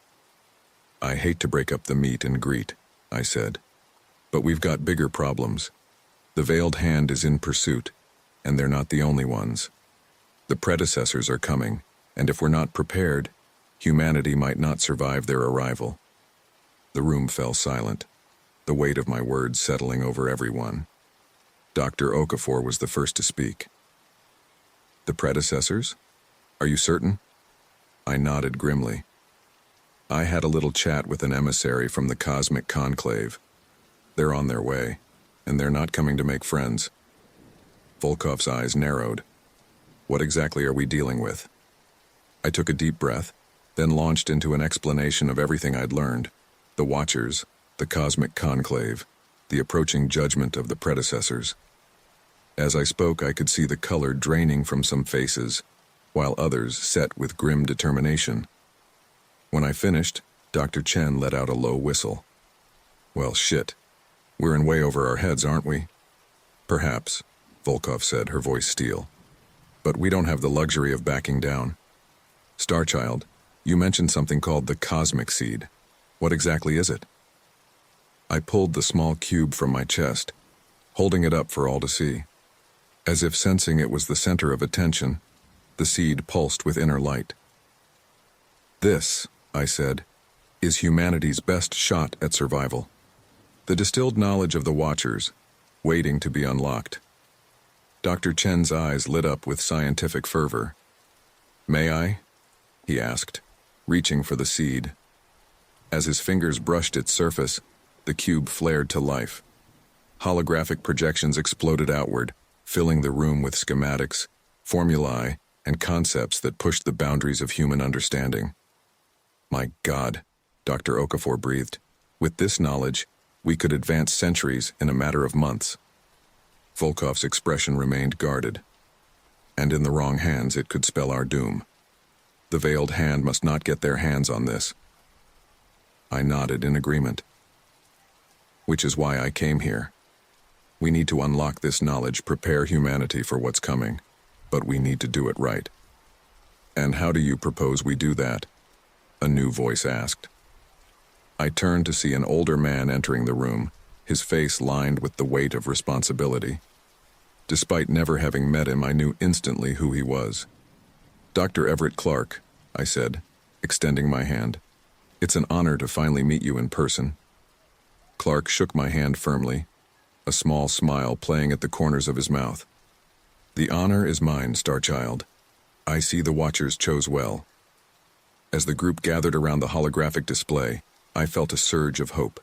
"I hate to break up the meet and greet," I said, "but we've got bigger problems. The veiled hand is in pursuit, and they're not the only ones. The predecessors are coming, and if we're not prepared, humanity might not survive their arrival." The room fell silent. the weight of my words settling over everyone. Dr. Okafor was the first to speak. The predecessors? Are you certain? I nodded grimly. I had a little chat with an emissary from the Cosmic Conclave. They're on their way, and they're not coming to make friends. Volkov's eyes narrowed. What exactly are we dealing with? I took a deep breath, then launched into an explanation of everything I'd learned. The Watchers, the Cosmic Conclave, the approaching judgment of the predecessors. As I spoke, I could see the color draining from some faces, while others set with grim determination. When I finished, Dr. Chen let out a low whistle. Well, shit. We're in way over our heads, aren't we? Perhaps, Volkov said, her voice steel. But we don't have the luxury of backing down. Starchild, you mentioned something called the Cosmic Seed. What exactly is it? I pulled the small cube from my chest, holding it up for all to see. As if sensing it was the center of attention, the seed pulsed with inner light. This, I said, is humanity's best shot at survival. The distilled knowledge of the Watchers, waiting to be unlocked. Dr. Chen's eyes lit up with scientific fervor. May I? He asked, reaching for the seed. As his fingers brushed its surface, the cube flared to life. Holographic projections exploded outward, filling the room with schematics, formulae, and concepts that pushed the boundaries of human understanding. My God, Dr. Okafor breathed. With this knowledge, we could advance centuries in a matter of months. Volkov's expression remained guarded. And in the wrong hands, it could spell our doom. The veiled hand must not get their hands on this. I nodded in agreement. Which is why I came here. We need to unlock this knowledge, prepare humanity for what's coming, but we need to do it right. And how do you propose we do that? A new voice asked. I turned to see an older man entering the room, his face lined with the weight of responsibility. Despite never having met him, I knew instantly who he was. Dr. Everett Clark, I said, extending my hand. It's an honor to finally meet you in person. Clark shook my hand firmly, a small smile playing at the corners of his mouth. The honor is mine, Starchild. I see the Watchers chose well. As the group gathered around the holographic display, I felt a surge of hope.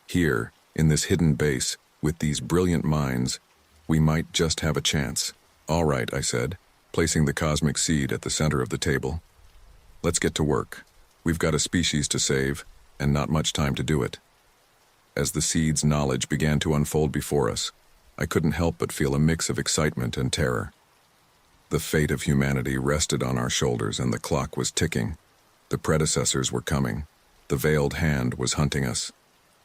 Here, in this hidden base, with these brilliant minds, we might just have a chance. All right, I said, placing the cosmic seed at the center of the table. Let's get to work. We've got a species to save, and not much time to do it. As the seed's knowledge began to unfold before us, I couldn't help but feel a mix of excitement and terror. The fate of humanity rested on our shoulders, and the clock was ticking. The predecessors were coming. The veiled hand was hunting us.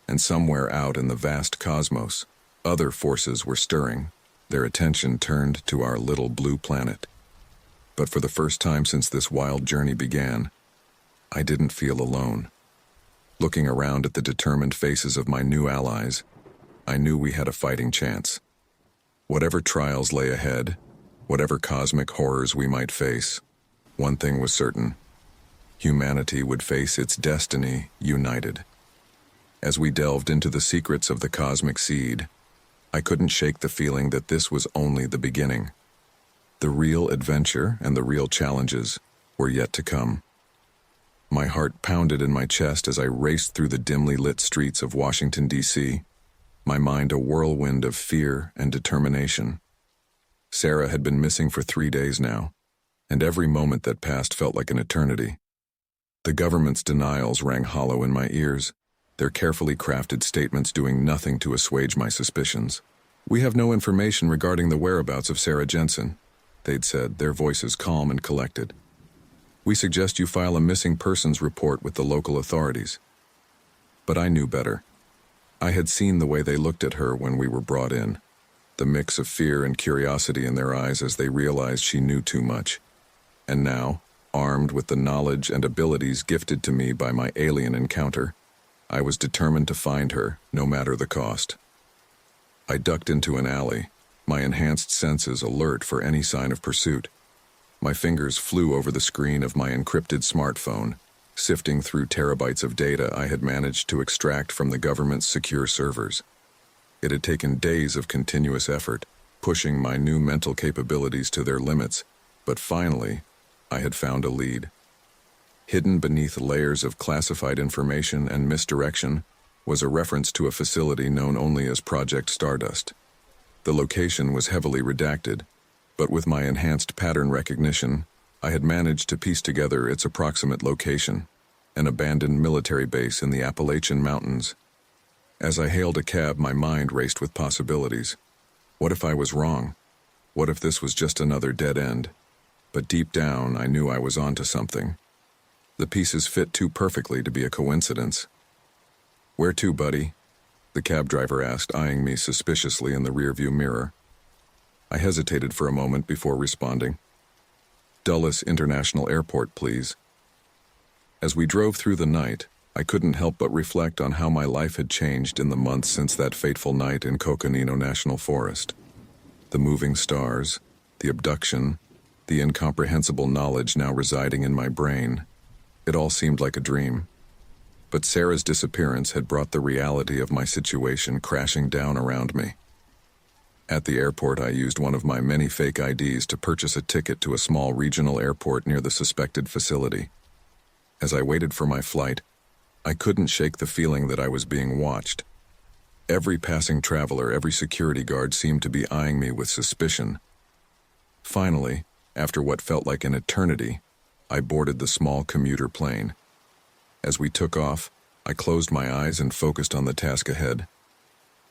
And somewhere out in the vast cosmos, other forces were stirring, their attention turned to our little blue planet. But for the first time since this wild journey began, I didn't feel alone. Looking around at the determined faces of my new allies, I knew we had a fighting chance. Whatever trials lay ahead, whatever cosmic horrors we might face, one thing was certain. Humanity would face its destiny united. As we delved into the secrets of the cosmic seed, I couldn't shake the feeling that this was only the beginning. The real adventure and the real challenges were yet to come. My heart pounded in my chest as I raced through the dimly lit streets of Washington, D.C., my mind a whirlwind of fear and determination. Sarah had been missing for 3 days now, and every moment that passed felt like an eternity. The government's denials rang hollow in my ears, their carefully crafted statements doing nothing to assuage my suspicions. We have no information regarding the whereabouts of Sarah Jensen, they'd said, their voices calm and collected. We suggest you file a missing persons report with the local authorities. But I knew better. I had seen the way they looked at her when we were brought in, the mix of fear and curiosity in their eyes as they realized she knew too much. And now, armed with the knowledge and abilities gifted to me by my alien encounter, I was determined to find her, no matter the cost. I ducked into an alley, my enhanced senses alert for any sign of pursuit. My fingers flew over the screen of my encrypted smartphone, sifting through terabytes of data I had managed to extract from the government's secure servers. It had taken days of continuous effort, pushing my new mental capabilities to their limits, but finally, I had found a lead. Hidden beneath layers of classified information and misdirection was a reference to a facility known only as Project Stardust. The location was heavily redacted, but with my enhanced pattern recognition, I had managed to piece together its approximate location, an abandoned military base in the Appalachian Mountains. As I hailed a cab, my mind raced with possibilities. What if I was wrong? What if this was just another dead end? But deep down, I knew I was onto something. The pieces fit too perfectly to be a coincidence. "Where to, buddy?" the cab driver asked, eyeing me suspiciously in the rearview mirror. I hesitated for a moment before responding. "Dulles International Airport, please." As we drove through the night, I couldn't help but reflect on how my life had changed in the months since that fateful night in Coconino National Forest. The moving stars, the abduction, the incomprehensible knowledge now residing in my brain. It all seemed like a dream. But Sarah's disappearance had brought the reality of my situation crashing down around me. At the airport, I used one of my many fake IDs to purchase a ticket to a small regional airport near the suspected facility. As I waited for my flight, I couldn't shake the feeling that I was being watched. Every passing traveler, every security guard seemed to be eyeing me with suspicion. Finally, after what felt like an eternity, I boarded the small commuter plane. As we took off, I closed my eyes and focused on the task ahead.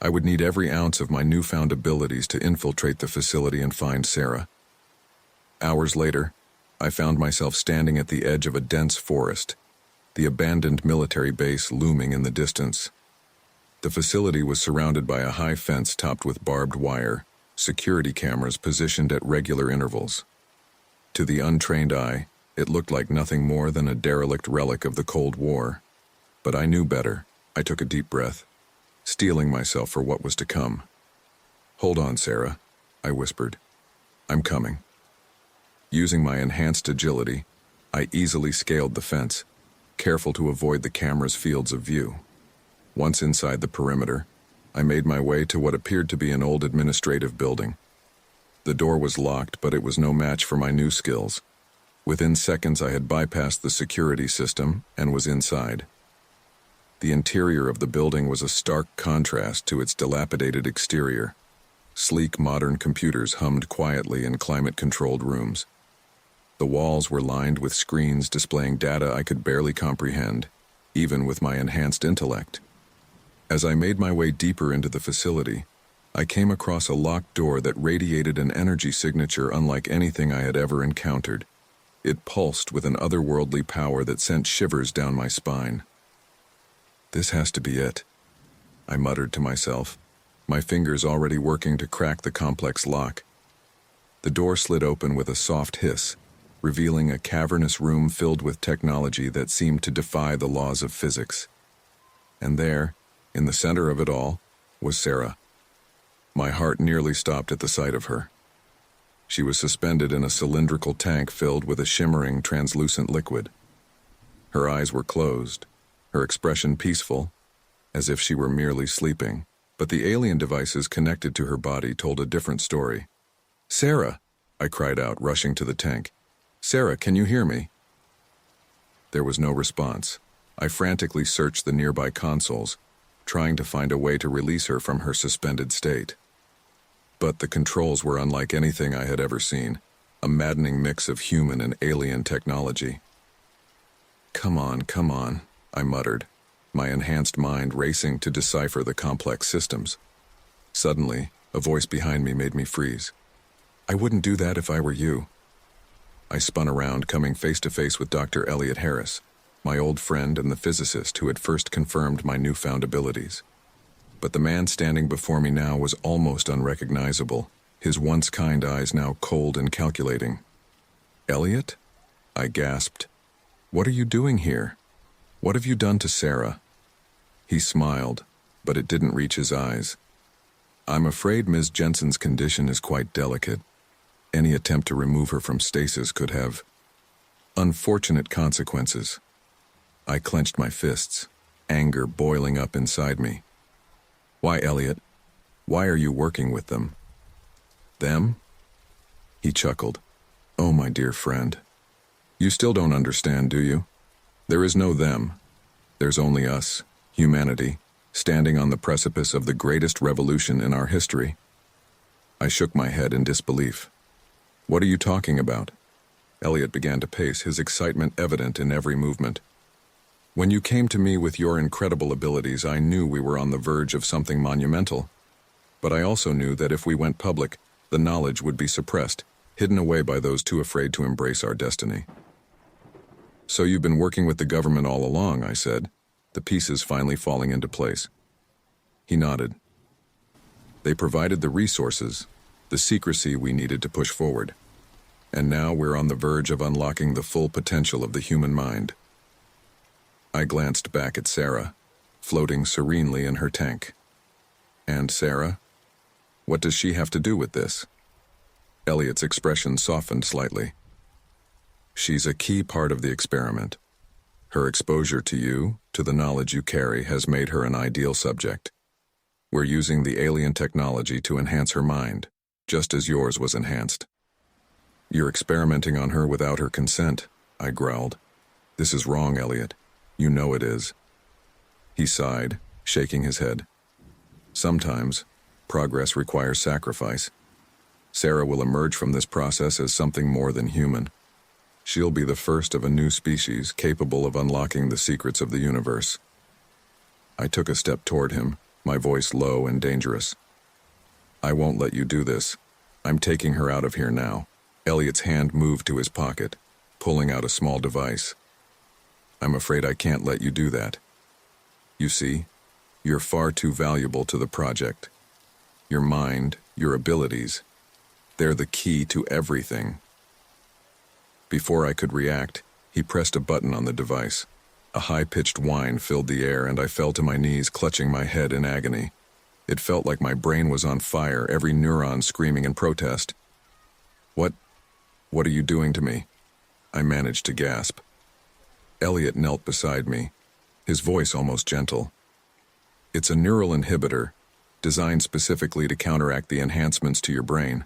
I would need every ounce of my newfound abilities to infiltrate the facility and find Sarah. Hours later, I found myself standing at the edge of a dense forest, the abandoned military base looming in the distance. The facility was surrounded by a high fence topped with barbed wire, security cameras positioned at regular intervals. To the untrained eye, it looked like nothing more than a derelict relic of the Cold War. But I knew better. I took a deep breath, steeling myself for what was to come. "Hold on, Sarah," I whispered. "I'm coming." Using my enhanced agility, I easily scaled the fence, careful to avoid the camera's fields of view. Once inside the perimeter, I made my way to what appeared to be an old administrative building. The door was locked, but it was no match for my new skills. Within seconds, I had bypassed the security system and was inside. The interior of the building was a stark contrast to its dilapidated exterior. Sleek, modern computers hummed quietly in climate-controlled rooms. The walls were lined with screens displaying data I could barely comprehend, even with my enhanced intellect. As I made my way deeper into the facility, I came across a locked door that radiated an energy signature unlike anything I had ever encountered. It pulsed with an otherworldly power that sent shivers down my spine. "This has to be it," I muttered to myself, my fingers already working to crack the complex lock. The door slid open with a soft hiss, revealing a cavernous room filled with technology that seemed to defy the laws of physics. And there, in the center of it all, was Sarah. My heart nearly stopped at the sight of her. She was suspended in a cylindrical tank filled with a shimmering, translucent liquid. Her eyes were closed, her expression peaceful, as if she were merely sleeping, but the alien devices connected to her body told a different story. "Sarah!" I cried out, rushing to the tank. "Sarah, can you hear me?" There was no response. I frantically searched the nearby consoles, trying to find a way to release her from her suspended state. But the controls were unlike anything I had ever seen, a maddening mix of human and alien technology. Come on," I muttered, my enhanced mind racing to decipher the complex systems. Suddenly, a voice behind me made me freeze. "I wouldn't do that if I were you." I spun around, coming face to face with Dr. Elliot Harris, my old friend and the physicist who had first confirmed my newfound abilities. But the man standing before me now was almost unrecognizable, his once kind eyes now cold and calculating. "Elliot?" I gasped. "What are you doing here? What have you done to Sarah?" He smiled, but it didn't reach his eyes. "I'm afraid Ms. Jensen's condition is quite delicate. Any attempt to remove her from stasis could have unfortunate consequences." I clenched my fists, anger boiling up inside me. Why, Elliot? Why are you working with them? Them? He chuckled. Oh, my dear friend. You still don't understand, do you? There is no them. There's only us, humanity, standing on the precipice of the greatest revolution in our history. I shook my head in disbelief. What are you talking about? Elliot began to pace, his excitement evident in every movement. When you came to me with your incredible abilities, I knew we were on the verge of something monumental. But I also knew that if we went public, the knowledge would be suppressed, hidden away by those too afraid to embrace our destiny. So you've been working with the government all along, I said, the pieces finally falling into place. He nodded. They provided the resources, the secrecy we needed to push forward. And now we're on the verge of unlocking the full potential of the human mind. I glanced back at Sarah, floating serenely in her tank. And Sarah? What does she have to do with this? Elliot's expression softened slightly. She's a key part of the experiment. Her exposure to you, to the knowledge you carry, has made her an ideal subject. We're using the alien technology to enhance her mind, just as yours was enhanced. You're experimenting on her without her consent, I growled. This is wrong, Elliot. You know it is. He sighed, shaking his head. Sometimes, progress requires sacrifice. Sarah will emerge from this process as something more than human. She'll be the first of a new species capable of unlocking the secrets of the universe. I took a step toward him, my voice low and dangerous. I won't let you do this. I'm taking her out of here now. Elliot's hand moved to his pocket, pulling out a small device. I'm afraid I can't let you do that. You see, you're far too valuable to the project. Your mind, your abilities, they're the key to everything. Before I could react, he pressed a button on the device. A high-pitched whine filled the air, and I fell to my knees, clutching my head in agony. It felt like my brain was on fire, every neuron screaming in protest. What are you doing to me? I managed to gasp. Elliot knelt beside me, his voice almost gentle. It's a neural inhibitor, designed specifically to counteract the enhancements to your brain.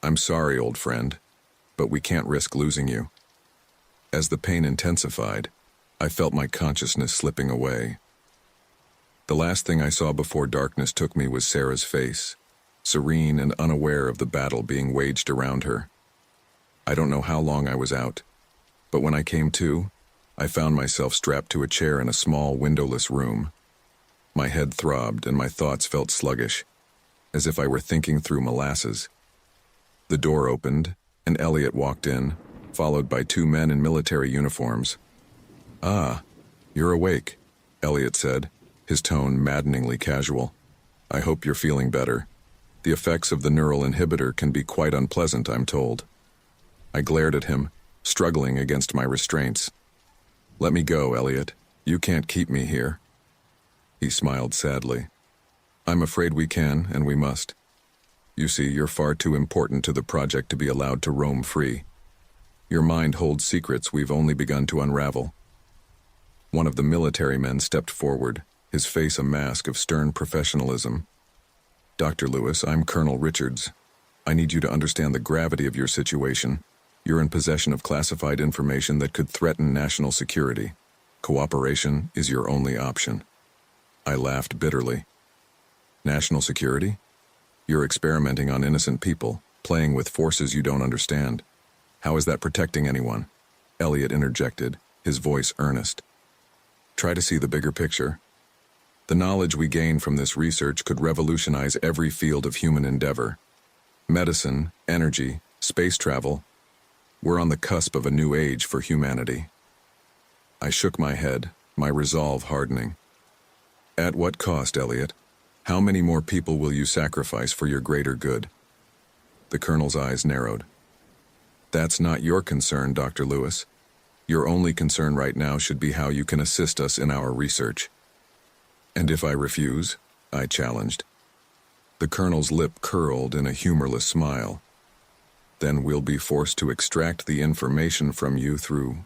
I'm sorry, old friend, but we can't risk losing you. As the pain intensified, I felt my consciousness slipping away. The last thing I saw before darkness took me was Sarah's face, serene and unaware of the battle being waged around her. I don't know how long I was out, but when I came to, I found myself strapped to a chair in a small, windowless room. My head throbbed and my thoughts felt sluggish, as if I were thinking through molasses. The door opened, and Elliot walked in, followed by two men in military uniforms. Ah, you're awake, Elliot said, his tone maddeningly casual. I hope you're feeling better. The effects of the neural inhibitor can be quite unpleasant, I'm told. I glared at him, struggling against my restraints. Let me go, Elliot. You can't keep me here. He smiled sadly. I'm afraid we can, and we must. You see, you're far too important to the project to be allowed to roam free. Your mind holds secrets we've only begun to unravel. One of the military men stepped forward, his face a mask of stern professionalism. Dr. Lewis, I'm Colonel Richards. I need you to understand the gravity of your situation. You're in possession of classified information that could threaten national security. Cooperation is your only option. I laughed bitterly. National security? You're experimenting on innocent people, playing with forces you don't understand. How is that protecting anyone? Elliot interjected, his voice earnest. Try to see the bigger picture. The knowledge we gain from this research could revolutionize every field of human endeavor. Medicine, energy, space travel. We're on the cusp of a new age for humanity. I shook my head, my resolve hardening. At what cost, Elliot? How many more people will you sacrifice for your greater good? The colonel's eyes narrowed. That's not your concern, Dr. Lewis. Your only concern right now should be how you can assist us in our research. And if I refuse? I challenged. The colonel's lip curled in a humorless smile. Then we'll be forced to extract the information from you through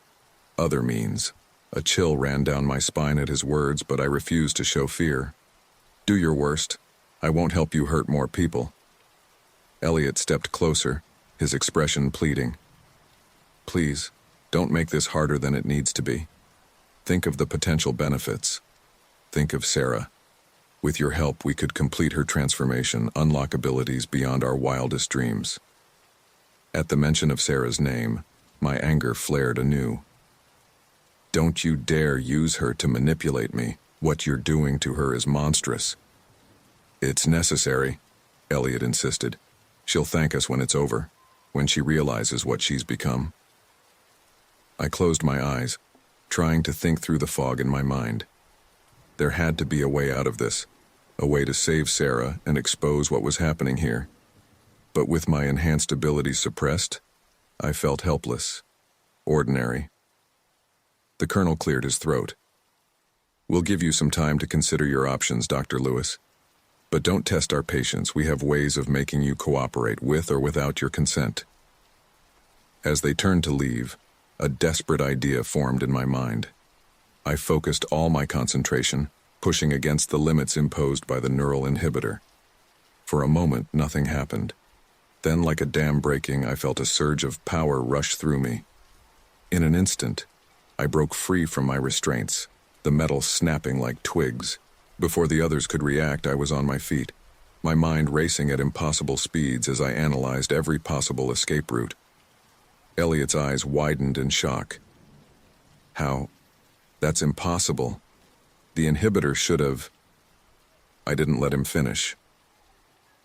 other means, A chill ran down my spine at his words, but I refused to show fear. Do your worst. I won't help you hurt more people. Elliot stepped closer, his expression pleading. Please, don't make this harder than it needs to be. Think of the potential benefits. Think of Sarah. With your help, we could complete her transformation, unlock abilities beyond our wildest dreams. At the mention of Sarah's name, my anger flared anew. Don't you dare use her to manipulate me. What you're doing to her is monstrous. It's necessary, Elliot insisted. She'll thank us when it's over, when she realizes what she's become. I closed my eyes, trying to think through the fog in my mind. There had to be a way out of this, a way to save Sarah and expose what was happening here. But with my enhanced abilities suppressed, I felt helpless, ordinary. The colonel cleared his throat. We'll give you some time to consider your options, Dr. Lewis. But don't test our patience. We have ways of making you cooperate with or without your consent. As they turned to leave, a desperate idea formed in my mind. I focused all my concentration, pushing against the limits imposed by the neural inhibitor. For a moment, nothing happened. Then, like a dam breaking, I felt a surge of power rush through me. In an instant, I broke free from my restraints, the metal snapping like twigs. Before the others could react, I was on my feet, my mind racing at impossible speeds as I analyzed every possible escape route. Elliot's eyes widened in shock. How? That's impossible. The inhibitor should have... I didn't let him finish.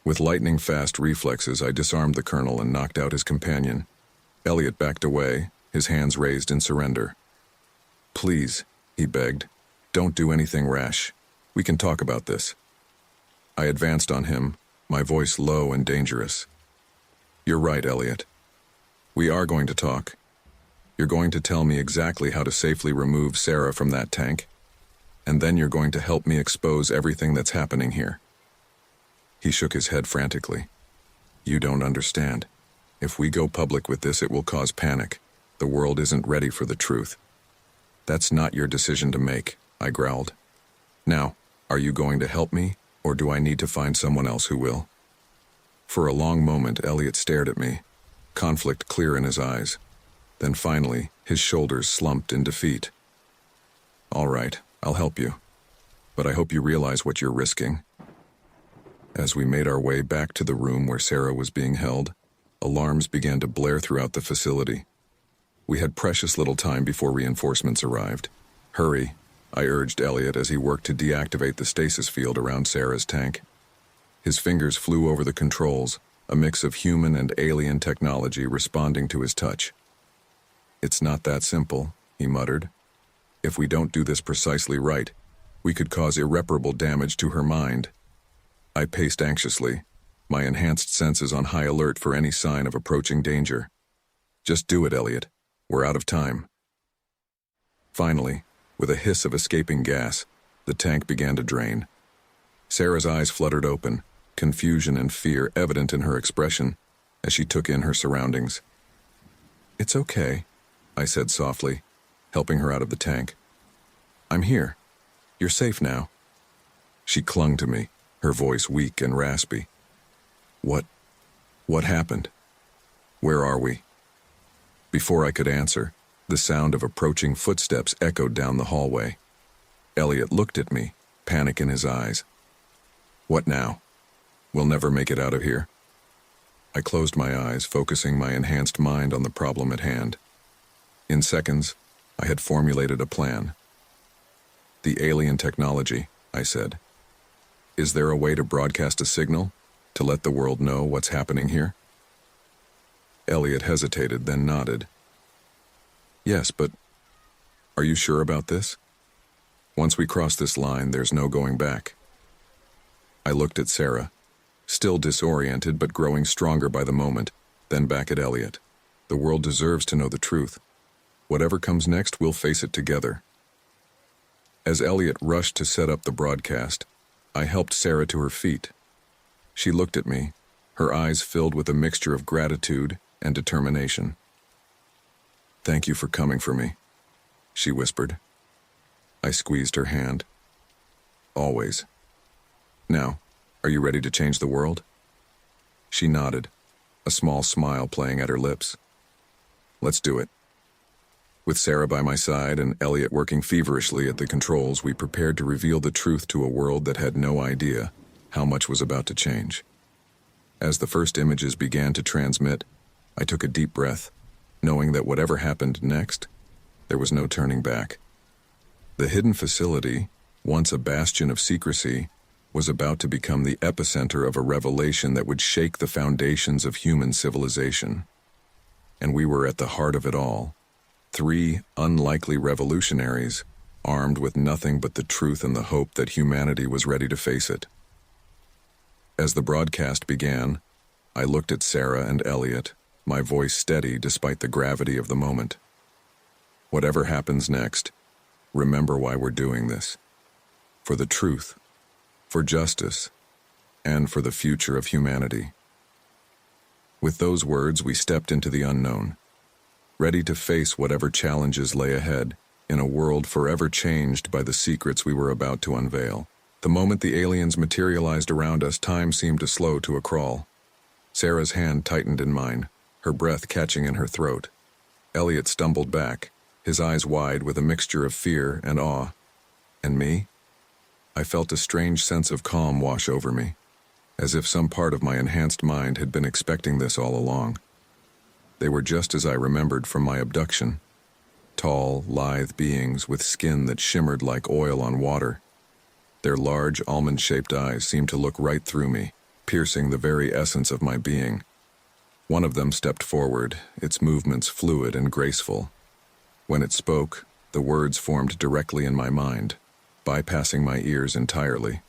With lightning-fast reflexes, I disarmed the colonel and knocked out his companion. Elliot backed away, his hands raised in surrender. Please, he begged, don't do anything rash. We can talk about this. I advanced on him, my voice low and dangerous. You're right, Elliot. We are going to talk. You're going to tell me exactly how to safely remove Sarah from that tank, and then you're going to help me expose everything that's happening here. He shook his head frantically. You don't understand. If we go public with this, it will cause panic. The world isn't ready for the truth. That's not your decision to make, I growled. Now, are you going to help me, or do I need to find someone else who will? For a long moment, Elliot stared at me, conflict clear in his eyes. Then finally, his shoulders slumped in defeat. All right, I'll help you. But I hope you realize what you're risking. As we made our way back to the room where Sarah was being held, alarms began to blare throughout the facility. We had precious little time before reinforcements arrived. Hurry, I urged Elliot as he worked to deactivate the stasis field around Sarah's tank. His fingers flew over the controls, a mix of human and alien technology responding to his touch. It's not that simple, he muttered. If we don't do this precisely right, we could cause irreparable damage to her mind. I paced anxiously, my enhanced senses on high alert for any sign of approaching danger. Just do it, Elliot. We're out of time. Finally, with a hiss of escaping gas, the tank began to drain. Sarah's eyes fluttered open, confusion and fear evident in her expression as she took in her surroundings. It's okay, I said softly, helping her out of the tank. I'm here. You're safe now. She clung to me, her voice weak and raspy. What happened? Where are we? Before I could answer, the sound of approaching footsteps echoed down the hallway. Elliot looked at me, panic in his eyes. What now? We'll never make it out of here. I closed my eyes, focusing my enhanced mind on the problem at hand. In seconds, I had formulated a plan. The alien technology, I said. Is there a way to broadcast a signal, to let the world know what's happening here? Elliot hesitated, then nodded. Yes, but are you sure about this? Once we cross this line, there's no going back. I looked at Sarah, still disoriented but growing stronger by the moment, then back at Elliot. The world deserves to know the truth. Whatever comes next, we'll face it together. As Elliot rushed to set up the broadcast, I helped Sarah to her feet. She looked at me, her eyes filled with a mixture of gratitude and determination. Thank you for coming for me, she whispered. I squeezed her hand. Always. Now, are you ready to change the world? She nodded, a small smile playing at her lips. Let's do it. With Sarah by my side and Elliot working feverishly at the controls, we prepared to reveal the truth to a world that had no idea how much was about to change. As the first images began to transmit, I took a deep breath, knowing that whatever happened next, there was no turning back. The hidden facility, once a bastion of secrecy, was about to become the epicenter of a revelation that would shake the foundations of human civilization. And we were at the heart of it all. 3 unlikely revolutionaries, armed with nothing but the truth and the hope that humanity was ready to face it. As the broadcast began, I looked at Sarah and Elliot, my voice steady despite the gravity of the moment. Whatever happens next, remember why we're doing this. For the truth, for justice, and for the future of humanity. With those words, we stepped into the unknown, ready to face whatever challenges lay ahead in a world forever changed by the secrets we were about to unveil. The moment the aliens materialized around us, time seemed to slow to a crawl. Sarah's hand tightened in mine, her breath catching in her throat. Elliot stumbled back, his eyes wide with a mixture of fear and awe. And me? I felt a strange sense of calm wash over me, as if some part of my enhanced mind had been expecting this all along. They were just as I remembered from my abduction. Tall, lithe beings with skin that shimmered like oil on water. Their large, almond-shaped eyes seemed to look right through me, piercing the very essence of my being. One of them stepped forward, its movements fluid and graceful. When it spoke, the words formed directly in my mind, bypassing my ears entirely.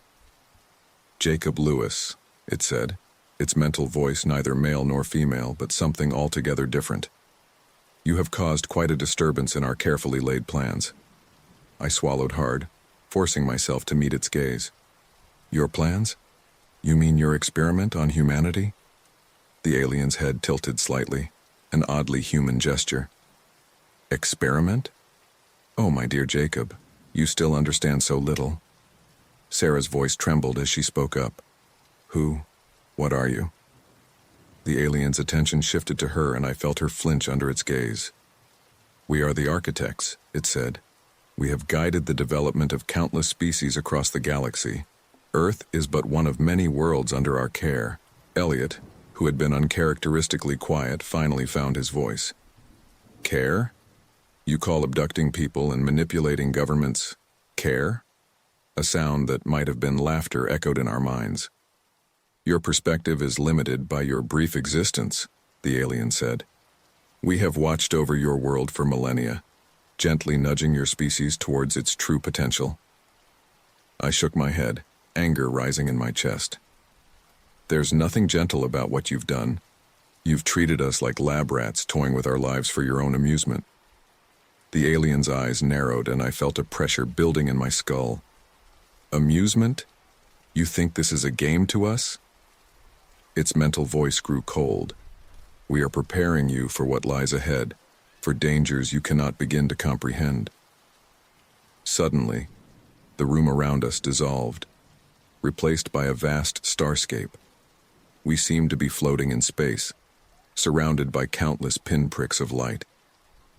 Jacob Lewis, it said, its mental voice neither male nor female, but something altogether different. You have caused quite a disturbance in our carefully laid plans. I swallowed hard, forcing myself to meet its gaze. Your plans? You mean your experiment on humanity? The alien's head tilted slightly, an oddly human gesture. Experiment? Oh, my dear Jacob, you still understand so little. Sarah's voice trembled as she spoke up. What are you? The alien's attention shifted to her, and I felt her flinch under its gaze. We are the architects, it said. We have guided the development of countless species across the galaxy. Earth is but one of many worlds under our care. Elliot, who had been uncharacteristically quiet, finally found his voice. Care? You call abducting people and manipulating governments care? A sound that might have been laughter echoed in our minds. Your perspective is limited by your brief existence, the alien said. We have watched over your world for millennia, gently nudging your species towards its true potential. I shook my head, anger rising in my chest. There's nothing gentle about what you've done. You've treated us like lab rats toying with our lives for your own amusement. The alien's eyes narrowed, and I felt a pressure building in my skull. Amusement? You think this is a game to us? Its mental voice grew cold. We are preparing you for what lies ahead, for dangers you cannot begin to comprehend. Suddenly, the room around us dissolved, replaced by a vast starscape. We seemed to be floating in space, surrounded by countless pinpricks of light.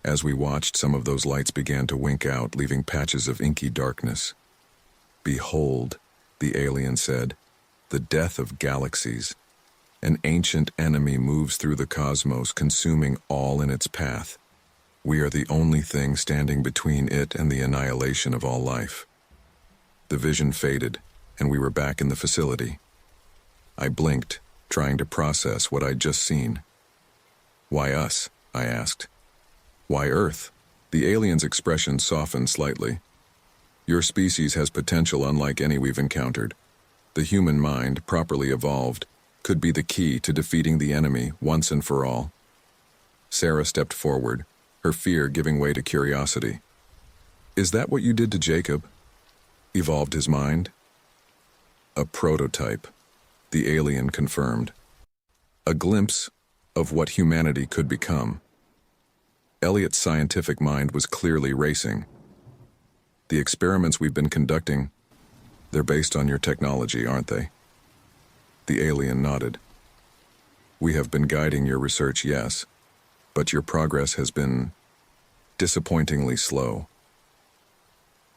As we watched, some of those lights began to wink out, leaving patches of inky darkness. Behold, the alien said, the death of galaxies. An ancient enemy moves through the cosmos, consuming all in its path. We are the only thing standing between it and the annihilation of all life. The vision faded, and we were back in the facility. I blinked, trying to process what I'd just seen. Why us? I asked. Why Earth? The alien's expression softened slightly. Your species has potential unlike any we've encountered. The human mind, properly evolved, could be the key to defeating the enemy once and for all. Sarah stepped forward, her fear giving way to curiosity. Is that what you did to Jacob? Evolved his mind? A prototype, the alien confirmed. A glimpse of what humanity could become. Elliot's scientific mind was clearly racing. The experiments we've been conducting, they're based on your technology, aren't they? The alien nodded. We have been guiding your research, yes, but your progress has been disappointingly slow.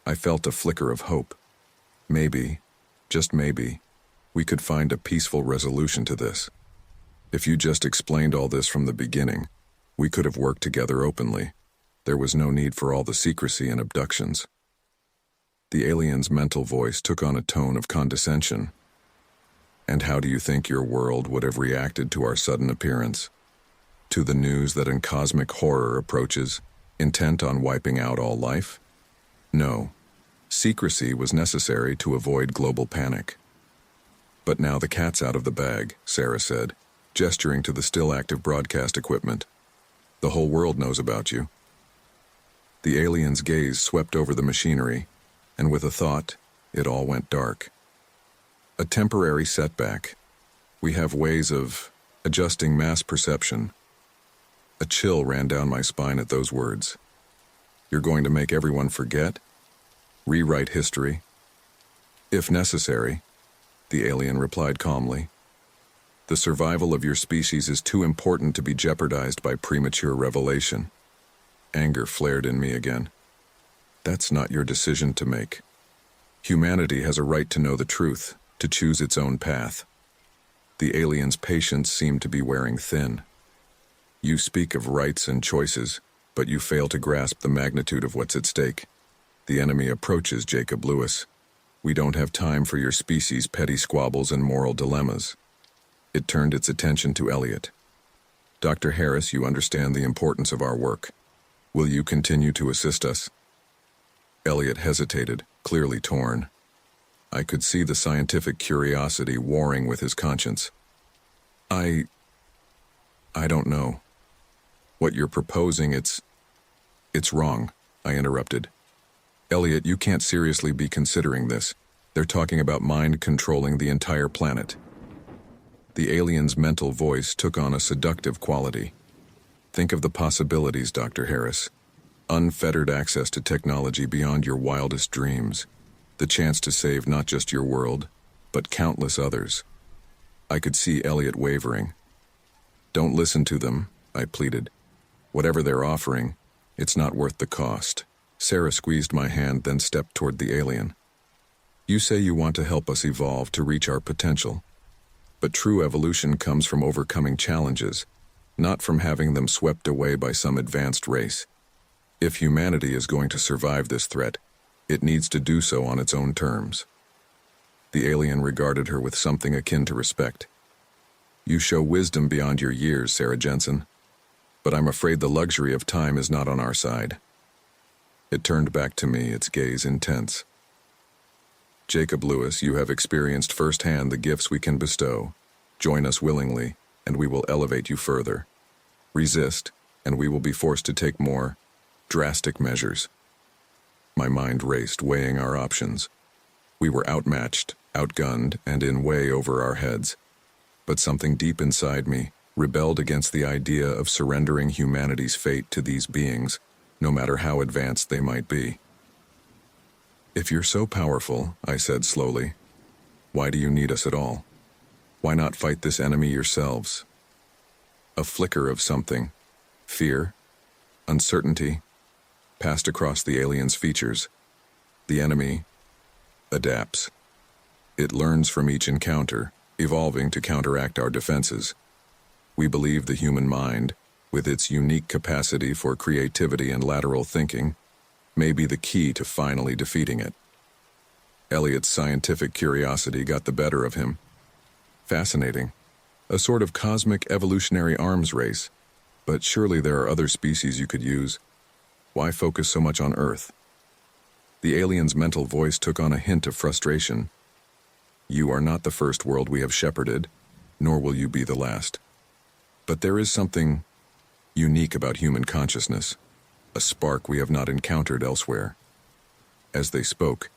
I felt a flicker of hope. Maybe, just maybe, we could find a peaceful resolution to this. If you just explained all this from the beginning, we could have worked together openly. There was no need for all the secrecy and abductions. The alien's mental voice took on a tone of condescension. And how do you think your world would have reacted to our sudden appearance? To the news that a cosmic horror approaches, intent on wiping out all life? No. Secrecy was necessary to avoid global panic. But now the cat's out of the bag, Sarah said, gesturing to the still-active broadcast equipment. The whole world knows about you. The alien's gaze swept over the machinery, and with a thought, it all went dark. A temporary setback. We have ways of adjusting mass perception. A chill ran down my spine at those words. You're going to make everyone forget? Rewrite history? If necessary, the alien replied calmly. The survival of your species is too important to be jeopardized by premature revelation. Anger flared in me again. That's not your decision to make. Humanity has a right to know the truth, to choose its own path. The alien's patience seemed to be wearing thin. You speak of rights and choices, but you fail to grasp the magnitude of what's at stake. The enemy approaches, Jacob Lewis. We don't have time for your species' petty squabbles and moral dilemmas. It turned its attention to Elliot. Dr. Harris, you understand the importance of our work. Will you continue to assist us? Elliot hesitated, clearly torn. I could see the scientific curiosity warring with his conscience. I don't know. What you're proposing, it's wrong, I interrupted. Elliot, you can't seriously be considering this. They're talking about mind controlling the entire planet. The alien's mental voice took on a seductive quality. Think of the possibilities, Dr. Harris. Unfettered access to technology beyond your wildest dreams. The chance to save not just your world, but countless others. I could see Elliot wavering. Don't listen to them, I pleaded. Whatever they're offering, it's not worth the cost. Sarah squeezed my hand, then stepped toward the alien. You say you want to help us evolve to reach our potential. But true evolution comes from overcoming challenges, not from having them swept away by some advanced race. If humanity is going to survive this threat, it needs to do so on its own terms. The alien regarded her with something akin to respect. You show wisdom beyond your years, Sarah Jensen, but I'm afraid the luxury of time is not on our side. It turned back to me, its gaze intense. Jacob Lewis, you have experienced firsthand the gifts we can bestow. Join us willingly, and we will elevate you further. Resist, and we will be forced to take more drastic measures. My mind raced, weighing our options. We were outmatched, outgunned, and in way over our heads. But something deep inside me rebelled against the idea of surrendering humanity's fate to these beings, no matter how advanced they might be. If you're so powerful, I said slowly, why do you need us at all? Why not fight this enemy yourselves? A flicker of something, fear, uncertainty, passed across the alien's features. The enemy adapts. It learns from each encounter, evolving to counteract our defenses. We believe the human mind, with its unique capacity for creativity and lateral thinking, may be the key to finally defeating it. Elliot's scientific curiosity got the better of him. Fascinating. A sort of cosmic evolutionary arms race. But surely there are other species you could use. Why focus so much on Earth? The alien's mental voice took on a hint of frustration. You are not the first world we have shepherded, nor will you be the last. But there is something unique about human consciousness, a spark we have not encountered elsewhere. As they spoke,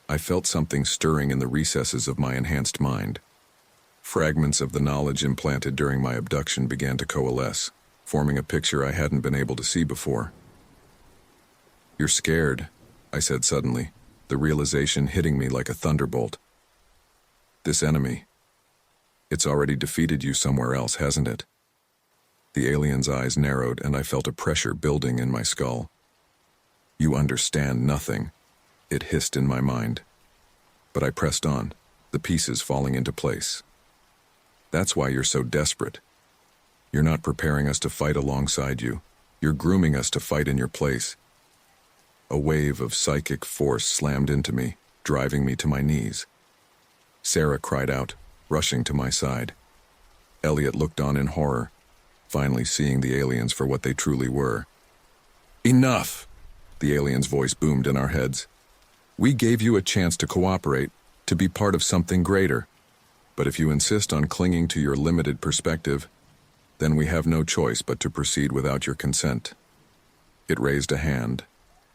I felt something stirring in the recesses of my enhanced mind. Fragments of the knowledge implanted during my abduction began to coalesce, forming a picture I hadn't been able to see before. You're scared, I said suddenly, the realization hitting me like a thunderbolt. This enemy, it's already defeated you somewhere else, hasn't it? The alien's eyes narrowed and I felt a pressure building in my skull. You understand nothing, it hissed in my mind. But I pressed on, the pieces falling into place. That's why you're so desperate. You're not preparing us to fight alongside you. You're grooming us to fight in your place. A wave of psychic force slammed into me, driving me to my knees. Sarah cried out, rushing to my side. Elliot looked on in horror, finally seeing the aliens for what they truly were. Enough! The alien's voice boomed in our heads. We gave you a chance to cooperate, to be part of something greater. But if you insist on clinging to your limited perspective, then we have no choice but to proceed without your consent. It raised a hand,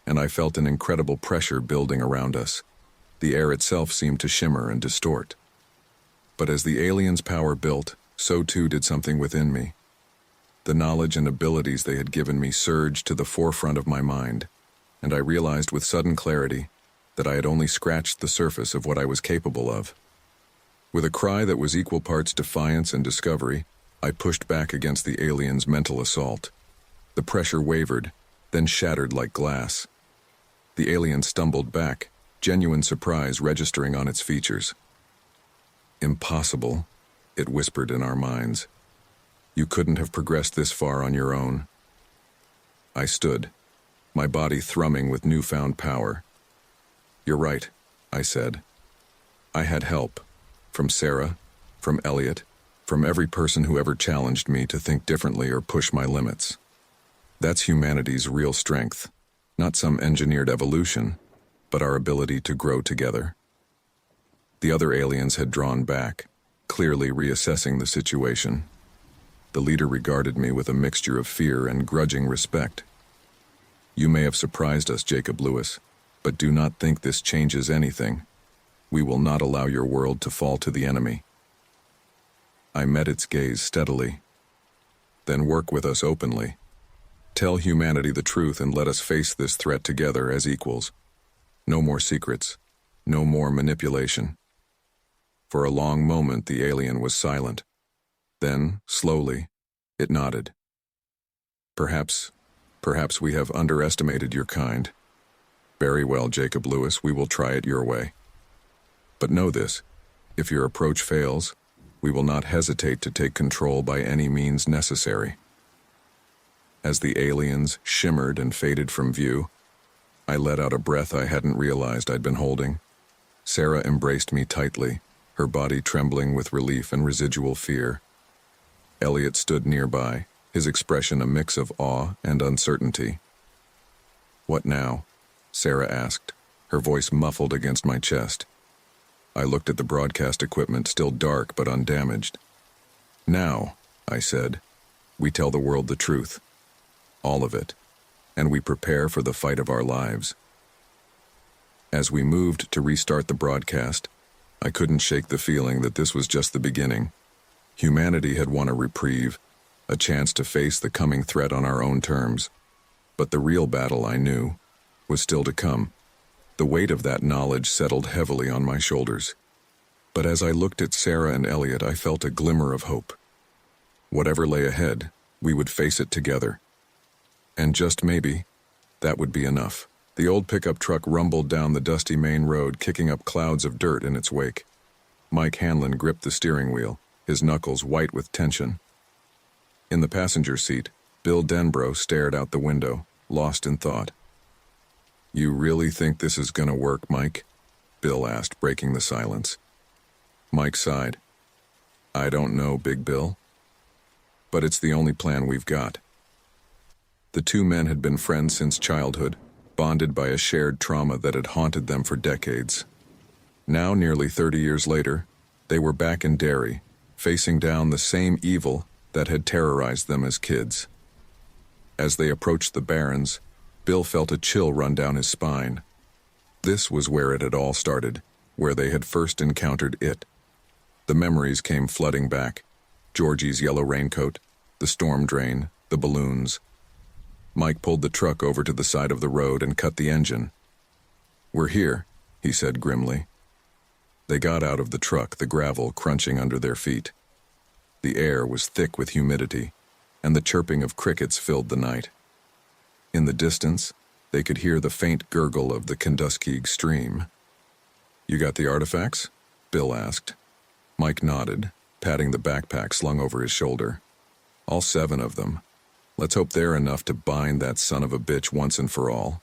and I felt an incredible pressure building around us. The air itself seemed to shimmer and distort. But as the alien's power built, so too did something within me. The knowledge and abilities they had given me surged to the forefront of my mind, and I realized with sudden clarity that I had only scratched the surface of what I was capable of. With a cry that was equal parts defiance and discovery, I pushed back against the alien's mental assault. The pressure wavered, then shattered like glass. The alien stumbled back, genuine surprise registering on its features. Impossible, it whispered in our minds. You couldn't have progressed this far on your own. I stood, my body thrumming with newfound power. You're right, I said. I had help, from Sarah, from Elliot, from every person who ever challenged me to think differently or push my limits. That's humanity's real strength, not some engineered evolution, but our ability to grow together. The other aliens had drawn back, clearly reassessing the situation. The leader regarded me with a mixture of fear and grudging respect. You may have surprised us, Jacob Lewis, but do not think this changes anything. We will not allow your world to fall to the enemy. I met its gaze steadily. Then work with us openly. Tell humanity the truth and let us face this threat together as equals. No more secrets. No more manipulation. For a long moment, the alien was silent. Then, slowly, it nodded. Perhaps we have underestimated your kind. Very well, Jacob Lewis, we will try it your way. But know this, if your approach fails, we will not hesitate to take control by any means necessary. As the aliens shimmered and faded from view, I let out a breath I hadn't realized I'd been holding. Sarah embraced me tightly, her body trembling with relief and residual fear. Elliot stood nearby, his expression a mix of awe and uncertainty. What now? Sarah asked, her voice muffled against my chest. I looked at the broadcast equipment, still dark but undamaged. Now, I said, we tell the world the truth. All of it. And we prepare for the fight of our lives. As we moved to restart the broadcast, I couldn't shake the feeling that this was just the beginning. Humanity had won a reprieve, a chance to face the coming threat on our own terms. But the real battle, I knew, was still to come. The weight of that knowledge settled heavily on my shoulders. But as I looked at Sarah and Elliot, I felt a glimmer of hope. Whatever lay ahead, we would face it together. And just maybe, that would be enough. The old pickup truck rumbled down the dusty main road, kicking up clouds of dirt in its wake. Mike Hanlon gripped the steering wheel, his knuckles white with tension. In the passenger seat, Bill Denbrough stared out the window, lost in thought. You really think this is gonna work, Mike? Bill asked, breaking the silence. Mike sighed. I don't know, Big Bill. But it's the only plan we've got. The two men had been friends since childhood, bonded by a shared trauma that had haunted them for decades. Now, nearly 30 years later, they were back in Derry, facing down the same evil that had terrorized them as kids. As they approached the Barrens, Bill felt a chill run down his spine. This was where it had all started, where they had first encountered it. The memories came flooding back. Georgie's yellow raincoat, the storm drain, the balloons. Mike pulled the truck over to the side of the road and cut the engine. "We're here," he said grimly. They got out of the truck, the gravel crunching under their feet. The air was thick with humidity, and the chirping of crickets filled the night. In the distance, they could hear the faint gurgle of the Kenduskeag stream. "You got the artifacts?" Bill asked. Mike nodded, patting the backpack slung over his shoulder. "All 7 of them. Let's hope they're enough to bind that son of a bitch once and for all."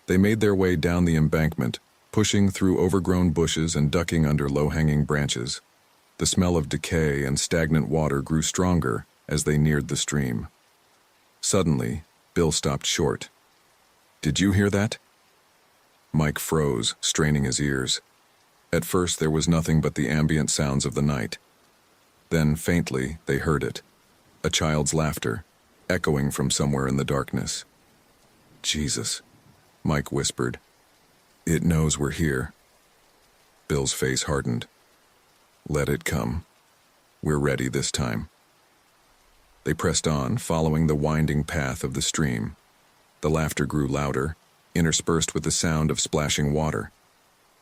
They made their way down the embankment, pushing through overgrown bushes and ducking under low-hanging branches. The smell of decay and stagnant water grew stronger as they neared the stream. Suddenly, Bill stopped short. "Did you hear that?" Mike froze, straining his ears. At first there was nothing but the ambient sounds of the night. Then, faintly, they heard it. A child's laughter, echoing from somewhere in the darkness. "Jesus," Mike whispered. "It knows we're here." Bill's face hardened. "Let it come. We're ready this time." They pressed on, following the winding path of the stream. The laughter grew louder, interspersed with the sound of splashing water.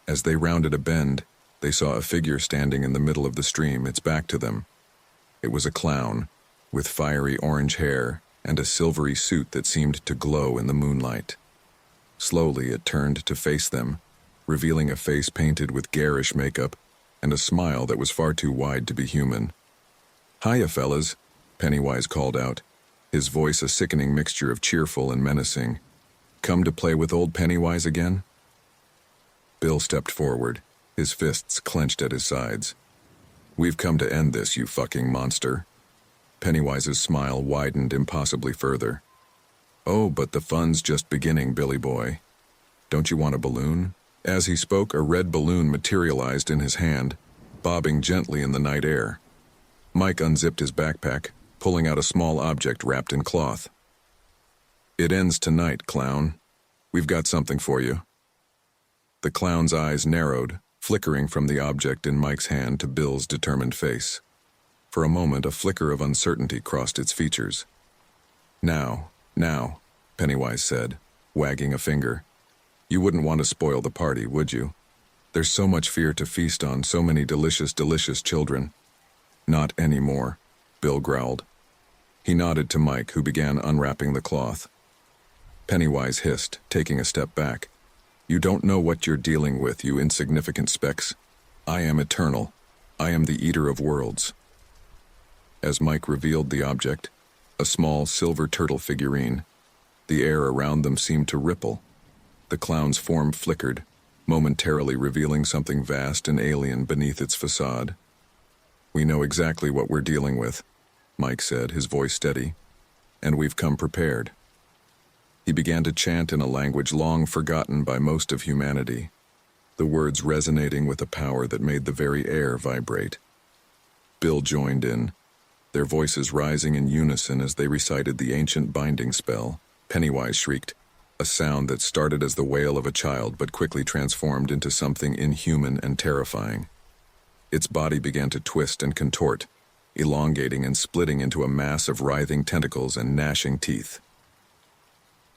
As they rounded a bend, they saw a figure standing in the middle of the stream, its back to them. It was a clown, with fiery orange hair and a silvery suit that seemed to glow in the moonlight. Slowly it turned to face them, revealing a face painted with garish makeup and a smile that was far too wide to be human. "Hiya, fellas," Pennywise called out, his voice a sickening mixture of cheerful and menacing. "Come to play with old Pennywise again?" Bill stepped forward, his fists clenched at his sides. "We've come to end this, you fucking monster." Pennywise's smile widened impossibly further. "Oh, but the fun's just beginning, Billy boy. Don't you want a balloon?" As he spoke, a red balloon materialized in his hand, bobbing gently in the night air. Mike unzipped his backpack, pulling out a small object wrapped in cloth. "It ends tonight, clown. We've got something for you." The clown's eyes narrowed, flickering from the object in Mike's hand to Bill's determined face. For a moment, a flicker of uncertainty crossed its features. Now, Pennywise said, wagging a finger. "You wouldn't want to spoil the party, would you? There's so much fear to feast on, so many delicious, delicious children." "Not anymore," Bill growled. He nodded to Mike, who began unwrapping the cloth. Pennywise hissed, taking a step back. "You don't know what you're dealing with, you insignificant specks. I am eternal. I am the eater of worlds." As Mike revealed the object, a small silver turtle figurine, the air around them seemed to ripple. The clown's form flickered, momentarily revealing something vast and alien beneath its facade. "We know exactly what we're dealing with," Mike said, his voice steady. "And we've come prepared." He began to chant in a language long forgotten by most of humanity, the words resonating with a power that made the very air vibrate. Bill joined in, their voices rising in unison as they recited the ancient binding spell. Pennywise shrieked, a sound that started as the wail of a child but quickly transformed into something inhuman and terrifying. Its body began to twist and contort, elongating and splitting into a mass of writhing tentacles and gnashing teeth.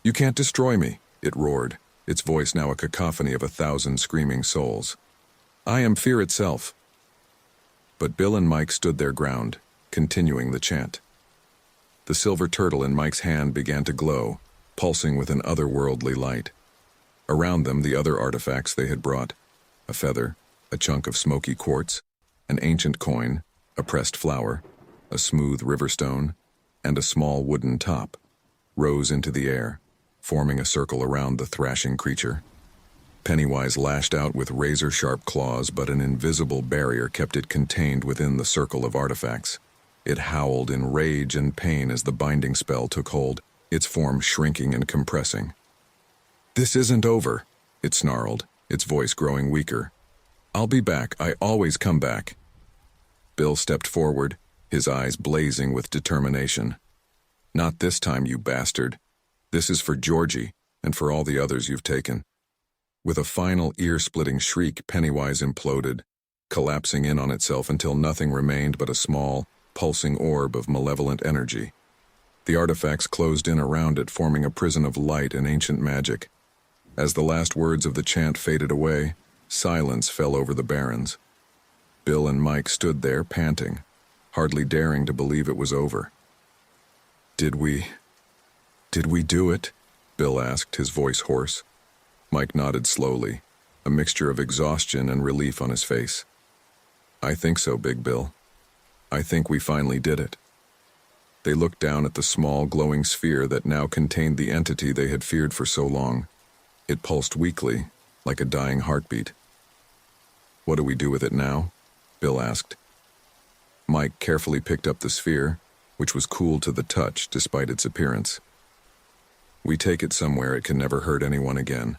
"You can't destroy me," it roared, its voice now a cacophony of 1,000 screaming souls. "I am fear itself." But Bill and Mike stood their ground, continuing the chant. The silver turtle in Mike's hand began to glow, pulsing with an otherworldly light. Around them, the other artifacts they had brought, a feather, a chunk of smoky quartz, an ancient coin, a pressed flower, a smooth river stone, and a small wooden top, rose into the air, forming a circle around the thrashing creature. Pennywise lashed out with razor-sharp claws, but an invisible barrier kept it contained within the circle of artifacts. It howled in rage and pain as the binding spell took hold, its form shrinking and compressing. "This isn't over," it snarled, its voice growing weaker. "I'll be back. I always come back." Bill stepped forward, his eyes blazing with determination. "Not this time, you bastard. This is for Georgie, and for all the others you've taken." With a final ear-splitting shriek, Pennywise imploded, collapsing in on itself until nothing remained but a small, pulsing orb of malevolent energy. The artifacts closed in around it, forming a prison of light and ancient magic. As the last words of the chant faded away, silence fell over the barrens. Bill and Mike stood there, panting, hardly daring to believe it was over. Did we do it?" Bill asked, his voice hoarse. Mike nodded slowly, a mixture of exhaustion and relief on his face. "I think so, Big Bill. I think we finally did it." They looked down at the small, glowing sphere that now contained the entity they had feared for so long. It pulsed weakly, like a dying heartbeat. "What do we do with it now?" Bill asked. Mike carefully picked up the sphere, which was cool to the touch despite its appearance. "We take it somewhere it can never hurt anyone again.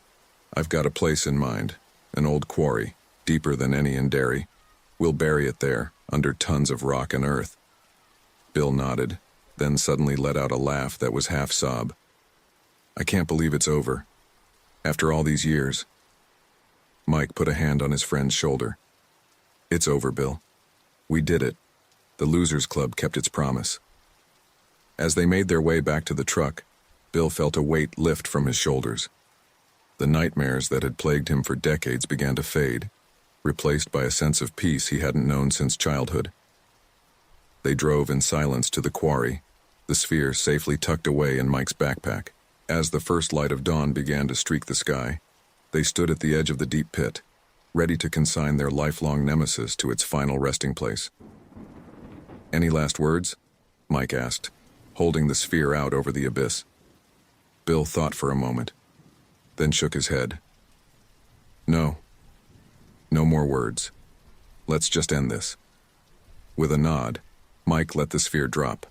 I've got a place in mind, an old quarry, deeper than any in Derry. We'll bury it there, under tons of rock and earth." Bill nodded, then suddenly let out a laugh that was half sob. "I can't believe it's over. After all these years." Mike put a hand on his friend's shoulder. "It's over, Bill. We did it. The Losers Club kept its promise." As they made their way back to the truck, Bill felt a weight lift from his shoulders. The nightmares that had plagued him for decades began to fade, replaced by a sense of peace he hadn't known since childhood. They drove in silence to the quarry, the sphere safely tucked away in Mike's backpack. As the first light of dawn began to streak the sky, they stood at the edge of the deep pit, ready to consign their lifelong nemesis to its final resting place. "Any last words?" Mike asked, holding the sphere out over the abyss. Bill thought for a moment, then shook his head. "No. No more words. Let's just end this." With a nod, Mike let the sphere drop.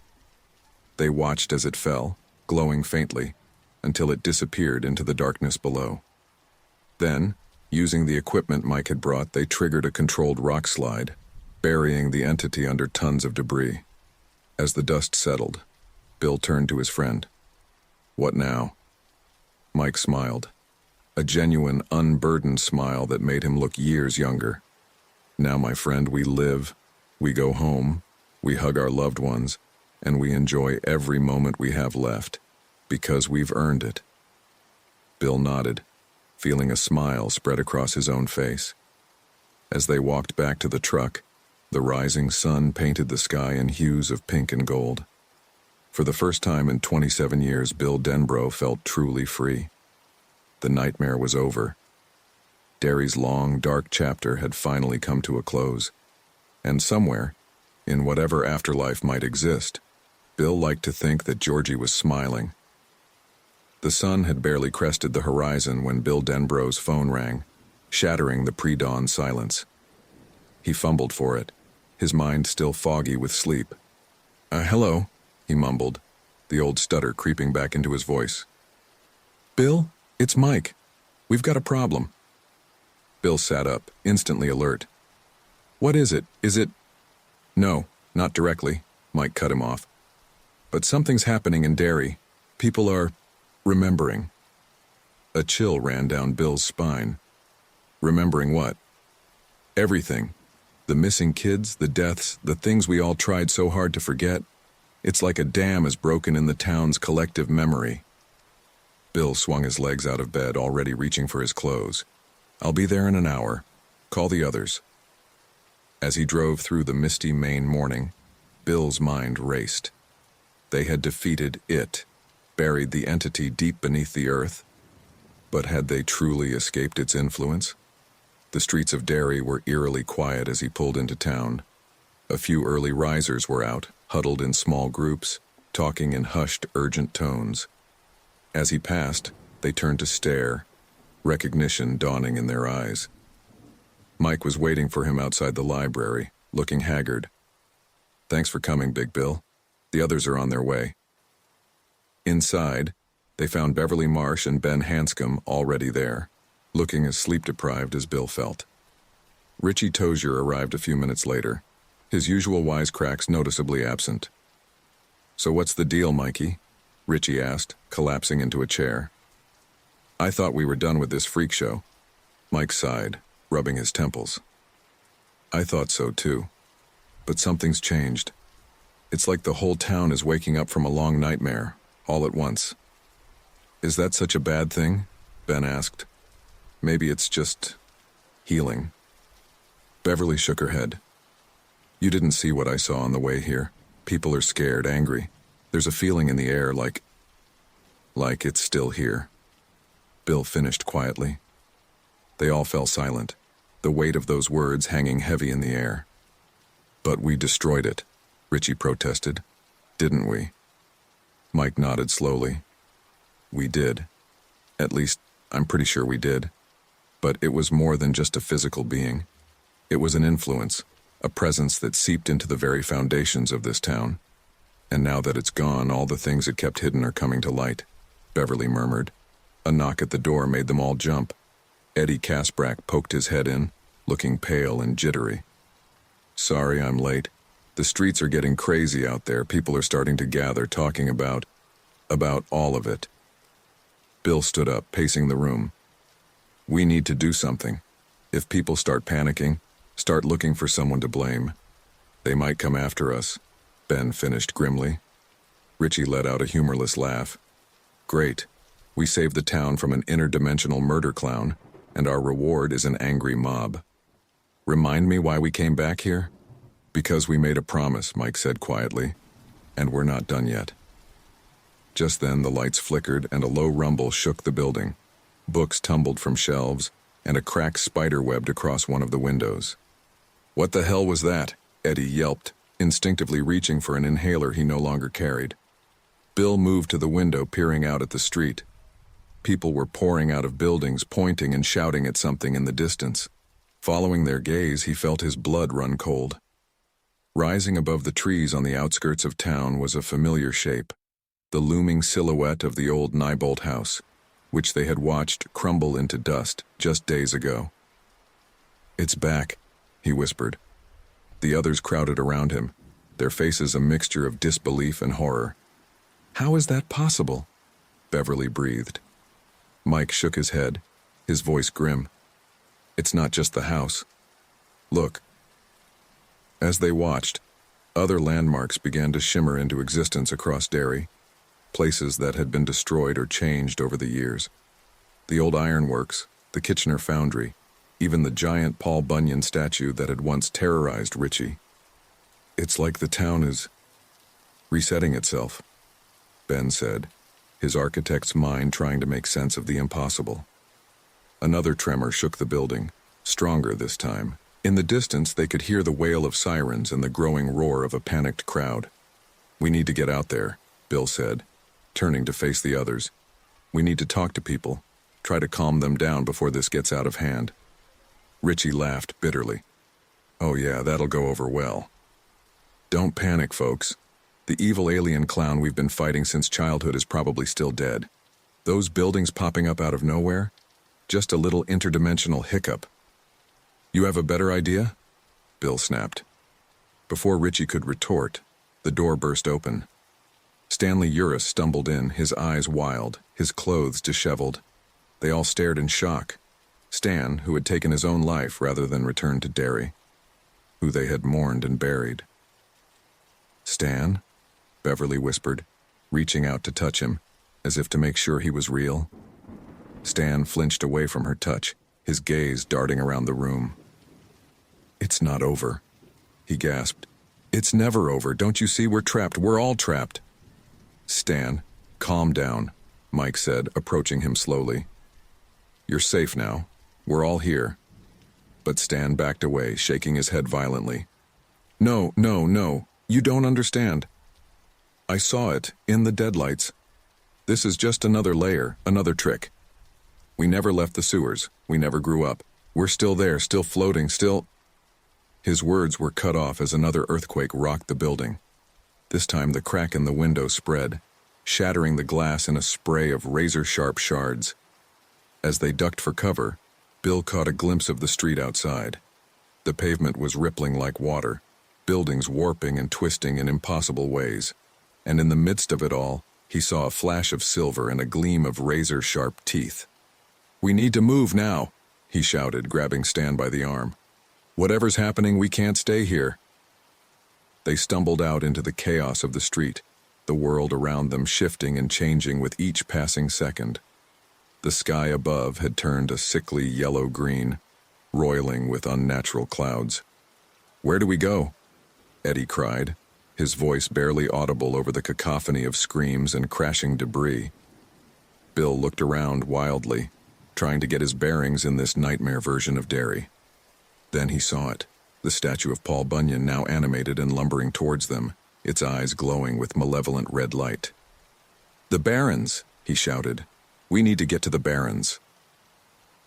They watched as it fell, glowing faintly, until it disappeared into the darkness below. Then, using the equipment Mike had brought, they triggered a controlled rock slide, burying the entity under tons of debris. As the dust settled, Bill turned to his friend. "What now?" Mike smiled, a genuine, unburdened smile that made him look years younger. "Now, my friend, we live, we go home, we hug our loved ones, and we enjoy every moment we have left, because we've earned it." Bill nodded, feeling a smile spread across his own face. As they walked back to the truck, the rising sun painted the sky in hues of pink and gold. For the first time in 27 years, Bill Denbrough felt truly free. The nightmare was over. Derry's long, dark chapter had finally come to a close. And somewhere, in whatever afterlife might exist, Bill liked to think that Georgie was smiling. The sun had barely crested the horizon when Bill Denbrough's phone rang, shattering the pre-dawn silence. He fumbled for it, his mind still foggy with sleep. Hello," he mumbled, the old stutter creeping back into his voice. "Bill, it's Mike. We've got a problem." Bill sat up, instantly alert. "What is it? Is it—" "No, not directly," Mike cut him off. "But something's happening in Derry. People are remembering." A chill ran down Bill's spine. Remembering what? Everything. The missing kids, the deaths, the things we all tried so hard to forget. It's like a dam is broken in the town's collective memory. Bill swung his legs out of bed, already reaching for his clothes. "I'll be there in an hour. Call the others." As he drove through the misty Maine morning, Bill's mind raced. They had defeated it, buried the entity deep beneath the earth. But had they truly escaped its influence? The streets of Derry were eerily quiet as he pulled into town. A few early risers were out, huddled in small groups, talking in hushed, urgent tones. As he passed, they turned to stare, recognition dawning in their eyes. Mike was waiting for him outside the library, looking haggard. "Thanks for coming, Big Bill. The others are on their way." Inside, they found Beverly Marsh and Ben Hanscom already there, looking as sleep-deprived as Bill felt. Richie Tozier arrived a few minutes later, his usual wisecracks noticeably absent. "So what's the deal, Mikey?" Richie asked, collapsing into a chair. "I thought we were done with this freak show." Mike sighed, rubbing his temples. "I thought so too. But something's changed. It's like the whole town is waking up from a long nightmare, all at once." "Is that such a bad thing?" Ben asked. Maybe it's just healing. Beverly shook her head. You didn't see what I saw on the way here. People are scared, angry. There's a feeling in the air like it's still here. Bill finished quietly. They all fell silent, the weight of those words hanging heavy in the air. But we destroyed it, Richie protested. Didn't we? Mike nodded slowly. We did. At least, I'm pretty sure we did. But it was more than just a physical being. It was an influence, a presence that seeped into the very foundations of this town. And now that it's gone, all the things it kept hidden are coming to light, Beverly murmured. A knock at the door made them all jump. Eddie Kasprack poked his head in, looking pale and jittery. Sorry I'm late. The streets are getting crazy out there. People are starting to gather, talking about all of it. Bill stood up, pacing the room. We need to do something. If people start panicking, start looking for someone to blame, they might come after us, Ben finished grimly. Richie let out a humorless laugh. Great. We saved the town from an interdimensional murder clown, and our reward is an angry mob. Remind me why we came back here? Because we made a promise, Mike said quietly, and we're not done yet. Just then the lights flickered and a low rumble shook the building. Books tumbled from shelves, and a crack spider webbed across one of the windows. What the hell was that? Eddie yelped, instinctively reaching for an inhaler he no longer carried. Bill moved to the window, peering out at the street. People were pouring out of buildings, pointing and shouting at something in the distance. Following their gaze, he felt his blood run cold. Rising above the trees on the outskirts of town was a familiar shape, the looming silhouette of the old Neibolt house, which they had watched crumble into dust just days ago. It's back, he whispered. The others crowded around him, their faces a mixture of disbelief and horror. How is that possible? Beverly breathed. Mike shook his head, his voice grim. It's not just the house. Look. As they watched, other landmarks began to shimmer into existence across Derry, places that had been destroyed or changed over the years. The old ironworks, the Kitchener foundry, even the giant Paul Bunyan statue that had once terrorized Richie. It's like the town is resetting itself, Ben said, his architect's mind trying to make sense of the impossible. Another tremor shook the building, stronger this time. In the distance, they could hear the wail of sirens and the growing roar of a panicked crowd. We need to get out there, Bill said, turning to face the others. We need to talk to people, try to calm them down before this gets out of hand. Richie laughed bitterly. Oh yeah, that'll go over well. Don't panic, folks. The evil alien clown we've been fighting since childhood is probably still dead. Those buildings popping up out of nowhere? Just a little interdimensional hiccup. You have a better idea? Bill snapped. Before Richie could retort, the door burst open. Stanley Uris stumbled in, his eyes wild, his clothes disheveled. They all stared in shock. Stan, who had taken his own life rather than return to Derry, who they had mourned and buried. Stan? Beverly whispered, reaching out to touch him, as if to make sure he was real. Stan flinched away from her touch, his gaze darting around the room. It's not over, he gasped. It's never over. Don't you see? We're trapped. We're all trapped. Stan, calm down, Mike said, approaching him slowly. You're safe now. We're all here. But Stan backed away, shaking his head violently. No, no, no. You don't understand. I saw it, in the deadlights. This is just another layer, another trick. We never left the sewers. We never grew up. We're still there, still floating, still... His words were cut off as another earthquake rocked the building. This time the crack in the window spread, shattering the glass in a spray of razor-sharp shards. As they ducked for cover, Bill caught a glimpse of the street outside. The pavement was rippling like water, buildings warping and twisting in impossible ways. And in the midst of it all, he saw a flash of silver and a gleam of razor-sharp teeth. We need to move now, he shouted, grabbing Stan by the arm. Whatever's happening, we can't stay here. They stumbled out into the chaos of the street, the world around them shifting and changing with each passing second. The sky above had turned a sickly yellow-green, roiling with unnatural clouds. "Where do we go?" Eddie cried, his voice barely audible over the cacophony of screams and crashing debris. Bill looked around wildly, trying to get his bearings in this nightmare version of Derry. Then he saw it, the statue of Paul Bunyan now animated and lumbering towards them, its eyes glowing with malevolent red light. "The Barrens!" he shouted. "We need to get to the Barrens."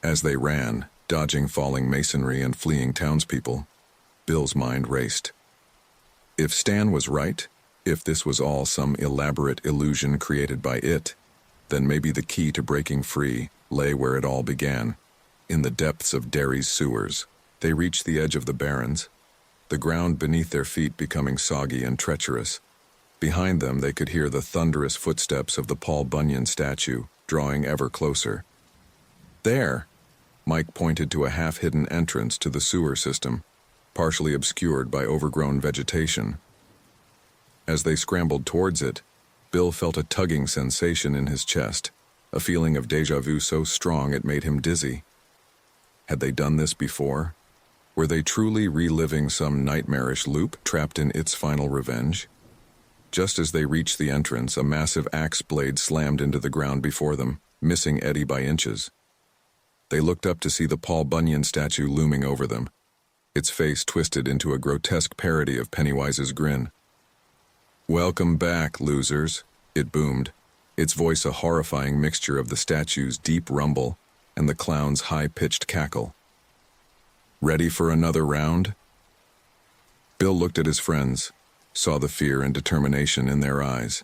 As they ran, dodging falling masonry and fleeing townspeople, Bill's mind raced. If Stan was right, if this was all some elaborate illusion created by it, then maybe the key to breaking free lay where it all began, in the depths of Derry's sewers. They reached the edge of the Barrens, the ground beneath their feet becoming soggy and treacherous. Behind them they could hear the thunderous footsteps of the Paul Bunyan statue, drawing ever closer. "There!" Mike pointed to a half-hidden entrance to the sewer system, partially obscured by overgrown vegetation. As they scrambled towards it, Bill felt a tugging sensation in his chest, a feeling of déjà vu so strong it made him dizzy. Had they done this before? Were they truly reliving some nightmarish loop trapped in its final revenge? Just as they reached the entrance, a massive axe blade slammed into the ground before them, missing Eddie by inches. They looked up to see the Paul Bunyan statue looming over them, its face twisted into a grotesque parody of Pennywise's grin. "Welcome back, losers," it boomed, its voice a horrifying mixture of the statue's deep rumble and the clown's high-pitched cackle. "Ready for another round?" Bill looked at his friends, saw the fear and determination in their eyes.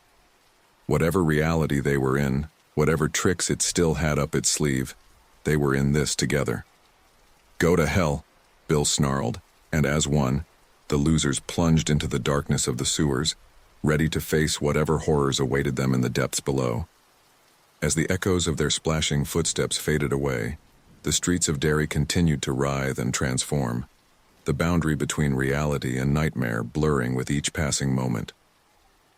Whatever reality they were in, whatever tricks it still had up its sleeve, they were in this together. "Go to hell," Bill snarled, and as one, the losers plunged into the darkness of the sewers, ready to face whatever horrors awaited them in the depths below. As the echoes of their splashing footsteps faded away, the streets of Derry continued to writhe and transform, the boundary between reality and nightmare blurring with each passing moment.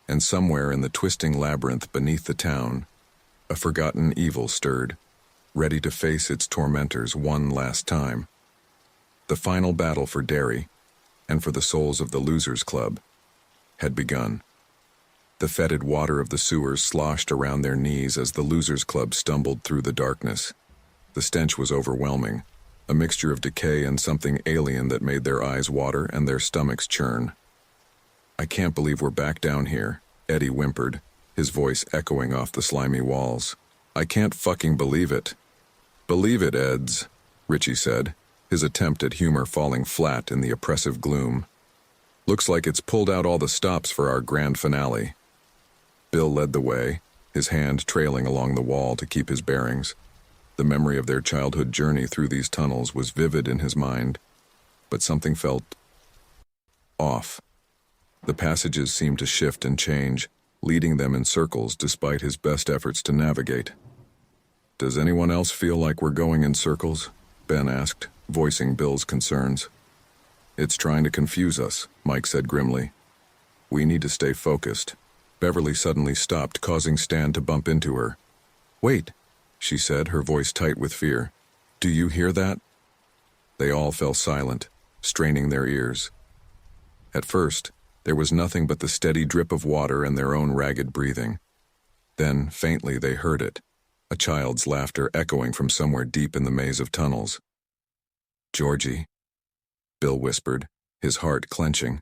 And somewhere in the twisting labyrinth beneath the town, a forgotten evil stirred, ready to face its tormentors one last time. The final battle for Derry, and for the souls of the Losers Club, had begun. The fetid water of the sewers sloshed around their knees as the Losers Club stumbled through the darkness. The stench was overwhelming, a mixture of decay and something alien that made their eyes water and their stomachs churn. "I can't believe we're back down here," Eddie whimpered, his voice echoing off the slimy walls. "I can't fucking believe it." "Believe it, Eds," Richie said, his attempt at humor falling flat in the oppressive gloom. "Looks like it's pulled out all the stops for our grand finale." Bill led the way, his hand trailing along the wall to keep his bearings. The memory of their childhood journey through these tunnels was vivid in his mind, but something felt off. The passages seemed to shift and change, leading them in circles despite his best efforts to navigate. "Does anyone else feel like we're going in circles?" Ben asked, voicing Bill's concerns. "It's trying to confuse us," Mike said grimly. "We need to stay focused." Beverly suddenly stopped, causing Stan to bump into her. "Wait," she said, her voice tight with fear. "Do you hear that?" They all fell silent, straining their ears. At first, there was nothing but the steady drip of water and their own ragged breathing. Then, faintly, they heard it, a child's laughter echoing from somewhere deep in the maze of tunnels. "Georgie," Bill whispered, his heart clenching.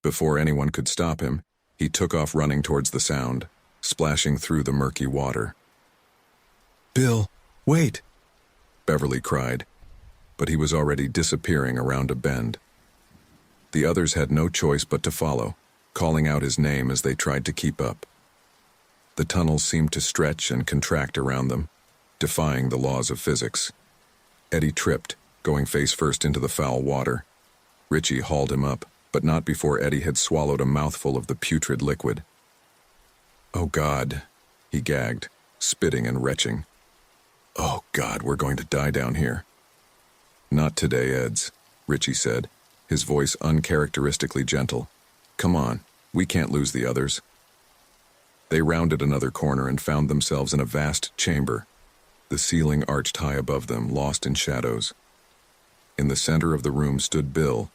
Before anyone could stop him, he took off running towards the sound, splashing through the murky water. "Bill, wait!" Beverly cried, but he was already disappearing around a bend. The others had no choice but to follow, calling out his name as they tried to keep up. The tunnels seemed to stretch and contract around them, defying the laws of physics. Eddie tripped, going face first into the foul water. Richie hauled him up, but not before Eddie had swallowed a mouthful of the putrid liquid. "Oh God," he gagged, spitting and retching. "Oh God, we're going to die down here." "Not today, Eds," Richie said, his voice uncharacteristically gentle. "Come on, we can't lose the others." They rounded another corner and found themselves in a vast chamber, The ceiling arched high above them, lost in shadows. In the center of the room stood Bill,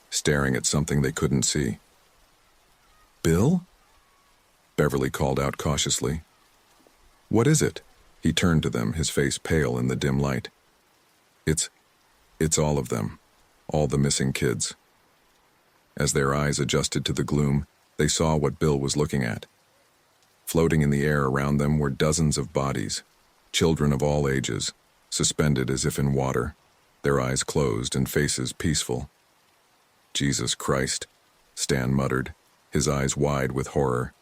staring at something they couldn't see. "Bill?" Beverly called out cautiously. "What is it?" He turned to them, his face pale in the dim light. It's all of them, all the missing kids." As their eyes adjusted to the gloom, they saw what Bill was looking at. Floating in the air around them were dozens of bodies, children of all ages, suspended as if in water, their eyes closed and faces peaceful. "Jesus Christ," Stan muttered, his eyes wide with horror.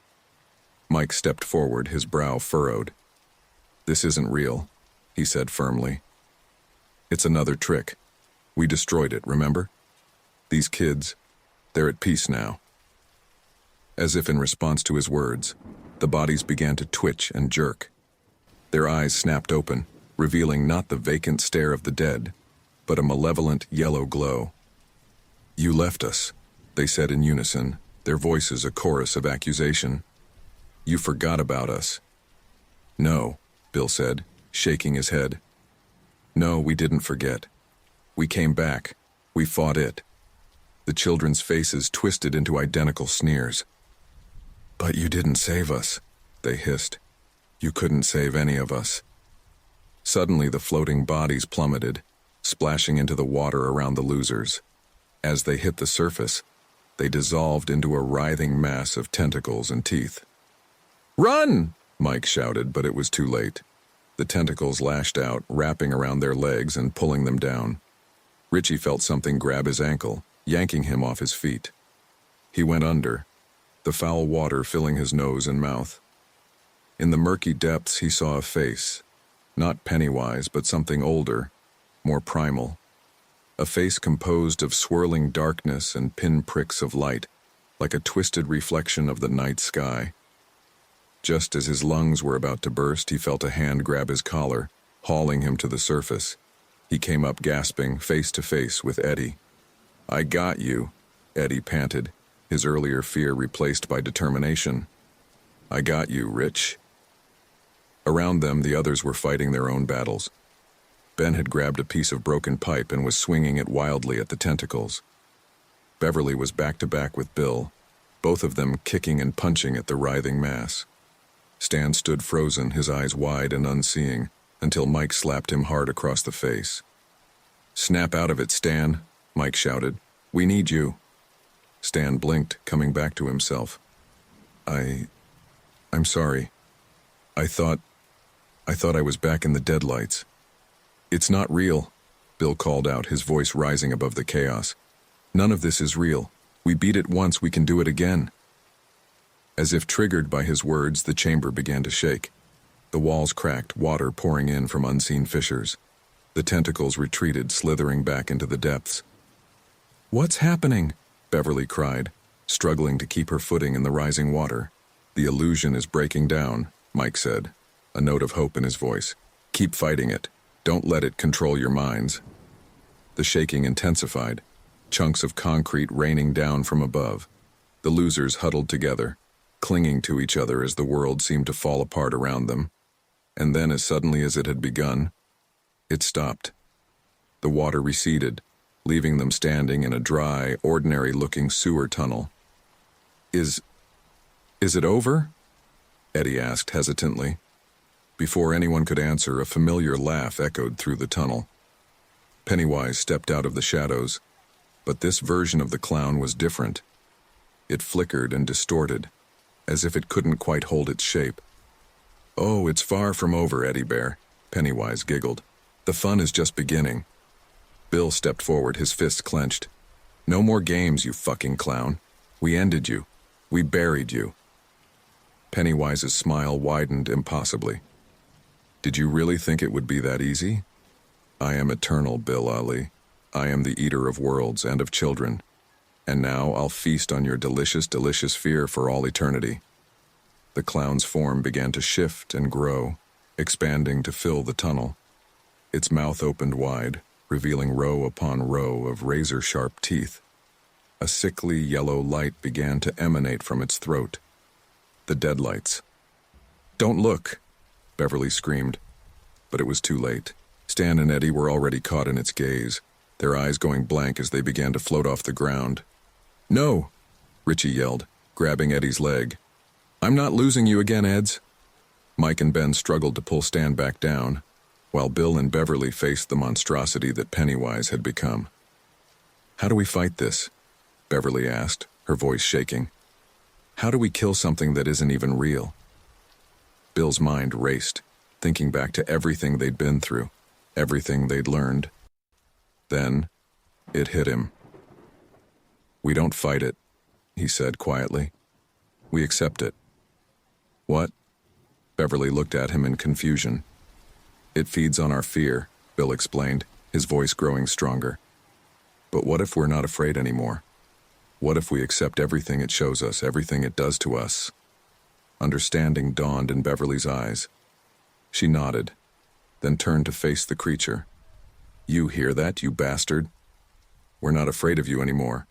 Mike stepped forward, his brow furrowed. "This isn't real," he said firmly. "It's another trick. We destroyed it, remember? These kids, they're at peace now." As if in response to his words, the bodies began to twitch and jerk. Their eyes snapped open, revealing not the vacant stare of the dead, but a malevolent yellow glow. "You left us," they said in unison, their voices a chorus of accusation. "You forgot about us." "No," Bill said, shaking his head. "No, we didn't forget. We came back. We fought it." The children's faces twisted into identical sneers. "But you didn't save us," they hissed. "You couldn't save any of us." Suddenly the floating bodies plummeted, splashing into the water around the losers. As they hit the surface, they dissolved into a writhing mass of tentacles and teeth. "Run!" Mike shouted, but it was too late. The tentacles lashed out, wrapping around their legs and pulling them down. Richie felt something grab his ankle, yanking him off his feet. He went under, the foul water filling his nose and mouth. In the murky depths he saw a face, not Pennywise, but something older, more primal. A face composed of swirling darkness and pinpricks of light, like a twisted reflection of the night sky. Just as his lungs were about to burst, he felt a hand grab his collar, hauling him to the surface. He came up gasping, face to face with Eddie. "I got you," Eddie panted, his earlier fear replaced by determination. "I got you, Rich." Around them, the others were fighting their own battles. Ben had grabbed a piece of broken pipe and was swinging it wildly at the tentacles. Beverly was back to back with Bill, both of them kicking and punching at the writhing mass. Stan stood frozen, his eyes wide and unseeing, until Mike slapped him hard across the face. "Snap out of it, Stan," Mike shouted. "We need you." Stan blinked, coming back to himself. I'm sorry. I thought I was back in the deadlights." "It's not real," Bill called out, his voice rising above the chaos. "None of this is real. We beat it once, we can do it again." As if triggered by his words, the chamber began to shake. The walls cracked, water pouring in from unseen fissures. The tentacles retreated, slithering back into the depths. "What's happening?" Beverly cried, struggling to keep her footing in the rising water. "The illusion is breaking down," Mike said, a note of hope in his voice. "Keep fighting it. Don't let it control your minds." The shaking intensified, chunks of concrete raining down from above. The losers huddled together, clinging to each other as the world seemed to fall apart around them. And then, as suddenly as it had begun, it stopped. The water receded, leaving them standing in a dry, ordinary-looking sewer tunnel. Is it over?" Eddie asked hesitantly. Before anyone could answer, a familiar laugh echoed through the tunnel. Pennywise stepped out of the shadows, but this version of the clown was different. It flickered and distorted, as if it couldn't quite hold its shape. "Oh, it's far from over, Eddie Bear," Pennywise giggled. "The fun is just beginning." Bill stepped forward, his fists clenched. "No more games, you fucking clown. We ended you. We buried you." Pennywise's smile widened impossibly. "Did you really think it would be that easy? I am eternal, Bill Ali. I am the eater of worlds and of children. And now I'll feast on your delicious, delicious fear for all eternity." The clown's form began to shift and grow, expanding to fill the tunnel. Its mouth opened wide, revealing row upon row of razor-sharp teeth. A sickly yellow light began to emanate from its throat. The deadlights. "Don't look," Beverly screamed. but it was too late. Stan and Eddie were already caught in its gaze, their eyes going blank as they began to float off the ground. "No!" Richie yelled, grabbing Eddie's leg. "I'm not losing you again, Eds." Mike and Ben struggled to pull Stan back down, while Bill and Beverly faced the monstrosity that Pennywise had become. "How do we fight this?" Beverly asked, her voice shaking. "How do we kill something that isn't even real?" Bill's mind raced, thinking back to everything they'd been through, everything they'd learned. Then, it hit him. "We don't fight it," he said quietly. "We accept it." "What?" Beverly looked at him in confusion. "It feeds on our fear," Bill explained, his voice growing stronger. "But what if we're not afraid anymore? What if we accept everything it shows us, everything it does to us?" Understanding dawned in Beverly's eyes. She nodded, then turned to face the creature. "You hear that, you bastard? We're not afraid of you anymore."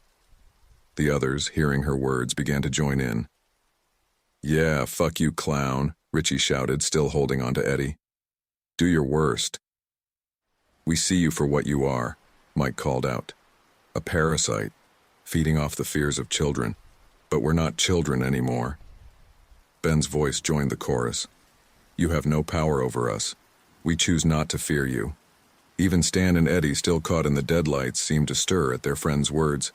The others, hearing her words, began to join in. "Yeah, fuck you, clown," Richie shouted, still holding on to Eddie. "Do your worst." "We see you for what you are," Mike called out. "A parasite, feeding off the fears of children. But we're not children anymore." Ben's voice joined the chorus. "You have no power over us. We choose not to fear you." Even Stan and Eddie, still caught in the deadlights, seemed to stir at their friend's words.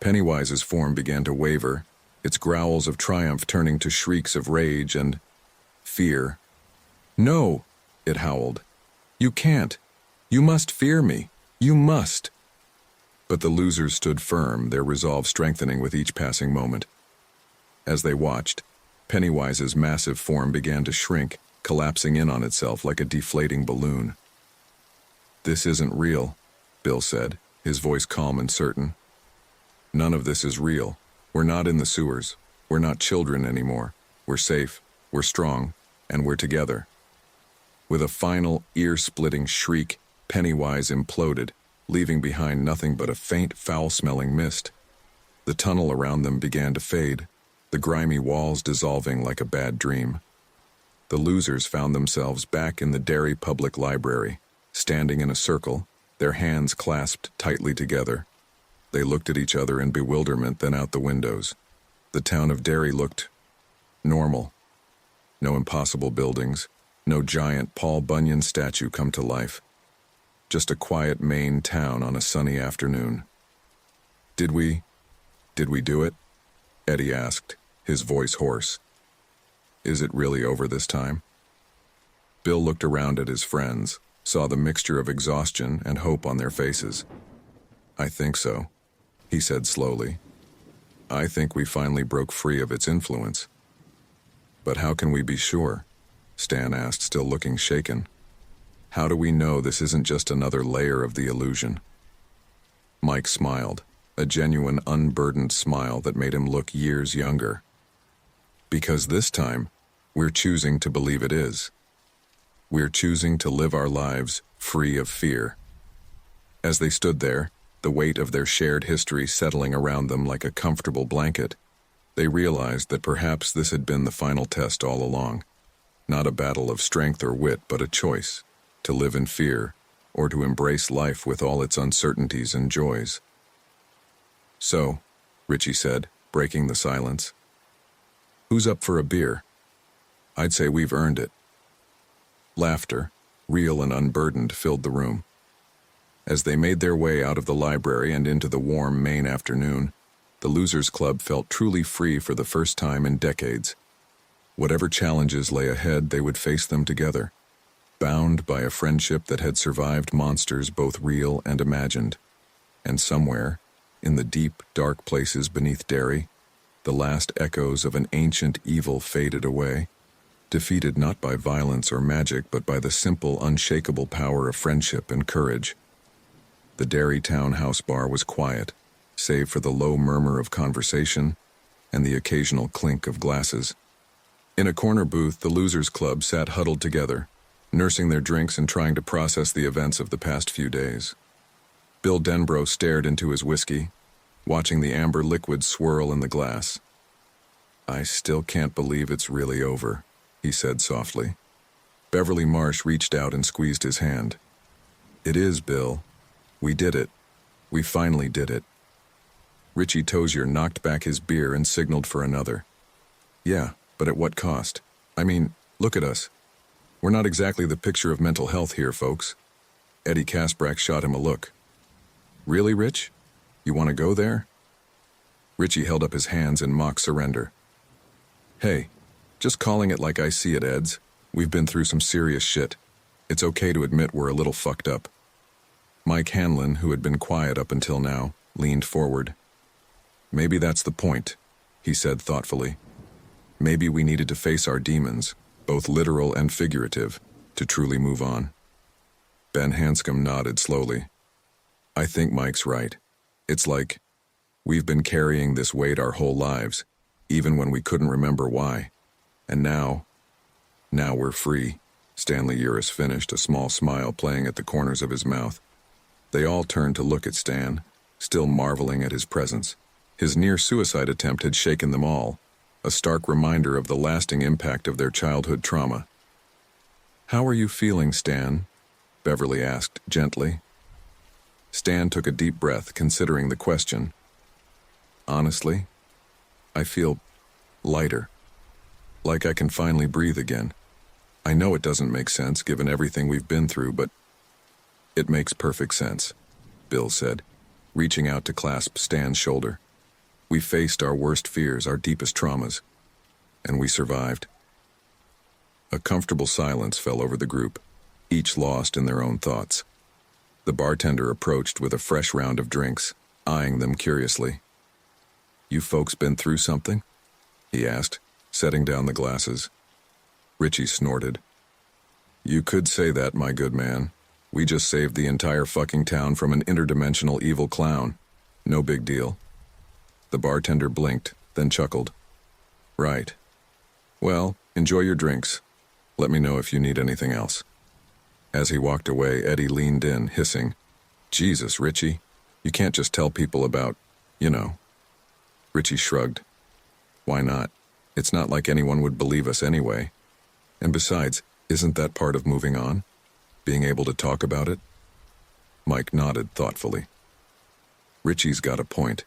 Pennywise's form began to waver, its growls of triumph turning to shrieks of rage and fear. "No!" it howled. "You can't. You must fear me. You must." But the losers stood firm, their resolve strengthening with each passing moment. As they watched, Pennywise's massive form began to shrink, collapsing in on itself like a deflating balloon. "This isn't real," Bill said, his voice calm and certain. "None of this is real. We're not in the sewers. We're not children anymore. We're safe, we're strong, and we're together." With a final, ear-splitting shriek, Pennywise imploded, leaving behind nothing but a faint, foul-smelling mist. The tunnel around them began to fade, the grimy walls dissolving like a bad dream. The losers found themselves back in the Derry Public Library, standing in a circle, their hands clasped tightly together. They looked at each other in bewilderment, then out the windows. The town of Derry looked normal. No impossible buildings, no giant Paul Bunyan statue come to life. Just a quiet Maine town on a sunny afternoon. Did we do it?" Eddie asked, his voice hoarse. "Is it really over this time?" Bill looked around at his friends, saw the mixture of exhaustion and hope on their faces. "I think so," he said slowly. "I think we finally broke free of its influence." "But how can we be sure?" Stan asked, still looking shaken. "How do we know this isn't just another layer of the illusion?" Mike smiled, a genuine, unburdened smile that made him look years younger. "Because this time, we're choosing to believe it is. We're choosing to live our lives free of fear." As they stood there, the weight of their shared history settling around them like a comfortable blanket, they realized that perhaps this had been the final test all along. Not a battle of strength or wit, but a choice, to live in fear, or to embrace life with all its uncertainties and joys. "So," Richie said, breaking the silence, "who's up for a beer? I'd say we've earned it." Laughter, real and unburdened, filled the room. As they made their way out of the library and into the warm Maine afternoon, the Losers Club felt truly free for the first time in decades. Whatever challenges lay ahead, they would face them together, bound by a friendship that had survived monsters both real and imagined. And somewhere, in the deep, dark places beneath Derry, the last echoes of an ancient evil faded away, defeated not by violence or magic, but by the simple, unshakable power of friendship and courage. The Derry Town House Bar was quiet, save for the low murmur of conversation and the occasional clink of glasses. In a corner booth, the Losers Club sat huddled together, nursing their drinks and trying to process the events of the past few days. Bill Denbrough stared into his whiskey, watching the amber liquid swirl in the glass. "I still can't believe it's really over," he said softly. Beverly Marsh reached out and squeezed his hand. It is, Bill. We did it. We finally did it. Richie Tozier knocked back his beer and signaled for another. Yeah, but at what cost? I mean, look at us. We're not exactly the picture of mental health here, folks. Eddie Kasprek shot him a look. Really, Rich? You want to go there? Richie held up his hands in mock surrender. Hey, just calling it like I see it, Eds. We've been through some serious shit. It's okay to admit we're a little fucked up. Mike Hanlon, who had been quiet up until now, leaned forward. Maybe that's the point, he said thoughtfully. Maybe we needed to face our demons, both literal and figurative, to truly move on. Ben Hanscom nodded slowly. I think Mike's right. It's like, we've been carrying this weight our whole lives, even when we couldn't remember why. And now we're free. Stanley Uris finished, a small smile playing at the corners of his mouth. They all turned to look at Stan, still marveling at his presence. His near-suicide attempt had shaken them all, a stark reminder of the lasting impact of their childhood trauma. How are you feeling, Stan? Beverly asked gently. Stan took a deep breath, considering the question. Honestly, I feel lighter. Like I can finally breathe again. I know it doesn't make sense given everything we've been through, but it makes perfect sense, Bill said, reaching out to clasp Stan's shoulder. We faced our worst fears, our deepest traumas, and we survived. A comfortable silence fell over the group, each lost in their own thoughts. The bartender approached with a fresh round of drinks, eyeing them curiously. You folks been through something? He asked, setting down the glasses. Richie snorted. You could say that, my good man. We just saved the entire fucking town from an interdimensional evil clown. No big deal. The bartender blinked, then chuckled. Right. Well, enjoy your drinks. Let me know if you need anything else. As he walked away, Eddie leaned in, hissing, Jesus, Richie, you can't just tell people about, you know. Richie shrugged. Why not? It's not like anyone would believe us anyway. And besides, isn't that part of moving on? Being able to talk about it? Mike nodded thoughtfully. Richie's got a point.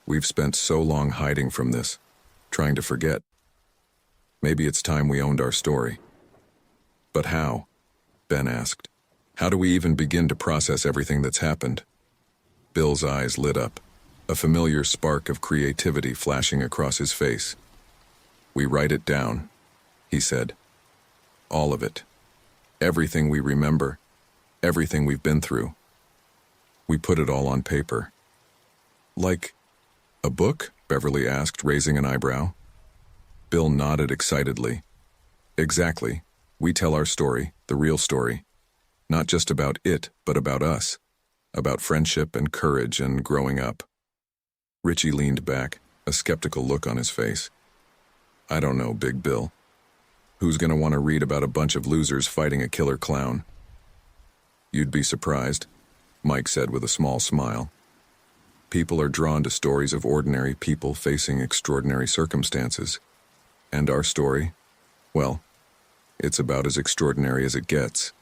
We've spent so long hiding from this, trying to forget. Maybe it's time we owned our story. But how? Ben asked. How do we even begin to process everything that's happened? Bill's eyes lit up, a familiar spark of creativity flashing across his face. We write it down, he said. All of it. Everything we remember, everything we've been through. We put it all on paper. Like a book? Beverly asked, raising an eyebrow. Bill nodded excitedly. Exactly. We tell our story, the real story. Not just about it, but about us. About friendship and courage and growing up. Richie leaned back, a skeptical look on his face. I don't know, Big Bill. Who's gonna want to read about a bunch of losers fighting a killer clown? You'd be surprised, Mike said with a small smile. People are drawn to stories of ordinary people facing extraordinary circumstances. And our story? Well, it's about as extraordinary as it gets.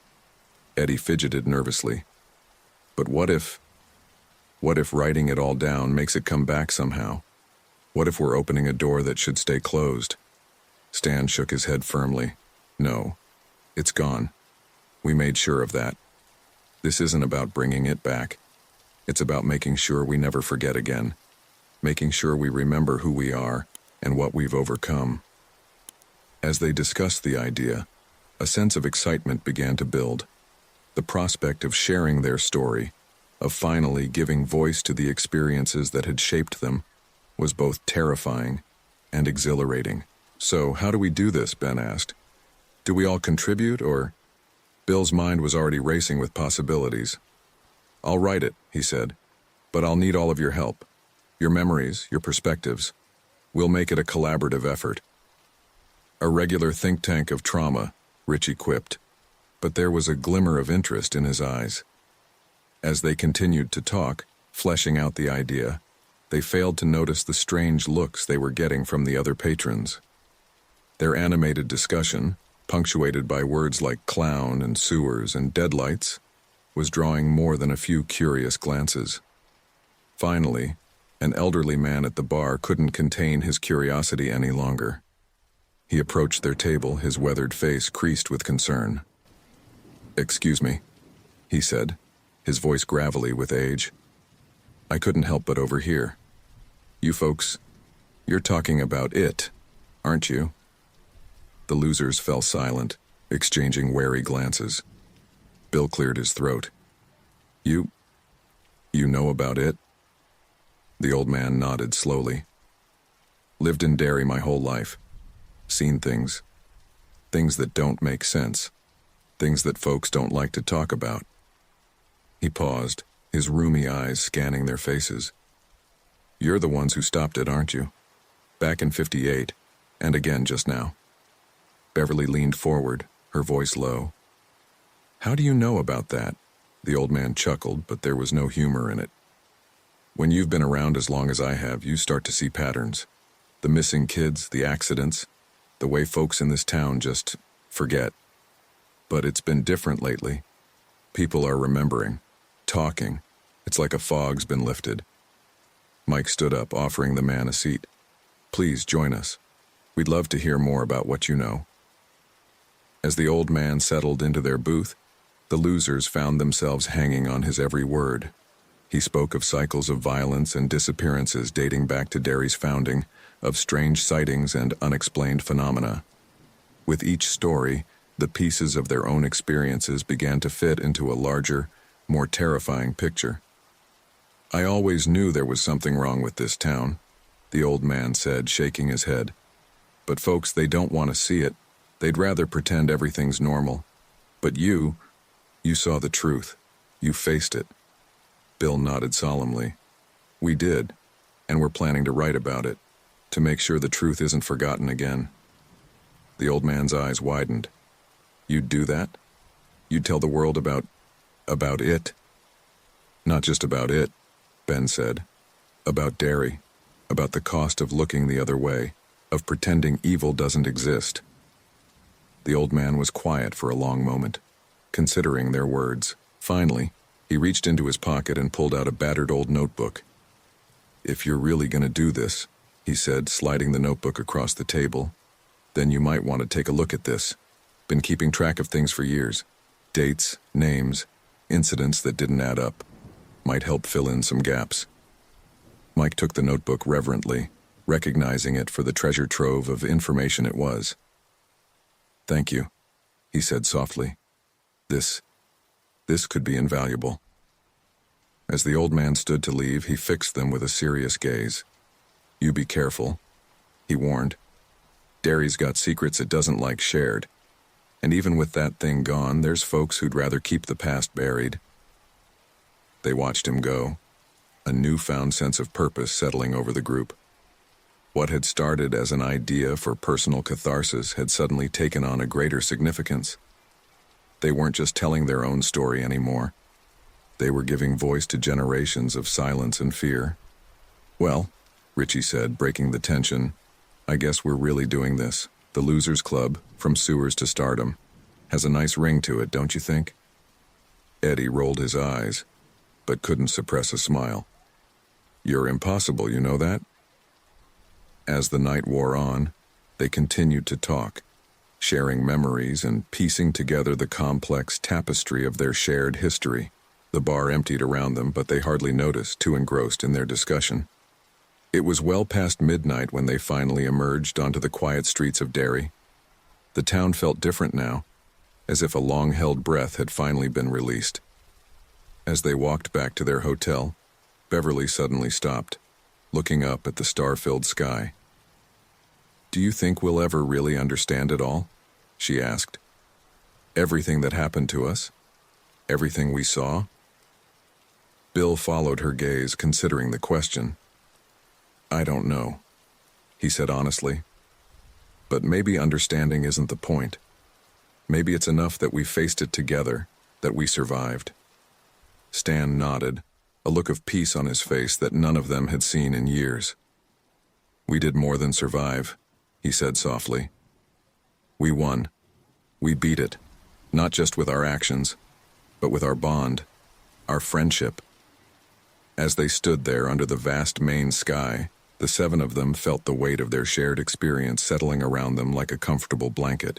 Eddie fidgeted nervously. But what if writing it all down makes it come back somehow? What if we're opening a door that should stay closed? Stan shook his head firmly. No, it's gone. We made sure of that. This isn't about bringing it back. It's about making sure we never forget again. Making sure we remember who we are and what we've overcome. As they discussed the idea, a sense of excitement began to build. The prospect of sharing their story, of finally giving voice to the experiences that had shaped them, was both terrifying and exhilarating. So, how do we do this? Ben asked. Do we all contribute, or? Bill's mind was already racing with possibilities. I'll write it, he said, but I'll need all of your help. Your memories, your perspectives. We'll make it a collaborative effort. A regular think tank of trauma, Richie quipped, but there was a glimmer of interest in his eyes. As they continued to talk, fleshing out the idea, they failed to notice the strange looks they were getting from the other patrons. Their animated discussion, punctuated by words like clown and sewers and deadlights, was drawing more than a few curious glances. Finally, an elderly man at the bar couldn't contain his curiosity any longer. He approached their table, his weathered face creased with concern. "Excuse me," he said, his voice gravelly with age. "I couldn't help but overhear. You folks, you're talking about it, aren't you?" The losers fell silent, exchanging wary glances. Bill cleared his throat. You know about it?" The old man nodded slowly. "Lived in Derry my whole life. Seen things. Things that don't make sense. Things that folks don't like to talk about." He paused, his rheumy eyes scanning their faces. "You're the ones who stopped it, aren't you? Back in '58, and again just now." Beverly leaned forward, her voice low. "How do you know about that?" The old man chuckled, but there was no humor in it. "When you've been around as long as I have, you start to see patterns. The missing kids, the accidents, the way folks in this town just forget. But it's been different lately. People are remembering, talking. It's like a fog's been lifted." Mike stood up, offering the man a seat. "Please join us. We'd love to hear more about what you know." As the old man settled into their booth, the losers found themselves hanging on his every word. He spoke of cycles of violence and disappearances dating back to Derry's founding, of strange sightings and unexplained phenomena. With each story, the pieces of their own experiences began to fit into a larger, more terrifying picture. "I always knew there was something wrong with this town," the old man said, shaking his head. "But folks, they don't want to see it. They'd rather pretend everything's normal. But you saw the truth. You faced it." Bill nodded solemnly. "We did, and we're planning to write about it, to make sure the truth isn't forgotten again." The old man's eyes widened. "You'd do that? You'd tell the world about it?" "Not just about it," Ben said. "About Derry, about the cost of looking the other way, of pretending evil doesn't exist." The old man was quiet for a long moment, considering their words. Finally, he reached into his pocket and pulled out a battered old notebook. "If you're really going to do this," he said, sliding the notebook across the table, "then you might want to take a look at this. Been keeping track of things for years. Dates, names, incidents that didn't add up. Might help fill in some gaps." Mike took the notebook reverently, recognizing it for the treasure trove of information it was. "Thank you," he said softly. This could be invaluable." As the old man stood to leave, he fixed them with a serious gaze. "You be careful," he warned. "Derry's got secrets it doesn't like shared. And even with that thing gone, there's folks who'd rather keep the past buried." They watched him go, a newfound sense of purpose settling over the group. What had started as an idea for personal catharsis had suddenly taken on a greater significance. They weren't just telling their own story anymore. They were giving voice to generations of silence and fear. "Well," Richie said, breaking the tension, "I guess we're really doing this. The Losers Club, from sewers to stardom, has a nice ring to it, don't you think?" Eddie rolled his eyes, but couldn't suppress a smile. "You're impossible, you know that?" As the night wore on, they continued to talk, sharing memories and piecing together the complex tapestry of their shared history. The bar emptied around them, but they hardly noticed, too engrossed in their discussion. It was well past midnight when they finally emerged onto the quiet streets of Derry. The town felt different now, as if a long-held breath had finally been released. As they walked back to their hotel, Beverly suddenly stopped, looking up at the star-filled sky. "Do you think we'll ever really understand it all?" she asked. "Everything that happened to us? Everything we saw?" Bill followed her gaze, considering the question. "I don't know," he said honestly. "But maybe understanding isn't the point. Maybe it's enough that we faced it together, that we survived." Stan nodded, a look of peace on his face that none of them had seen in years. "We did more than survive," he said softly. "We won. We beat it, not just with our actions, but with our bond, our friendship. As they stood there under the vast Maine sky, the seven of them felt the weight of their shared experience settling around them like a comfortable blanket.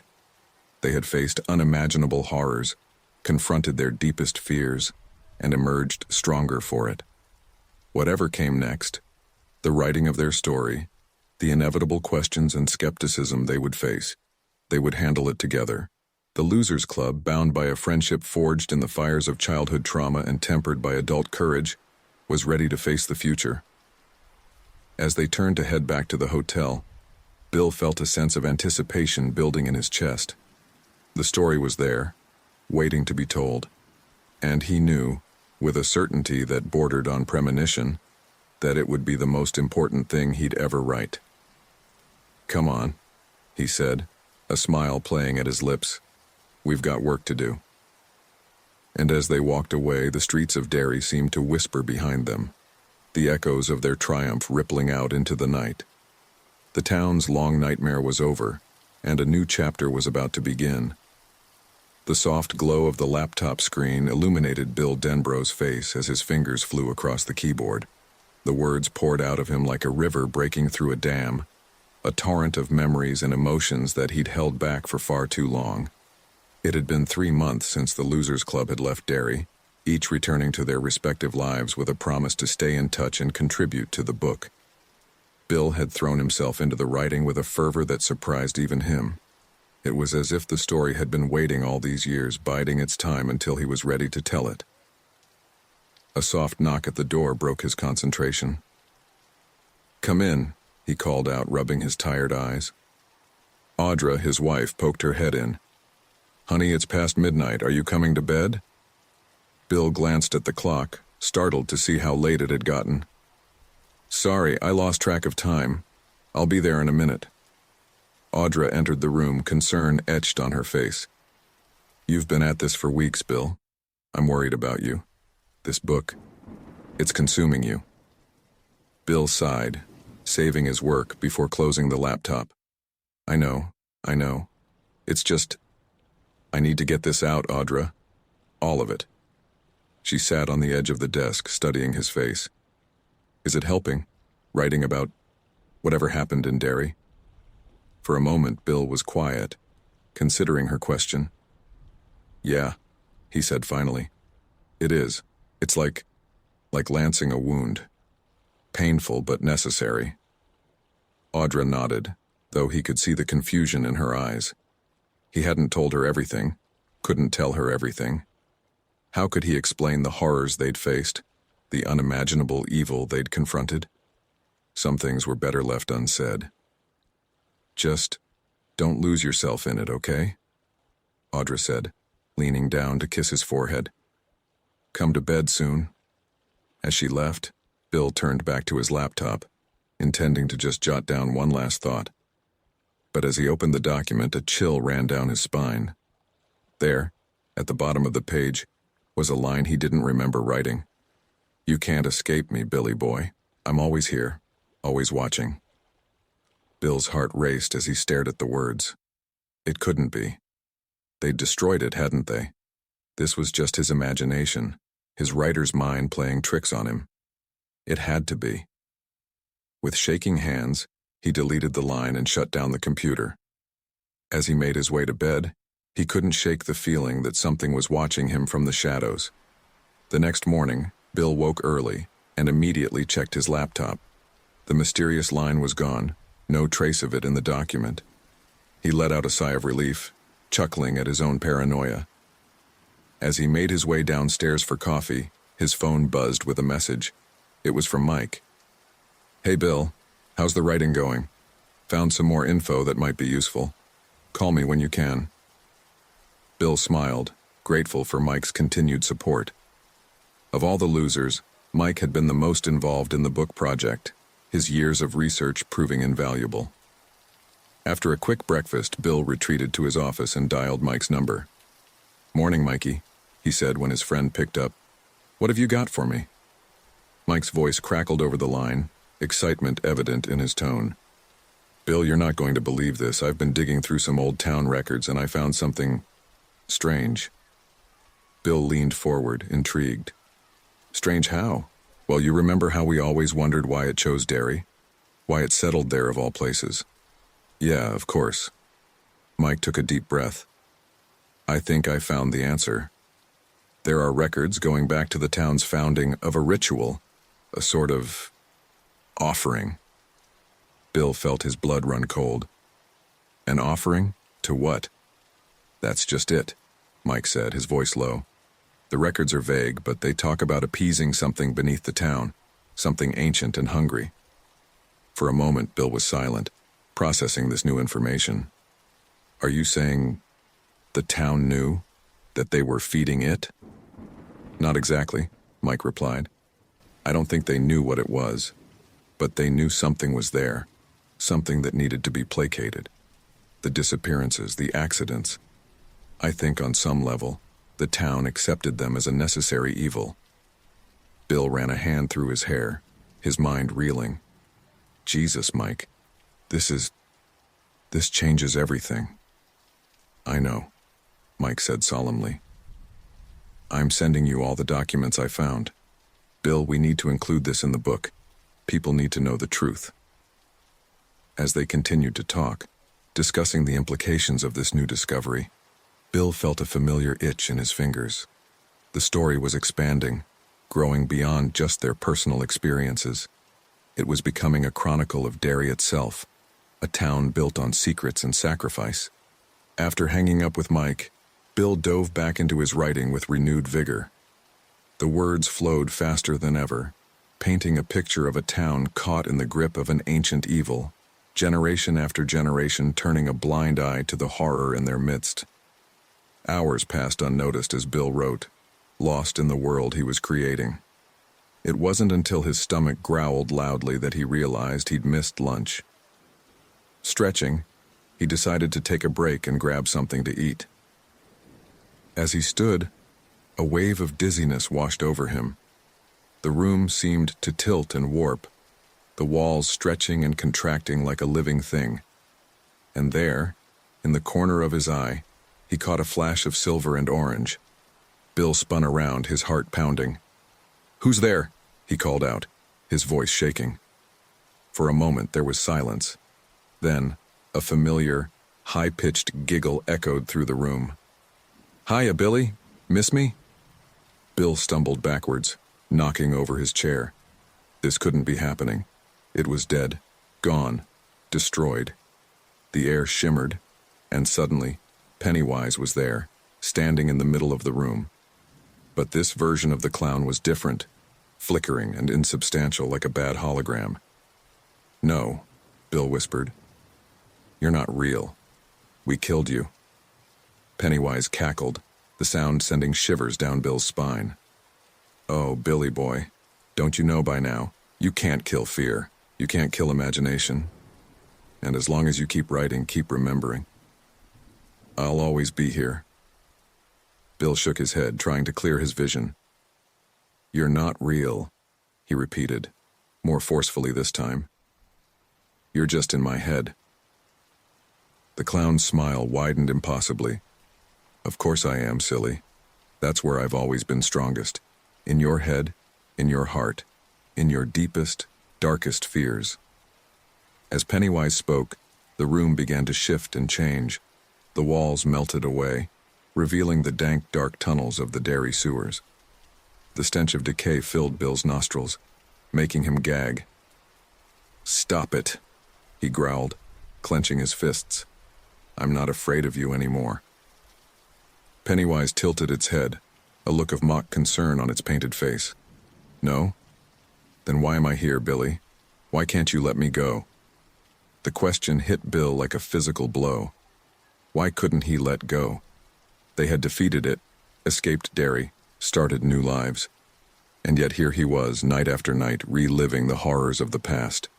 They had faced unimaginable horrors, confronted their deepest fears, and emerged stronger for it. Whatever came next, the writing of their story, the inevitable questions and skepticism they would face, they would handle it together. The Losers Club, bound by a friendship forged in the fires of childhood trauma and tempered by adult courage, was ready to face the future. As they turned to head back to the hotel, Bill felt a sense of anticipation building in his chest. The story was there, waiting to be told, and he knew, with a certainty that bordered on premonition, that it would be the most important thing he'd ever write. "Come on," he said, a smile playing at his lips. "We've got work to do." And as they walked away, the streets of Derry seemed to whisper behind them, the echoes of their triumph rippling out into the night. The town's long nightmare was over, and a new chapter was about to begin. The soft glow of the laptop screen illuminated Bill Denbrough's face as his fingers flew across the keyboard. The words poured out of him like a river breaking through a dam, a torrent of memories and emotions that he'd held back for far too long. It had been 3 months since the Losers Club had left Derry, each returning to their respective lives with a promise to stay in touch and contribute to the book. Bill had thrown himself into the writing with a fervor that surprised even him. It was as if the story had been waiting all these years, biding its time until he was ready to tell it. A soft knock at the door broke his concentration. "Come in," he called out, rubbing his tired eyes. Audra, his wife, poked her head in. "Honey, it's past midnight. Are you coming to bed?" Bill glanced at the clock, startled to see how late it had gotten. "Sorry, I lost track of time. I'll be there in a minute." Audra entered the room, concern etched on her face. "You've been at this for weeks, Bill. I'm worried about you. This book, it's consuming you." Bill sighed, saving his work before closing the laptop. I know. It's just, I need to get this out, Audra. All of it." She sat on the edge of the desk, studying his face. "Is it helping, writing about whatever happened in Derry?" For a moment, Bill was quiet, considering her question. "Yeah," he said finally. "It is. It's like lancing a wound. Painful but necessary." Audra nodded, though he could see the confusion in her eyes. He hadn't told her everything, couldn't tell her everything. How could he explain the horrors they'd faced, the unimaginable evil they'd confronted? Some things were better left unsaid. "Just don't lose yourself in it, okay?" Audra said, leaning down to kiss his forehead. "Come to bed soon." As she left, Bill turned back to his laptop, intending to just jot down one last thought. But as he opened the document, a chill ran down his spine. There, at the bottom of the page, was a line he didn't remember writing. "You can't escape me, Billy boy. I'm always here, always watching." Bill's heart raced as he stared at the words. It couldn't be. They'd destroyed it, hadn't they? This was just his imagination, his writer's mind playing tricks on him. It had to be. With shaking hands, he deleted the line and shut down the computer. As he made his way to bed, he couldn't shake the feeling that something was watching him from the shadows. The next morning, Bill woke early and immediately checked his laptop. The mysterious line was gone, no trace of it in the document. He let out a sigh of relief, chuckling at his own paranoia. As he made his way downstairs for coffee, his phone buzzed with a message. It was from Mike. "Hey Bill, how's the writing going? Found some more info that might be useful. Call me when you can." Bill smiled, grateful for Mike's continued support. Of all the losers, Mike had been the most involved in the book project, his years of research proving invaluable. After a quick breakfast, Bill retreated to his office and dialed Mike's number. "Morning, Mikey," he said when his friend picked up. "What have you got for me?" Mike's voice crackled over the line, excitement evident in his tone. Bill, you're not going to believe this. I've been digging through some old town records and I found something strange. Bill leaned forward, intrigued. Strange how? Well, you remember how we always wondered why it chose Derry? Why it settled there of all places? Yeah, of course. Mike took a deep breath. I think I found the answer. There are records going back to the town's founding of a ritual, a sort of offering. Bill felt his blood run cold. An offering? To what? That's just it, Mike said, his voice low. The records are vague, but they talk about appeasing something beneath the town, something ancient and hungry. For a moment, Bill was silent, processing this new information. Are you saying the town knew that they were feeding it? Not exactly, Mike replied. I don't think they knew what it was, but they knew something was there, something that needed to be placated. The disappearances, the accidents. I think on some level, the town accepted them as a necessary evil. Bill ran a hand through his hair, his mind reeling. Jesus, Mike, this changes everything. I know, Mike said solemnly. I'm sending you all the documents I found. Bill, we need to include this in the book. People need to know the truth. As they continued to talk, discussing the implications of this new discovery, Bill felt a familiar itch in his fingers. The story was expanding, growing beyond just their personal experiences. It was becoming a chronicle of Derry itself, a town built on secrets and sacrifice. After hanging up with Mike, Bill dove back into his writing with renewed vigor. The words flowed faster than ever, painting a picture of a town caught in the grip of an ancient evil, generation after generation turning a blind eye to the horror in their midst. Hours passed unnoticed as Bill wrote, lost in the world he was creating. It wasn't until his stomach growled loudly that he realized he'd missed lunch. Stretching, he decided to take a break and grab something to eat. As he stood, a wave of dizziness washed over him. The room seemed to tilt and warp, the walls stretching and contracting like a living thing. And there, in the corner of his eye, he caught a flash of silver and orange. Bill spun around, his heart pounding. "Who's there?" he called out, his voice shaking. For a moment there was silence. Then, a familiar, high-pitched giggle echoed through the room. "Hiya, Billy. Miss me?" Bill stumbled backwards, knocking over his chair. This couldn't be happening. It was dead, gone, destroyed. The air shimmered, and suddenly, Pennywise was there, standing in the middle of the room. But this version of the clown was different, flickering and insubstantial like a bad hologram. "No," Bill whispered. "You're not real. We killed you." Pennywise cackled, the sound sending shivers down Bill's spine. "Oh, Billy boy, don't you know by now? You can't kill fear. You can't kill imagination. And as long as you keep writing, keep remembering. I'll always be here." Bill shook his head, trying to clear his vision. "You're not real," he repeated, more forcefully this time. "You're just in my head." The clown's smile widened impossibly. "Of course I am, silly. That's where I've always been strongest. In your head, in your heart, in your deepest, darkest fears." As Pennywise spoke, the room began to shift and change. The walls melted away, revealing the dank, dark tunnels of the Derry sewers. The stench of decay filled Bill's nostrils, making him gag. "Stop it," he growled, clenching his fists. "I'm not afraid of you anymore." Pennywise tilted its head, a look of mock concern on its painted face. "No? Then why am I here, Billy? Why can't you let me go?" The question hit Bill like a physical blow. Why couldn't he let go? They had defeated it, escaped Derry, started new lives. And yet here he was, night after night, reliving the horrors of the past.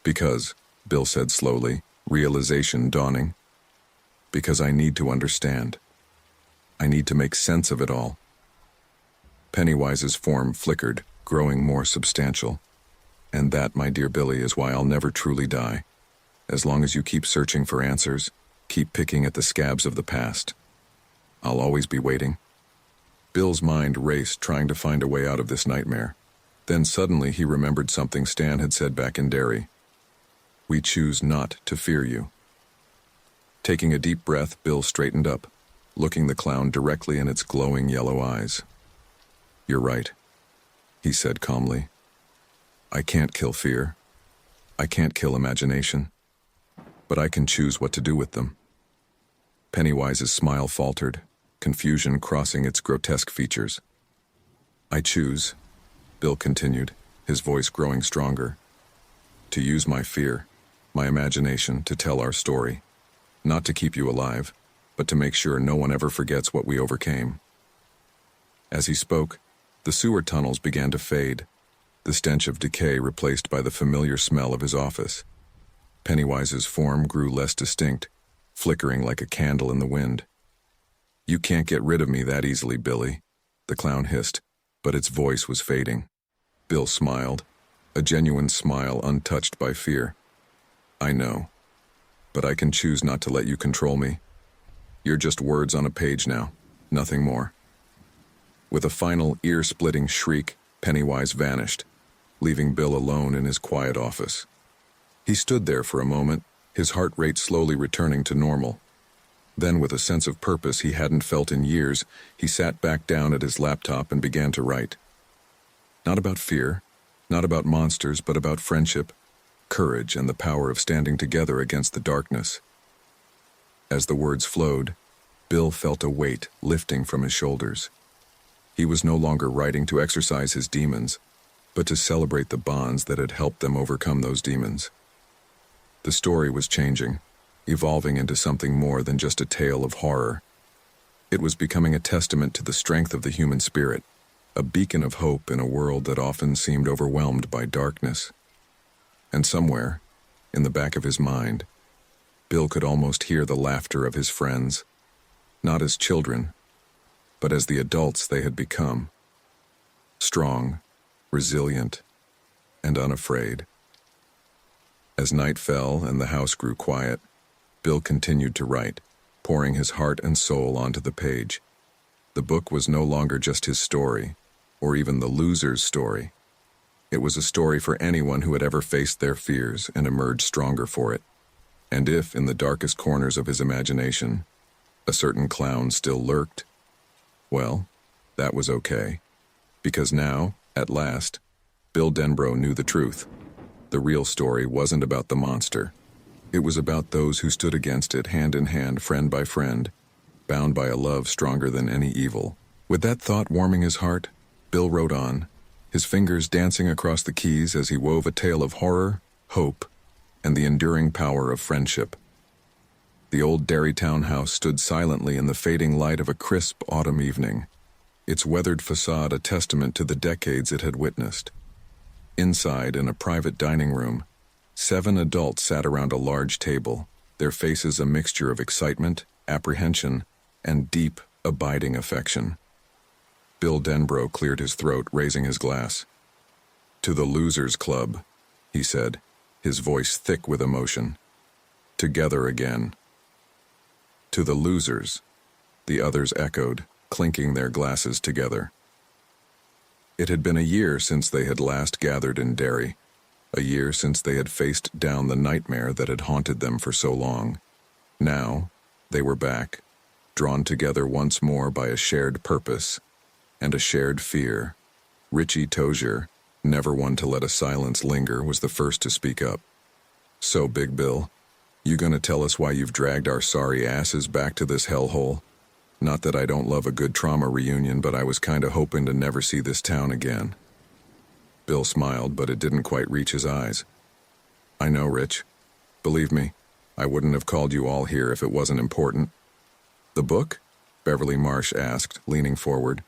"Because," Bill said slowly, realization dawning, "because I need to understand. I need to make sense of it all." Pennywise's form flickered, growing more substantial. "And that, my dear Billy, is why I'll never truly die. As long as you keep searching for answers, keep picking at the scabs of the past. I'll always be waiting." Bill's mind raced, trying to find a way out of this nightmare. Then suddenly he remembered something Stan had said back in Derry. "We choose not to fear you." Taking a deep breath, Bill straightened up, looking the clown directly in its glowing yellow eyes. "You're right," he said calmly. "I can't kill fear. I can't kill imagination. But I can choose what to do with them." Pennywise's smile faltered, confusion crossing its grotesque features. "I choose," Bill continued, his voice growing stronger, "to use my fear, my imagination, to tell our story. Not to keep you alive, but to make sure no one ever forgets what we overcame." As he spoke, the sewer tunnels began to fade, the stench of decay replaced by the familiar smell of his office. Pennywise's form grew less distinct, flickering like a candle in the wind. "You can't get rid of me that easily, Billy," the clown hissed, but its voice was fading. Bill smiled, a genuine smile untouched by fear. "I know, but I can choose not to let you control me. You're just words on a page now, nothing more." With a final ear-splitting shriek, Pennywise vanished, leaving Bill alone in his quiet office. He stood there for a moment, his heart rate slowly returning to normal. Then, with a sense of purpose he hadn't felt in years, he sat back down at his laptop and began to write. Not about fear, not about monsters, but about friendship, courage, and the power of standing together against the darkness. As the words flowed, Bill felt a weight lifting from his shoulders. He was no longer writing to exercise his demons, but to celebrate the bonds that had helped them overcome those demons. The story was changing, evolving into something more than just a tale of horror. It was becoming a testament to the strength of the human spirit, a beacon of hope in a world that often seemed overwhelmed by darkness. And somewhere, in the back of his mind, Bill could almost hear the laughter of his friends, not as children, but as the adults they had become. Strong, resilient, and unafraid. As night fell and the house grew quiet, Bill continued to write, pouring his heart and soul onto the page. The book was no longer just his story, or even the loser's story. It was a story for anyone who had ever faced their fears and emerged stronger for it. And if, in the darkest corners of his imagination, a certain clown still lurked, well, that was okay. Because now, at last, Bill Denbrough knew the truth. The real story wasn't about the monster. It was about those who stood against it hand in hand, friend by friend, bound by a love stronger than any evil. With that thought warming his heart, Bill wrote on, his fingers dancing across the keys as he wove a tale of horror, hope, and the enduring power of friendship. The old Derrytown house stood silently in the fading light of a crisp autumn evening, its weathered facade a testament to the decades it had witnessed. Inside, in a private dining room, 7 adults sat around a large table, their faces a mixture of excitement, apprehension, and deep, abiding affection. Bill Denbrough cleared his throat, raising his glass. "To the Losers Club," he said, his voice thick with emotion. "Together again." "To the losers," the others echoed, clinking their glasses together. It had been a year since they had last gathered in Derry, a year since they had faced down the nightmare that had haunted them for so long. Now, they were back, drawn together once more by a shared purpose and a shared fear. Richie Tozier, never one to let a silence linger, was the first to speak up. "So, Big Bill, you gonna tell us why you've dragged our sorry asses back to this hellhole? Not that I don't love a good trauma reunion, but I was kinda hoping to never see this town again." Bill smiled, but it didn't quite reach his eyes. "I know, Rich. Believe me, I wouldn't have called you all here if it wasn't important." "The book?" Beverly Marsh asked, leaning forward.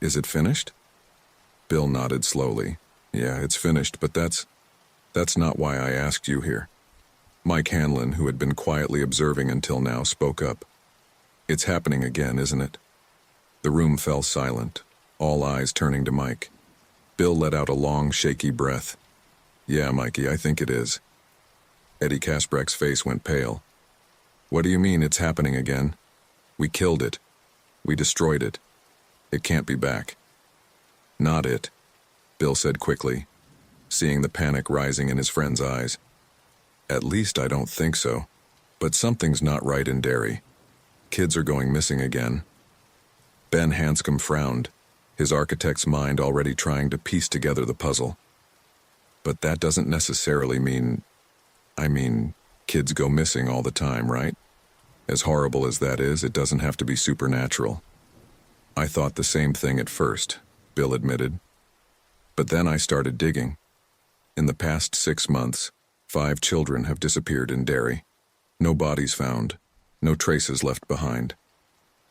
"Is it finished?" Bill nodded slowly. "Yeah, it's finished, but that's not why I asked you here." Mike Hanlon, who had been quietly observing until now, spoke up. "It's happening again, isn't it?" The room fell silent, all eyes turning to Mike. Bill let out a long, shaky breath. "Yeah, Mikey, I think it is." Eddie Kasbrek's face went pale. What do you mean it's happening again? We killed it. We destroyed it. It can't be back. Not it, Bill said quickly, seeing the panic rising in his friend's eyes. At least I don't think so. But something's not right in Derry. Kids are going missing again. Ben Hanscom frowned, his architect's mind already trying to piece together the puzzle. But that doesn't necessarily mean... kids go missing all the time, right? As horrible as that is, it doesn't have to be supernatural. I thought the same thing at first, Bill admitted. But then I started digging. In the past 6 months, 5 children have disappeared in Derry. No bodies found, no traces left behind.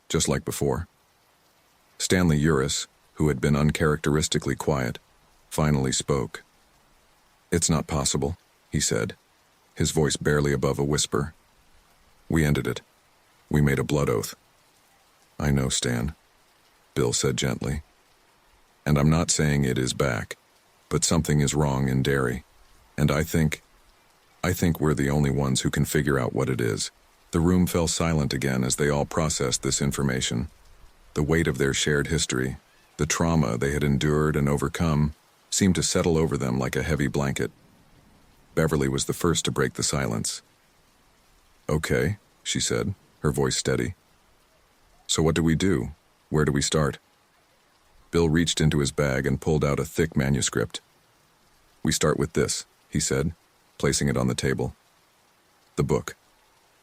Just like before. Stanley Uris, who had been uncharacteristically quiet, finally spoke. It's not possible, he said, his voice barely above a whisper. We ended it. We made a blood oath. I know, Stan, Bill said gently. And I'm not saying it is back, but something is wrong in Derry. And I think we're the only ones who can figure out what it is. The room fell silent again as they all processed this information. The weight of their shared history, the trauma they had endured and overcome, seemed to settle over them like a heavy blanket. Beverly was the first to break the silence. Okay, she said, her voice steady. So what do we do? Where do we start? Bill reached into his bag and pulled out a thick manuscript. We start with this, he said, placing it on the table. The book.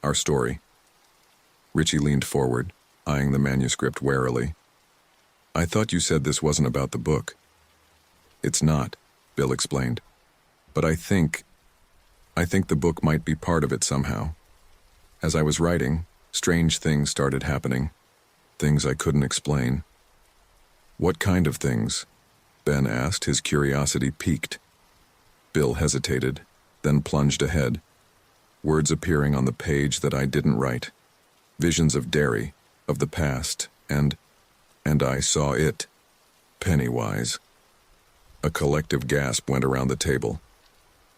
Our story. Richie leaned forward, eyeing the manuscript warily. I thought you said this wasn't about the book. It's not, Bill explained. But I think the book might be part of it somehow. As I was writing, strange things started happening. Things I couldn't explain. What kind of things? Ben asked, his curiosity piqued. Bill hesitated, then plunged ahead, words appearing on the page that I didn't write. Visions of Derry, of the past, and I saw it. Pennywise. A collective gasp went around the table.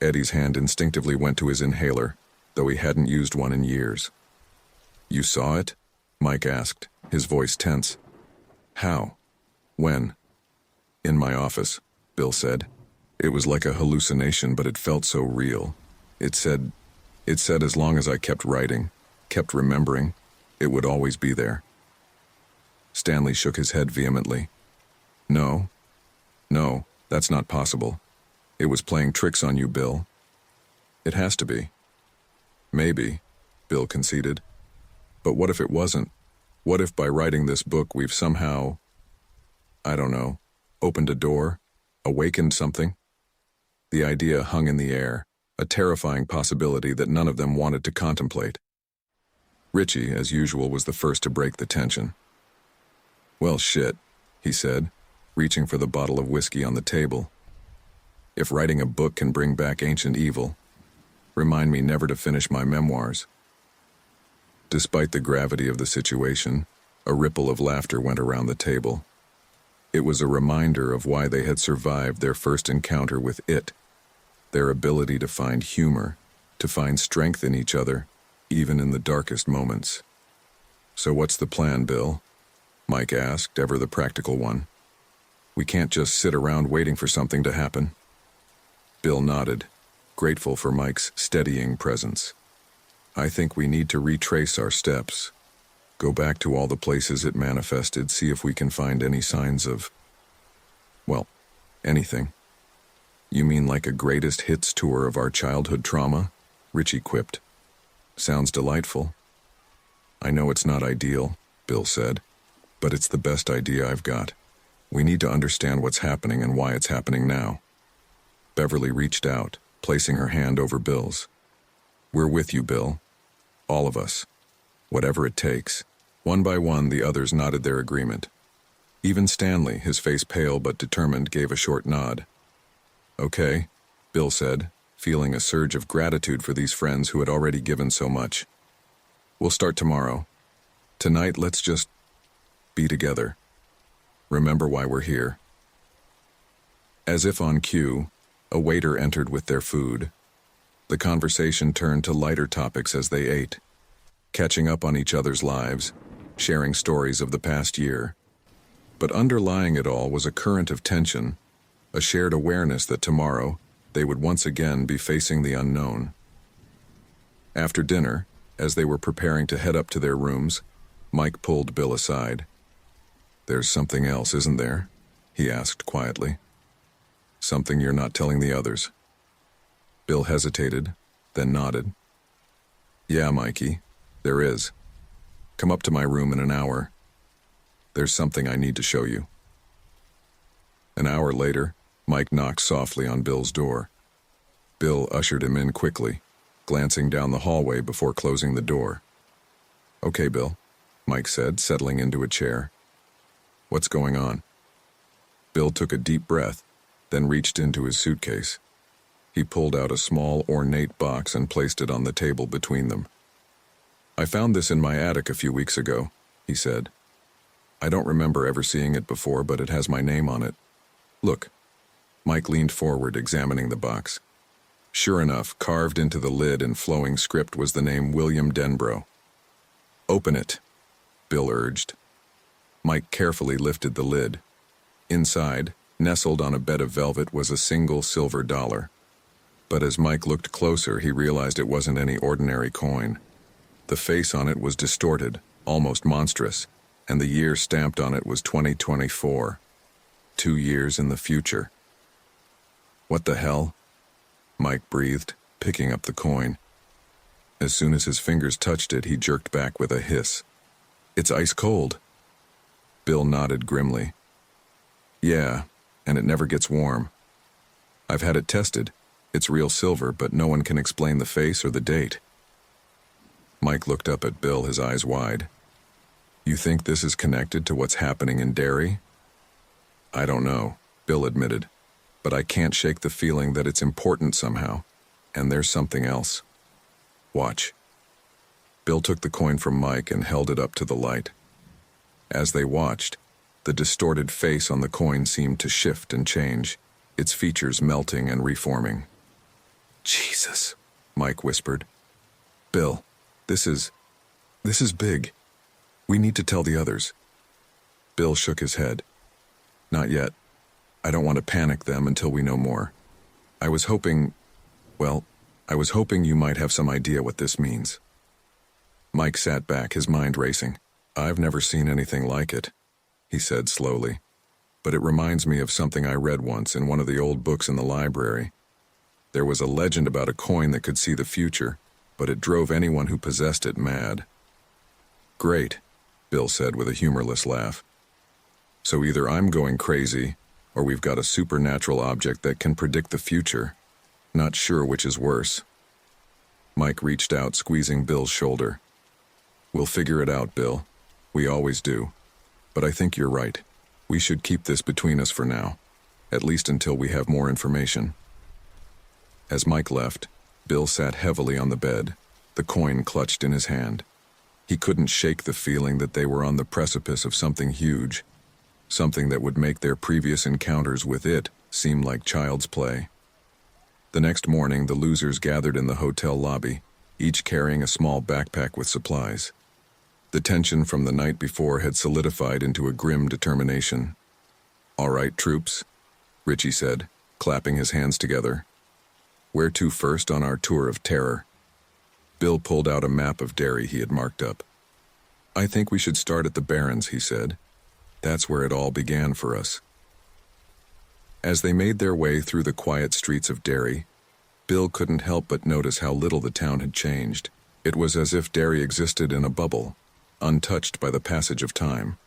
Eddie's hand instinctively went to his inhaler, though he hadn't used one in years. You saw it? Mike asked, his voice tense. How? When? In my office, Bill said. It was like a hallucination, but it felt so real. It said as long as I kept writing, kept remembering, it would always be there. Stanley shook his head vehemently. No, that's not possible. It was playing tricks on you, Bill. It has to be. Maybe, Bill conceded. But what if it wasn't? What if by writing this book we've somehow, I don't know, opened a door, awakened something? The idea hung in the air, a terrifying possibility that none of them wanted to contemplate. Richie, as usual, was the first to break the tension. Well, shit, he said, reaching for the bottle of whiskey on the table. If writing a book can bring back ancient evil, remind me never to finish my memoirs. Despite the gravity of the situation, a ripple of laughter went around the table. It was a reminder of why they had survived their first encounter with it, their ability to find humor, to find strength in each other, even in the darkest moments. So what's the plan, Bill? Mike asked, ever the practical one. We can't just sit around waiting for something to happen. Bill nodded, grateful for Mike's steadying presence. I think we need to retrace our steps. Go back to all the places it manifested, see if we can find any signs of, well, anything. You mean like a greatest hits tour of our childhood trauma? Richie quipped. Sounds delightful. I know it's not ideal, Bill said, but it's the best idea I've got. We need to understand what's happening and why it's happening now. Beverly reached out, placing her hand over Bill's. We're with you, Bill. All of us. Whatever it takes. One by one, the others nodded their agreement. Even Stanley, his face pale but determined, gave a short nod. Okay, Bill said, feeling a surge of gratitude for these friends who had already given so much. We'll start tomorrow. Tonight, let's just be together. Remember why we're here. As if on cue, a waiter entered with their food. The conversation turned to lighter topics as they ate, catching up on each other's lives, sharing stories of the past year. But underlying it all was a current of tension, a shared awareness that tomorrow they would once again be facing the unknown. After dinner, as they were preparing to head up to their rooms, Mike pulled Bill aside. "There's something else, isn't there?" he asked quietly. "Something you're not telling the others." Bill hesitated, then nodded. "Yeah, Mikey, there is. Come up to my room in an hour. There's something I need to show you." An hour later, Mike knocked softly on Bill's door. Bill ushered him in quickly, glancing down the hallway before closing the door. "Okay, Bill," Mike said, settling into a chair. "What's going on?" Bill took a deep breath, then reached into his suitcase. He pulled out a small, ornate box and placed it on the table between them. "I found this in my attic a few weeks ago," he said. "I don't remember ever seeing it before, but it has my name on it. Look." Mike leaned forward, examining the box. Sure enough, carved into the lid in flowing script was the name William Denbrough. "Open it," Bill urged. Mike carefully lifted the lid. Inside, nestled on a bed of velvet, was a single silver dollar. But as Mike looked closer, he realized it wasn't any ordinary coin. The face on it was distorted, almost monstrous, and the year stamped on it was 2024. 2 years in the future. "What the hell?" Mike breathed, picking up the coin. As soon as his fingers touched it, he jerked back with a hiss. "It's ice cold." Bill nodded grimly. "Yeah, and it never gets warm. I've had it tested. It's real silver, but no one can explain the face or the date." Mike looked up at Bill, his eyes wide. "You think this is connected to what's happening in Derry?" "I don't know," Bill admitted, "but I can't shake the feeling that it's important somehow. And there's something else. Watch." Bill took the coin from Mike and held it up to the light. As they watched, the distorted face on the coin seemed to shift and change, its features melting and reforming. "Jesus," Mike whispered. "Bill, this is big. We need to tell the others." Bill shook his head. "Not yet. I don't want to panic them until we know more. I was hoping you might have some idea what this means." Mike sat back, his mind racing. "I've never seen anything like it," he said slowly. "But it reminds me of something I read once in one of the old books in the library. There was a legend about a coin that could see the future, but it drove anyone who possessed it mad." "Great," Bill said with a humorless laugh. "So either I'm going crazy, or we've got a supernatural object that can predict the future. Not sure which is worse." Mike reached out, squeezing Bill's shoulder. "We'll figure it out, Bill. We always do. But I think you're right. We should keep this between us for now, at least until we have more information." As Mike left, Bill sat heavily on the bed, the coin clutched in his hand. He couldn't shake the feeling that they were on the precipice of something huge, something that would make their previous encounters with it seem like child's play. The next morning, the losers gathered in the hotel lobby, each carrying a small backpack with supplies. The tension from the night before had solidified into a grim determination. "All right, troops," Richie said, clapping his hands together. "Where to first on our tour of terror?" Bill pulled out a map of Derry he had marked up. "I think we should start at the Barrens," he said. "That's where it all began for us." As they made their way through the quiet streets of Derry, Bill couldn't help but notice how little the town had changed. It was as if Derry existed in a bubble, untouched by the passage of time.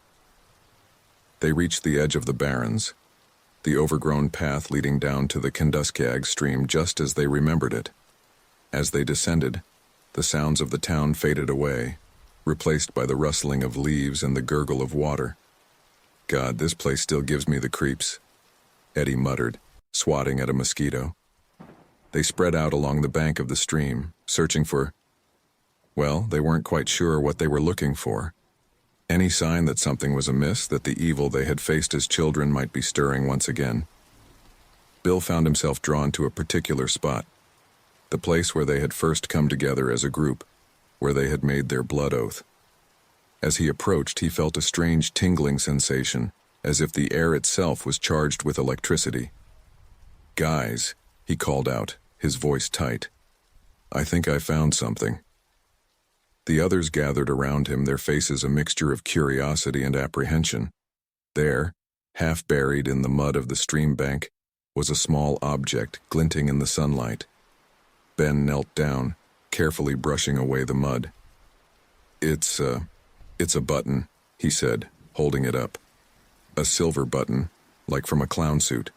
They reached the edge of the Barrens, the overgrown path leading down to the Kenduskeag stream just as they remembered it. As they descended, the sounds of the town faded away, replaced by the rustling of leaves and the gurgle of water. "God, this place still gives me the creeps," Eddie muttered, swatting at a mosquito. They spread out along the bank of the stream, searching for... Well, they weren't quite sure what they were looking for. Any sign that something was amiss, that the evil they had faced as children might be stirring once again. Bill found himself drawn to a particular spot. the place where they had first come together as a group, where they had made their blood oath. As he approached, he felt a strange tingling sensation, as if the air itself was charged with electricity. "Guys," he called out, his voice tight. "I think I found something." The others gathered around him, their faces a mixture of curiosity and apprehension. There, half buried in the mud of the stream bank, was a small object glinting in the sunlight. Ben knelt down, carefully brushing away the mud. It's a button," he said, holding it up. "A silver button, like from a clown suit."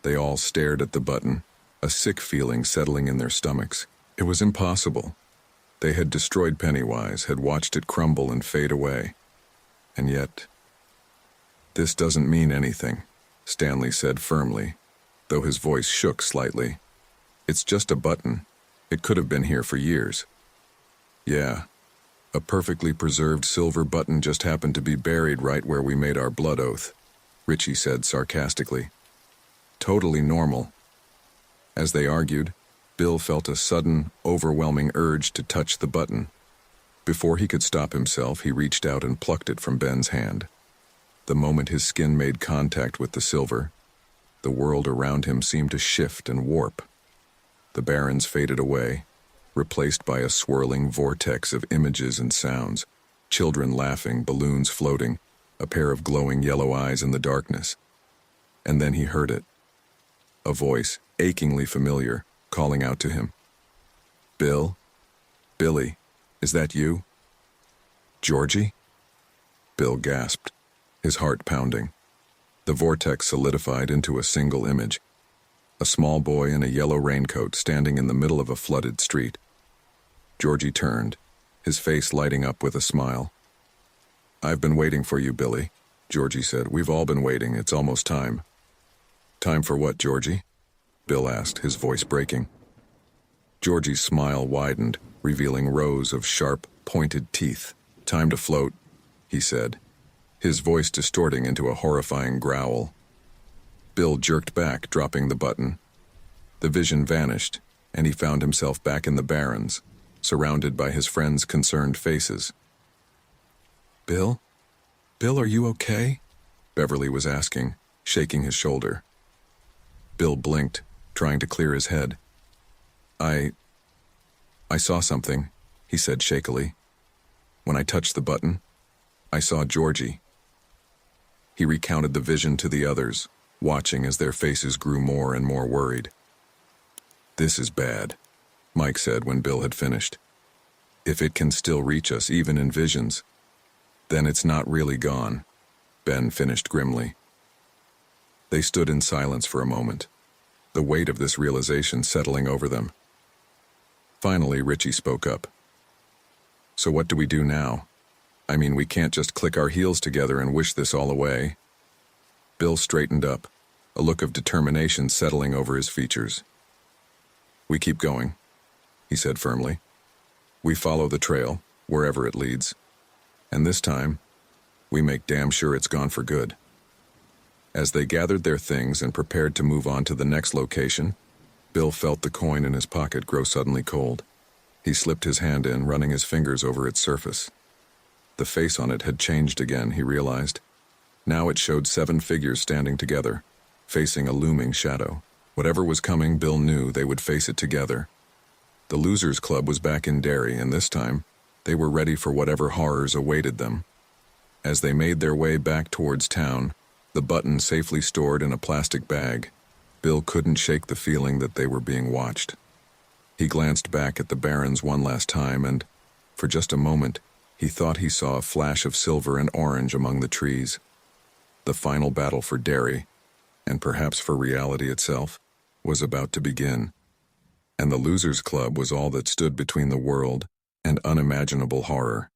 They all stared at the button, a sick feeling settling in their stomachs. It was impossible. They had destroyed Pennywise, had watched it crumble and fade away. And yet... "This doesn't mean anything," Stanley said firmly, though his voice shook slightly. "It's just a button. It could have been here for years." "Yeah, a perfectly preserved silver button just happened to be buried right where we made our blood oath," Richie said sarcastically. "Totally normal." As they argued, Bill felt a sudden, overwhelming urge to touch the button. Before he could stop himself, he reached out and plucked it from Ben's hand. The moment his skin made contact with the silver, the world around him seemed to shift and warp. The barrens faded away, replaced by a swirling vortex of images and sounds, children laughing, balloons floating, a pair of glowing yellow eyes in the darkness. And then he heard it. A voice, achingly familiar, calling out to him. "Bill? Billy, is that you?" "Georgie?" Bill gasped, his heart pounding. The vortex solidified into a single image. A small boy in a yellow raincoat standing in the middle of a flooded street. Georgie turned, his face lighting up with a smile. "I've been waiting for you, Billy," Georgie said. "We've all been waiting. It's almost time." "Time for what, Georgie?" Bill asked, his voice breaking. Georgie's smile widened, revealing rows of sharp, pointed teeth. "Time to float," he said, his voice distorting into a horrifying growl. Bill jerked back, dropping the button. The vision vanished, and he found himself back in the barrens, surrounded by his friends' concerned faces. "Bill? Bill, are you okay?" Beverly was asking, shaking his shoulder. Bill blinked, trying to clear his head. I saw something," he said shakily. "When I touched the button, I saw Georgie." He recounted the vision to the others, watching as their faces grew more and more worried. "This is bad," Mike said when Bill had finished. "If it can still reach us, even in visions, then it's not really gone," Ben finished grimly. They stood in silence for a moment, the weight of this realization settling over them. Finally, Richie spoke up. "So what do we do now? I mean, we can't just click our heels together and wish this all away." Bill straightened up, a look of determination settling over his features. "We keep going," he said firmly. "We follow the trail, wherever it leads. And this time, we make damn sure it's gone for good." As they gathered their things and prepared to move on to the next location, Bill felt the coin in his pocket grow suddenly cold. He slipped his hand in, running his fingers over its surface. The face on it had changed again, he realized. Now it showed 7 figures standing together, facing a looming shadow. Whatever was coming, Bill knew they would face it together. The Losers Club was back in Derry, and this time, they were ready for whatever horrors awaited them. As they made their way back towards town, the button safely stored in a plastic bag, Bill couldn't shake the feeling that they were being watched. He glanced back at the barrens one last time and, for just a moment, he thought he saw a flash of silver and orange among the trees. The final battle for Derry, and perhaps for reality itself, was about to begin. And the Losers Club was all that stood between the world and unimaginable horror.